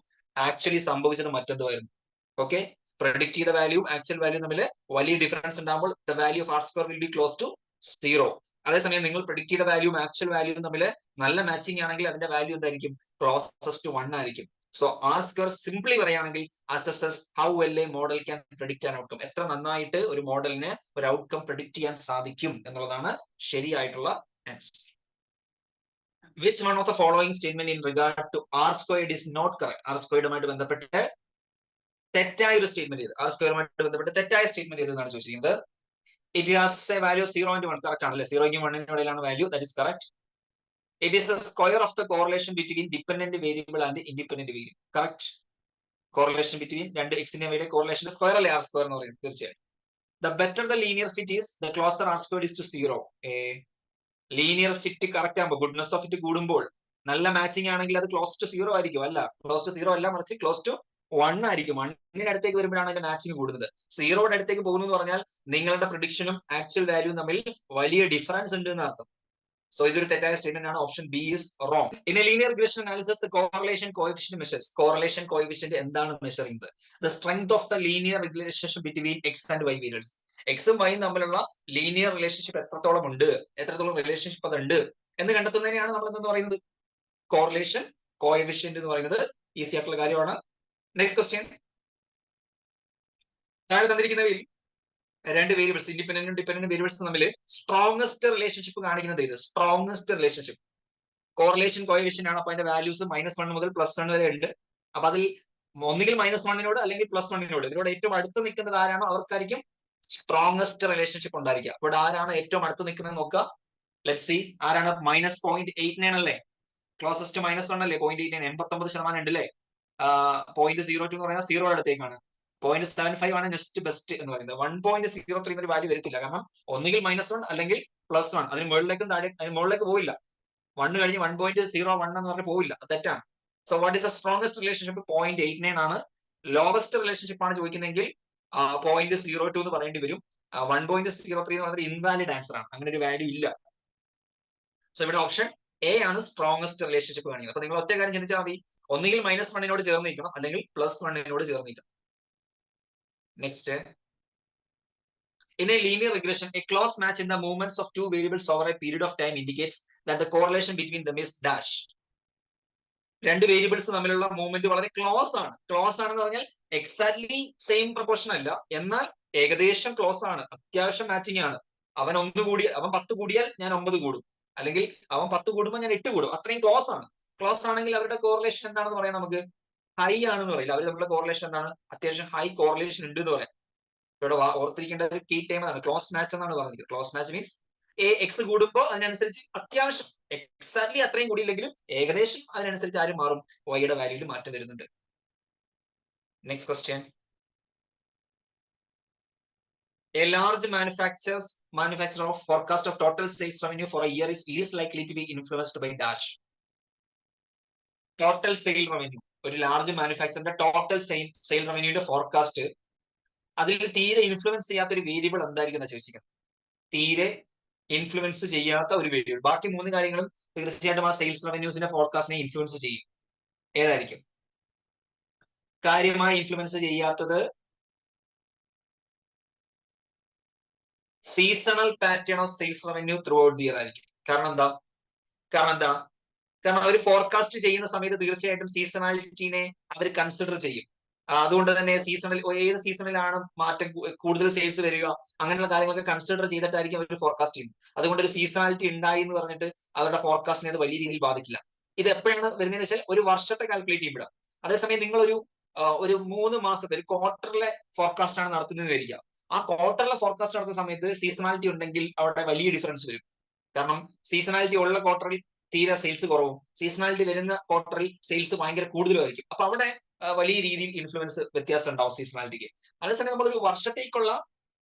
ആക്ച്വലി സംഭവിച്ചത് മറ്റെന്തോ ആയിരുന്നു. ഓക്കെ, പ്രഡിക്ട് ചെയ്ത വാല്യൂ ആക്ച്വൽ വാല്യൂ തമ്മിൽ വലിയ ഡിഫറൻസ് ഉണ്ടാകുമ്പോൾ the value of R square will be close to 0. അതേസമയം നിങ്ങൾ പ്രഡിക്ട് ചെയ്ത വാല്യൂം ആക്ച്വൽ വാല്യൂവും തമ്മിൽ നല്ല മാച്ചിങ് ആണെങ്കിൽ അതിന്റെ വാല്യൂ എന്തായിരിക്കും? ക്ലോസസ്റ്റ് ടു 1 ആയിരിക്കും. സോ ആർ സ്ക്വയർ സിംപ്ലി പറയുകയാണെങ്കിൽ assesses how well A model can predict an outcome. എത്ര നന്നായിട്ട് ഒരു മോഡലിന് ഒരു ഔട്ട്കം പ്രെഡിക്റ്റ് ചെയ്യാൻ സാധിക്കും എന്നുള്ളതാണ് ശരിയായിട്ടുള്ള answer. Which one of the following statement in regard to r squared is not correct? r squared ബന്ധപ്പെട്ട് തെറ്റായ ഒരു സ്റ്റേറ്റ്മെന്റ് ചെയ്ത്, ആർ സ്ക്വയറുമായിട്ട് ബന്ധപ്പെട്ട് തെറ്റായ സ്റ്റേറ്റ്മെന്റ് ചെയ്തെന്നാണ് ചോദിച്ചിരിക്കുന്നത്. It has A value 0 and 1. Correct ആണല്ലേ? 0ക്കും 1നും ഇടയിലാണ് value. That is correct. It is the square of the correlation between dependent variable and independent variable. Correct. Correlation between രണ്ട് എക്സിന്റെ വൈയുടെ correlation സ്ക്വയർ അല്ലേ ആർ സ്ക്വയർ എന്ന് പറയുന്നത്? തീർച്ചയായും. The better the linear fit is, the closer r squared is to 0. Linear fit correct ആകുമ്പോൾ, goodness of fit കൂടുമ്പോൾ, നല്ല മാച്ചിങ് ആണെങ്കിൽ അത് ക്ലോസ് ടു 0 ആയിരിക്കും. അല്ല, ക്ലോസ് ടു 0 അല്ല, മറിച്ച് ക്ലോസ് ടു 1 ആയിരിക്കും. 1ന്റെ അടുത്തേക്ക് വരുമ്പോഴാണ് അതിന്റെ മാച്ചിങ് കൂടുന്നത്. 0യുടെ അടുത്തേക്ക് പോകുന്നു എന്ന് പറഞ്ഞാൽ നിങ്ങളുടെ പ്രഡിക്ഷനും ആക്ച്വൽ വാല്യൂ തമ്മിൽ വലിയ ഡിഫറൻസ് ഉണ്ട് എന്ന് അർത്ഥം. സോ ഇതൊരു തെറ്റായ സ്റ്റേറ്റ്മെന്റ് ആണ്. Option B is wrong. In a linear regression analysis the correlation coefficient measures. Correlation coefficient എന്താണ് മെഷർ ചെയ്യുന്നത്? The strength of the linear relationship between X and Y variables. എക്സും വൈയും തമ്മിലുള്ള ലീനിയർ റിലേഷൻഷിപ്പ് എത്രത്തോളം ഉണ്ട്, എത്രത്തോളം റിലേഷൻഷിപ്പ് അതുണ്ട് എന്ന് കണ്ടെത്തുന്നതിനെയാണ് നമ്മൾ എന്തെന്ന് പറയുന്നത്? കോറിലേഷൻ കോഎഫിഷ്യന്റ് എന്ന് പറയുന്നത്. ഈസി ആയിട്ടുള്ള കാര്യമാണ്. നെക്സ്റ്റ് ക്വസ്റ്റ്യൻ, താഴെ തന്നിരിക്കുന്നവയിൽ രണ്ട് വേരിയബിൾസ്, ഇൻഡിപെൻഡന്റും ഡിപെൻഡന്റ് വേരിയബിൾസ് തമ്മിൽ സ്ട്രോങ്സ്റ്റ് റിലേഷൻഷിപ്പ് കാണിക്കുന്നത് ഇത്. സ്ട്രോങ്സ്റ്റ് റിലേഷൻഷിപ്പ് കോറിലേഷൻ കോഎഫിഷ്യന്റ് ആണ്. അപ്പൊ അതിന്റെ വാല്യൂസ് -1 മുതൽ +1 വരെ ഉണ്ട്. അപ്പൊ അതിൽ ഒന്നുകിൽ -1 അല്ലെങ്കിൽ +1 ഇതിനോട് ഏറ്റവും അടുത്ത് നിൽക്കുന്നത് ആരാണോ അവർക്കായിരിക്കും സ്ട്രോങ്സ്റ്റ് റിലേഷൻഷിപ്പ് ഉണ്ടായിരിക്കുക. ഇവിടെ ആരാണ് ഏറ്റവും അടുത്ത് നിൽക്കുന്നത് നോക്കുക. ലെറ്റ്സ് സി, ആരാണ്? -0.89 അല്ലേ? ക്ലോസസ്റ്റ് -1 അല്ലേ? 0.89, 89% ഉണ്ട് അല്ലേ? 0.02 എന്ന് പറയുന്നത് 0 അടുത്തേക്കാണ്. 0.75 ആണ് നെക്സ്റ്റ് ബെസ്റ്റ് എന്ന് പറയുന്നത്. 1.03 എന്നൊരു വാല്യൂ വരത്തില്ല. കാരണം ഒന്നുകിൽ -1 അല്ലെങ്കിൽ +1. അതിന് മുകളിലേക്കും താഴെ, അതിന് മുകളിലേക്ക് പോയില്ല. 1 കഴിഞ്ഞ് 1.01 എന്ന് പറഞ്ഞ് പോയില്ല. തെറ്റാണ്. So what is the strongest relationship? 0.89 ആണ്. ലോവസ്റ്റ് റിലേഷൻഷിപ്പ് ആണ് ചോദിക്കുന്നതെങ്കിൽ 0.02 എന്ന് പറയേണ്ടി വരും. 1.03 എന്ന് പറയുന്നത് ഇൻവാലിഡ് ആൻസർ ആണ്. അങ്ങനെ ഒരു വാല്യൂ ഇല്ല. സോ ഇവിടെ ഓപ്ഷൻ എ ആണ് സ്ട്രോങ്സ്റ്റ് റിലേഷൻഷിപ്പ് കാണിക്കുന്നത്. അപ്പൊ നിങ്ങൾ ഒറ്റ കാര്യം ചിന്തിച്ചാൽ മതി, ഒന്നുകിൽ -1 ചേർന്നിരിക്കണം അല്ലെങ്കിൽ +1 ചേർന്നിരിക്കണം. Next, in a linear regression, a close match in the movements of two variables over a period of time indicates that the correlation between them is dash. രണ്ട് വേരിയബിൾസ് തമ്മിലുള്ള മൂവ്മെന്റ് വളരെ ക്ലോസ് ആണ്. ക്ലോസ് ആണെന്ന് പറഞ്ഞാൽ exactly same proportion അല്ല, എന്നാൽ ഏകദേശം close ആണ്. അത്യാവശ്യം മാച്ചിങ് ആണ്. അവൻ 10 കൂടിയാൽ ഞാൻ 9 കൂടും, അല്ലെങ്കിൽ അവൻ 10 കൂടുമ്പോൾ ഞാൻ 8 കൂടും. അത്രയും ക്ലോസ് ആണ്. ക്ലോസ് ആണെങ്കിൽ അവരുടെ കോറിലേഷൻ എന്താണെന്ന് പറയാം? നമുക്ക് ഹൈ ആണെന്ന് പറയില്ല. അവർ തമ്മിലുള്ള കോറിലേഷൻ എന്താണ്? അത്യാവശ്യം ഹൈ കോറിലേഷൻ ഉണ്ട് എന്ന് പറയാം. ഇവിടെ ഓർത്തിരിക്കേണ്ട ഒരു കീ ടൈം ആണ് ക്ലോസ് മാച്ച് എന്നാണ് പറഞ്ഞത്. ക്ലോസ് മാച്ച് മീൻസ് എക്സ് കൂടുമ്പോൾ അതിനനുസരിച്ച് അത്യാവശ്യം എക്സാക്ട്ലി അത്രയും കൂടിയില്ലെങ്കിലും ഏകദേശം അതിനനുസരിച്ച് ആരും മാറും, വൈയുടെ വാല്യൂയിൽ മാറ്റം വരുന്നുണ്ട്. Next question, a large manufacturer of forecast of total sales revenue for a year is least likely to be influenced by dash. Total sale revenue, ഒരു ലാർജ് മാനുഫാക്ചറിന്റെ ടോട്ടൽ സെയിൽ റവന്യൂന്റെ ഫോർകാസ്റ്റ്, അതിൽ തീരെ ഇൻഫ്ലുവൻസ് ചെയ്യാത്ത ഒരു വേരിയബിൾ എന്തായിരിക്കും എന്ന് ചോദിച്ചിരിക്കുന്നത്. തീരെ influence ചെയ്യാത്ത ഒരു വേരിയബിൾ. ബാക്കി 3 കാര്യങ്ങളും തീർച്ചയായിട്ടും ആ സെയിൽസ് റവന്യൂസിന്റെ ഫോർകാസ്റ്റിനെ ഇൻഫ്ലുവൻസ് ചെയ്യും. ഏതായിരിക്കും? കാര്യമായി ഇൻഫ്ലുവൻസ് ചെയ്യാത്തത് seasonal pattern of sales revenue through out the year ആയിരിക്കും. കാരണം എന്താ? കാരണം അവർ ഫോർകാസ്റ്റ് ചെയ്യുന്ന സമയത്ത് തീർച്ചയായിട്ടും സീസണാലിറ്റിനെ അവർ കൺസിഡർ ചെയ്യും. അതുകൊണ്ട് തന്നെ സീസണിൽ ഏത് സീസണിലാണ് മാറ്റം കൂടുതൽ സെയിൽസ് വരിക, അങ്ങനെയുള്ള കാര്യങ്ങളൊക്കെ കൺസിഡർ ചെയ്തിട്ടായിരിക്കും അവർ ഫോർകാസ്റ്റ് ചെയ്യുന്നത്. അതുകൊണ്ട് ഒരു സീസണാലിറ്റി ഉണ്ടായി എന്ന് പറഞ്ഞിട്ട് അവരുടെ ഫോർകാസ്റ്റിനെ അത് വലിയ രീതിയിൽ ബാധിക്കില്ല. ഇത് എപ്പോഴാണ് വരുന്നതെന്ന് വെച്ചാൽ ഒരു വർഷത്തെ കാൽക്കുലേറ്റ് ചെയ്യുമ്പോൾ. അതേസമയം നിങ്ങൾ ഒരു 3 മാസത്തെ ഒരു ക്വാർട്ടറിലെ ഫോർകാസ്റ്റ് ആണ് നടത്തുന്നത് വരിക. ആ ക്വാർട്ടറിലെ ഫോർകാസ്റ്റ് നടത്തുന്ന സമയത്ത് സീസണാലിറ്റി ഉണ്ടെങ്കിൽ അവിടെ വലിയ ഡിഫറൻസ് വരും. കാരണം സീസണാലിറ്റി ഉള്ള ക്വാർട്ടറിൽ തീരെ സെയിൽസ് കുറവും, സീസണാലിറ്റി വരുന്ന ക്വാർട്ടറിൽ സെയിൽസ് ഭയങ്കര കൂടുതലായിരിക്കും. അപ്പൊ അവിടെ വലിയ രീതിയിൽ ഇൻഫ്ലുവൻസ് വ്യത്യാസം ഉണ്ടാവും സീസണാലിറ്റിക്ക്. അതേസമയം നമ്മൾ ഒരു വർഷത്തേക്കുള്ള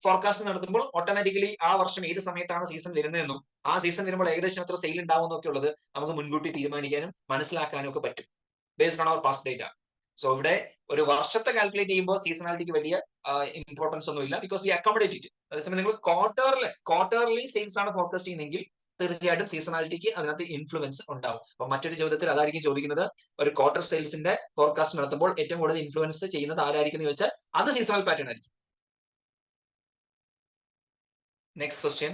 ഫോർകാസ്റ്റ് നടത്തുമ്പോൾ ഓട്ടോമാറ്റിക്കലി ആ വർഷം ഏത് സമയത്താണ് സീസൺ വരുന്നതെന്നും ആ സീസൺ വരുമ്പോൾ ഏകദേശം എത്ര സെയിൽ ഉണ്ടാവും എന്നൊക്കെ ഉള്ളത് നമുക്ക് മുൻകൂട്ടി തീരുമാനിക്കാനും മനസ്സിലാക്കാനും ഒക്കെ പറ്റും ബേസ്ഡ് ഓൺ അവർ പാസ്റ്റ് ഡേറ്റ. സോ ഇവിടെ ഒരു വർഷത്തെ കാൽക്കുലേറ്റ് ചെയ്യുമ്പോൾ സീസണാലിറ്റിക്ക് വലിയ ഇമ്പോർട്ടൻസ് ഒന്നും ഇല്ല, ബിക്കോസ് വി അക്കോമഡേറ്റ് ഇറ്റ്. അതേസമയം നിങ്ങൾ ക്വാർട്ടർലി സെയിൽസ് ആണ് ഫോർകാസ്റ്റ് ചെയ്യുന്നതെങ്കിൽ തീർച്ചയായിട്ടും സീസണാലിറ്റിക്ക് അതിനകത്ത് ഇൻഫ്ലുവൻസ് ഉണ്ടാവും. അപ്പൊ മറ്റൊരു ചോദ്യത്തിൽ അതായിരിക്കും ചോദിക്കുന്നത്, ഒരു ക്വാർട്ടർ സെയിൽസിന്റെ ഫോർകാസ്റ്റ് നടത്തുമ്പോൾ ഏറ്റവും കൂടുതൽ ഇൻഫ്ലുവൻസ് ചെയ്യുന്നത് ആരായിരിക്കും എന്ന് ചോദിച്ചാൽ അത് സീസണൽ പാറ്റേൺ ആയിരിക്കും. Next question.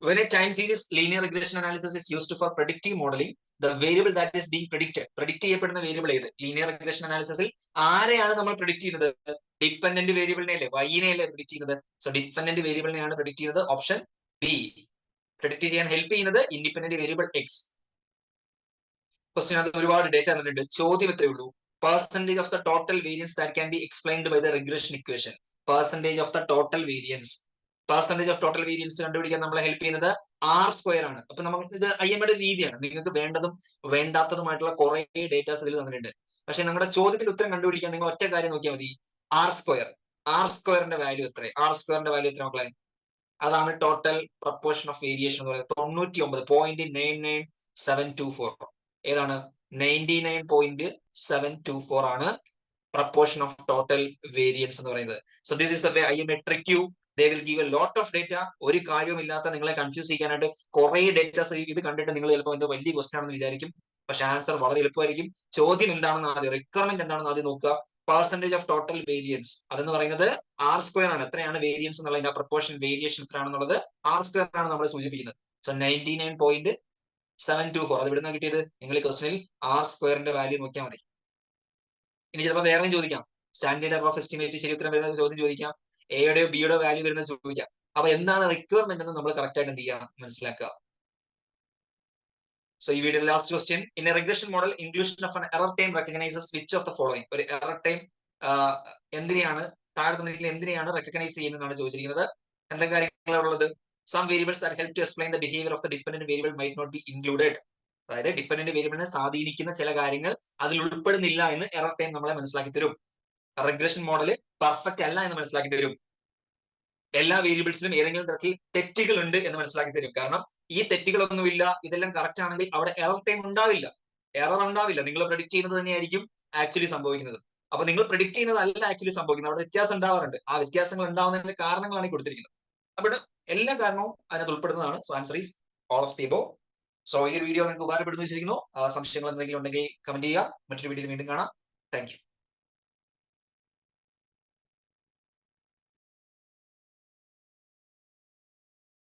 When a time series linear regression analysis is used for predictive modeling, the variable that is being predicted, predict ചെയ്യപ്പെടുന്ന വേരിയബിൾ ഏത്? ലീനിയർ റിഗ്രഷൻ അനാലിസിസിൽ ആരെയാണ് നമ്മൾ predict ചെയ്യുന്നത്? ഡിപെൻഡന്റ് വേരിയബിളിനെ അല്ലേ, വൈനെ അല്ലേ predict ചെയ്യുന്നത്? സോ ഡിപെൻഡന്റ് വേരിയബിളിനെയാണ് predict ചെയ്യുന്നത്. Option B. predict ചെയ്യാൻ ഹെൽപ്പ് ചെയ്യുന്നത് ഇൻഡിപെൻഡന്റ് വേരിയബിൾ എക്സ്. ക്വസ്റ്റ്യൻ അത് ഒരുപാട് ഡേറ്റ തന്നിട്ടുണ്ട്. ചോദ്യം എത്രയേ ഉള്ളൂ? Percentage of the total variance that can be explained by the regression equation. Percentage of the total variance. Percentage of total variance കണ്ടുപിടിക്കാൻ നമ്മളെ ഹെൽപ്പ് ചെയ്യുന്നത് R² ആണ്. അപ്പൊ നമുക്ക് ഇത് IMAയുടെ രീതിയാണ്. നിങ്ങൾക്ക് വേണ്ടതും വേണ്ടാത്തതുമായിട്ടുള്ള കുറെ ഡേറ്റാസ് ഇതിൽ തന്നിട്ടുണ്ട്. പക്ഷെ നമ്മുടെ ചോദ്യത്തിൽ ഉത്തരം കണ്ടുപിടിക്കാൻ നിങ്ങൾ ഒറ്റ കാര്യം നോക്കിയാൽ മതി, R². R²ന്റെ വാല്യൂ എത്ര? R²ന്റെ വാല്യൂ എത്ര മക്കളെ? അതാണ് ടോട്ടൽ പ്രപ്പോർഷൻ ഓഫ് വേരിയേഷൻ എന്ന് പറയുന്നത്. 99.99724. ഏതാണ്? 99.724 ആണ് പ്രപ്പോർഷൻ ഓഫ് ടോട്ടൽ വേരിയൻസ് എന്ന് പറയുന്നത്. So this is the way IMA trick you. They will give a lot of data. ഒരു കാര്യവുമില്ലാത്ത നിങ്ങളെ കൺഫ്യൂസ് ചെയ്യാനായിട്ട് കുറെ ഡേറ്റാസ് ഇത് കണ്ടിട്ട് നിങ്ങൾ ചിലപ്പോൾ എന്തോ വലിയ ക്വസ്റ്റൻ ആണെന്ന് വിചാരിക്കും. പക്ഷെ ആൻസർ വളരെ എളുപ്പമായിരിക്കും. ചോദ്യം എന്താണെന്ന് ആദ്യം, റിക്വയർമെന്റ് എന്താണെന്ന് ആദ്യം നോക്കുക. പെർസെന്റേജ് ഓഫ് ടോട്ടൽ വേരിയൻസ് അതെന്ന് പറയുന്നത് R² ആണ്. എത്രയാണ് വേരിയൻസ് എന്നുള്ളതിന്റെ പ്രപ്പോർഷൻ വേരിയേഷൻ എത്രയാണെന്നുള്ളത് R² ആണ് നമ്മളെ സൂചിപ്പിക്കുന്നത്. സോ 99.724 അത് ഇവിടുന്ന് കിട്ടിയത്. നിങ്ങൾ ഈ ക്വസ്റ്റനിൽ R²ന്റെ വാല്യൂ നോക്കിയാൽ മതി. ഇനി ചിലപ്പോൾ വേറെയും ചോദിക്കാം, സ്റ്റാൻഡേർഡ് എറർ ഓഫ് എസ്റ്റിമേറ്റ് ശരി ഉത്തരം വരുന്ന ചോദ്യം ചോദിക്കാം, എയുടെയോ ബിയുടെയോ വാല്യൂ വരുന്നത് ചോദിക്കാം. അപ്പൊ എന്താണ് റിക്വയർമെന്റ് എന്ന് നമ്മൾ കറക്റ്റ് ആയിട്ട് എന്ത് ചെയ്യുക, മനസ്സിലാക്കുക. സോ ഈ video last question. In a regression model inclusion of an error time recognizes which of the following. ഒരു എറർ ടൈം എന്തിനെയാണ് എന്തിനെയാണ് റെക്കഗ്നൈസ് ചെയ്യുന്നതാണ് ചോദിച്ചിരിക്കുന്നത്. എന്തൊക്കെ കാര്യങ്ങളുള്ളത്? Some variables that help to explain the behaviour of the dependent variable might not be included. അതായത് dependent വേരിയബിളിനെ സ്വാധീനിക്കുന്ന ചില കാര്യങ്ങൾ അതിൽ ഉൾപ്പെടുന്നില്ല എന്ന് എറർ ടൈം നമ്മളെ മനസ്സിലാക്കി തരും. റിഗ്രഷൻ മോഡൽ പെർഫെക്റ്റ് അല്ല എന്ന് മനസ്സിലാക്കി തരും. എല്ലാ വേരിയബിൾസിലും ഏതെങ്കിലും തരത്തിൽ തെറ്റുകൾ ഉണ്ട് എന്ന് മനസ്സിലാക്കി തരും. കാരണം ഈ തെറ്റുകളൊന്നുമില്ല, ഇതെല്ലാം കറക്റ്റ് ആണെങ്കിൽ അവിടെ എറർ ടൈം ഉണ്ടാവില്ല, എറർ ഉണ്ടാവില്ല. നിങ്ങൾ പ്രെഡിക്റ്റ് ചെയ്യുന്നത് തന്നെയായിരിക്കും ആക്ച്വലി സംഭവിക്കുന്നത്. അപ്പൊ നിങ്ങൾ പ്രെഡിക്റ്റ് ചെയ്യുന്നത് അല്ല ആക്ച്വലി സംഭവിക്കുന്നത്, അവിടെ വ്യത്യാസം ഉണ്ടാവാറുണ്ട്. ആ വ്യത്യാസങ്ങൾ ഉണ്ടാവുന്നതിന്റെ കാരണങ്ങളാണ് കൊടുത്തിരിക്കുന്നത്. അപ്പോൾ എല്ലാ കാരണവും അതിനകത്ത് ഉൾപ്പെടുന്നതാണ്. So answer is all of the above. So ഈ ഒരു വീഡിയോ നിങ്ങൾക്ക് ഉപകാരപ്പെടുന്നു വെച്ചിരിക്കുന്നു. സംശയങ്ങൾ എന്തെങ്കിലും ഉണ്ടെങ്കിൽ കമന്റ് ചെയ്യുക. മറ്റൊരു വീഡിയോയിൽ വീണ്ടും കാണാം. Thank you.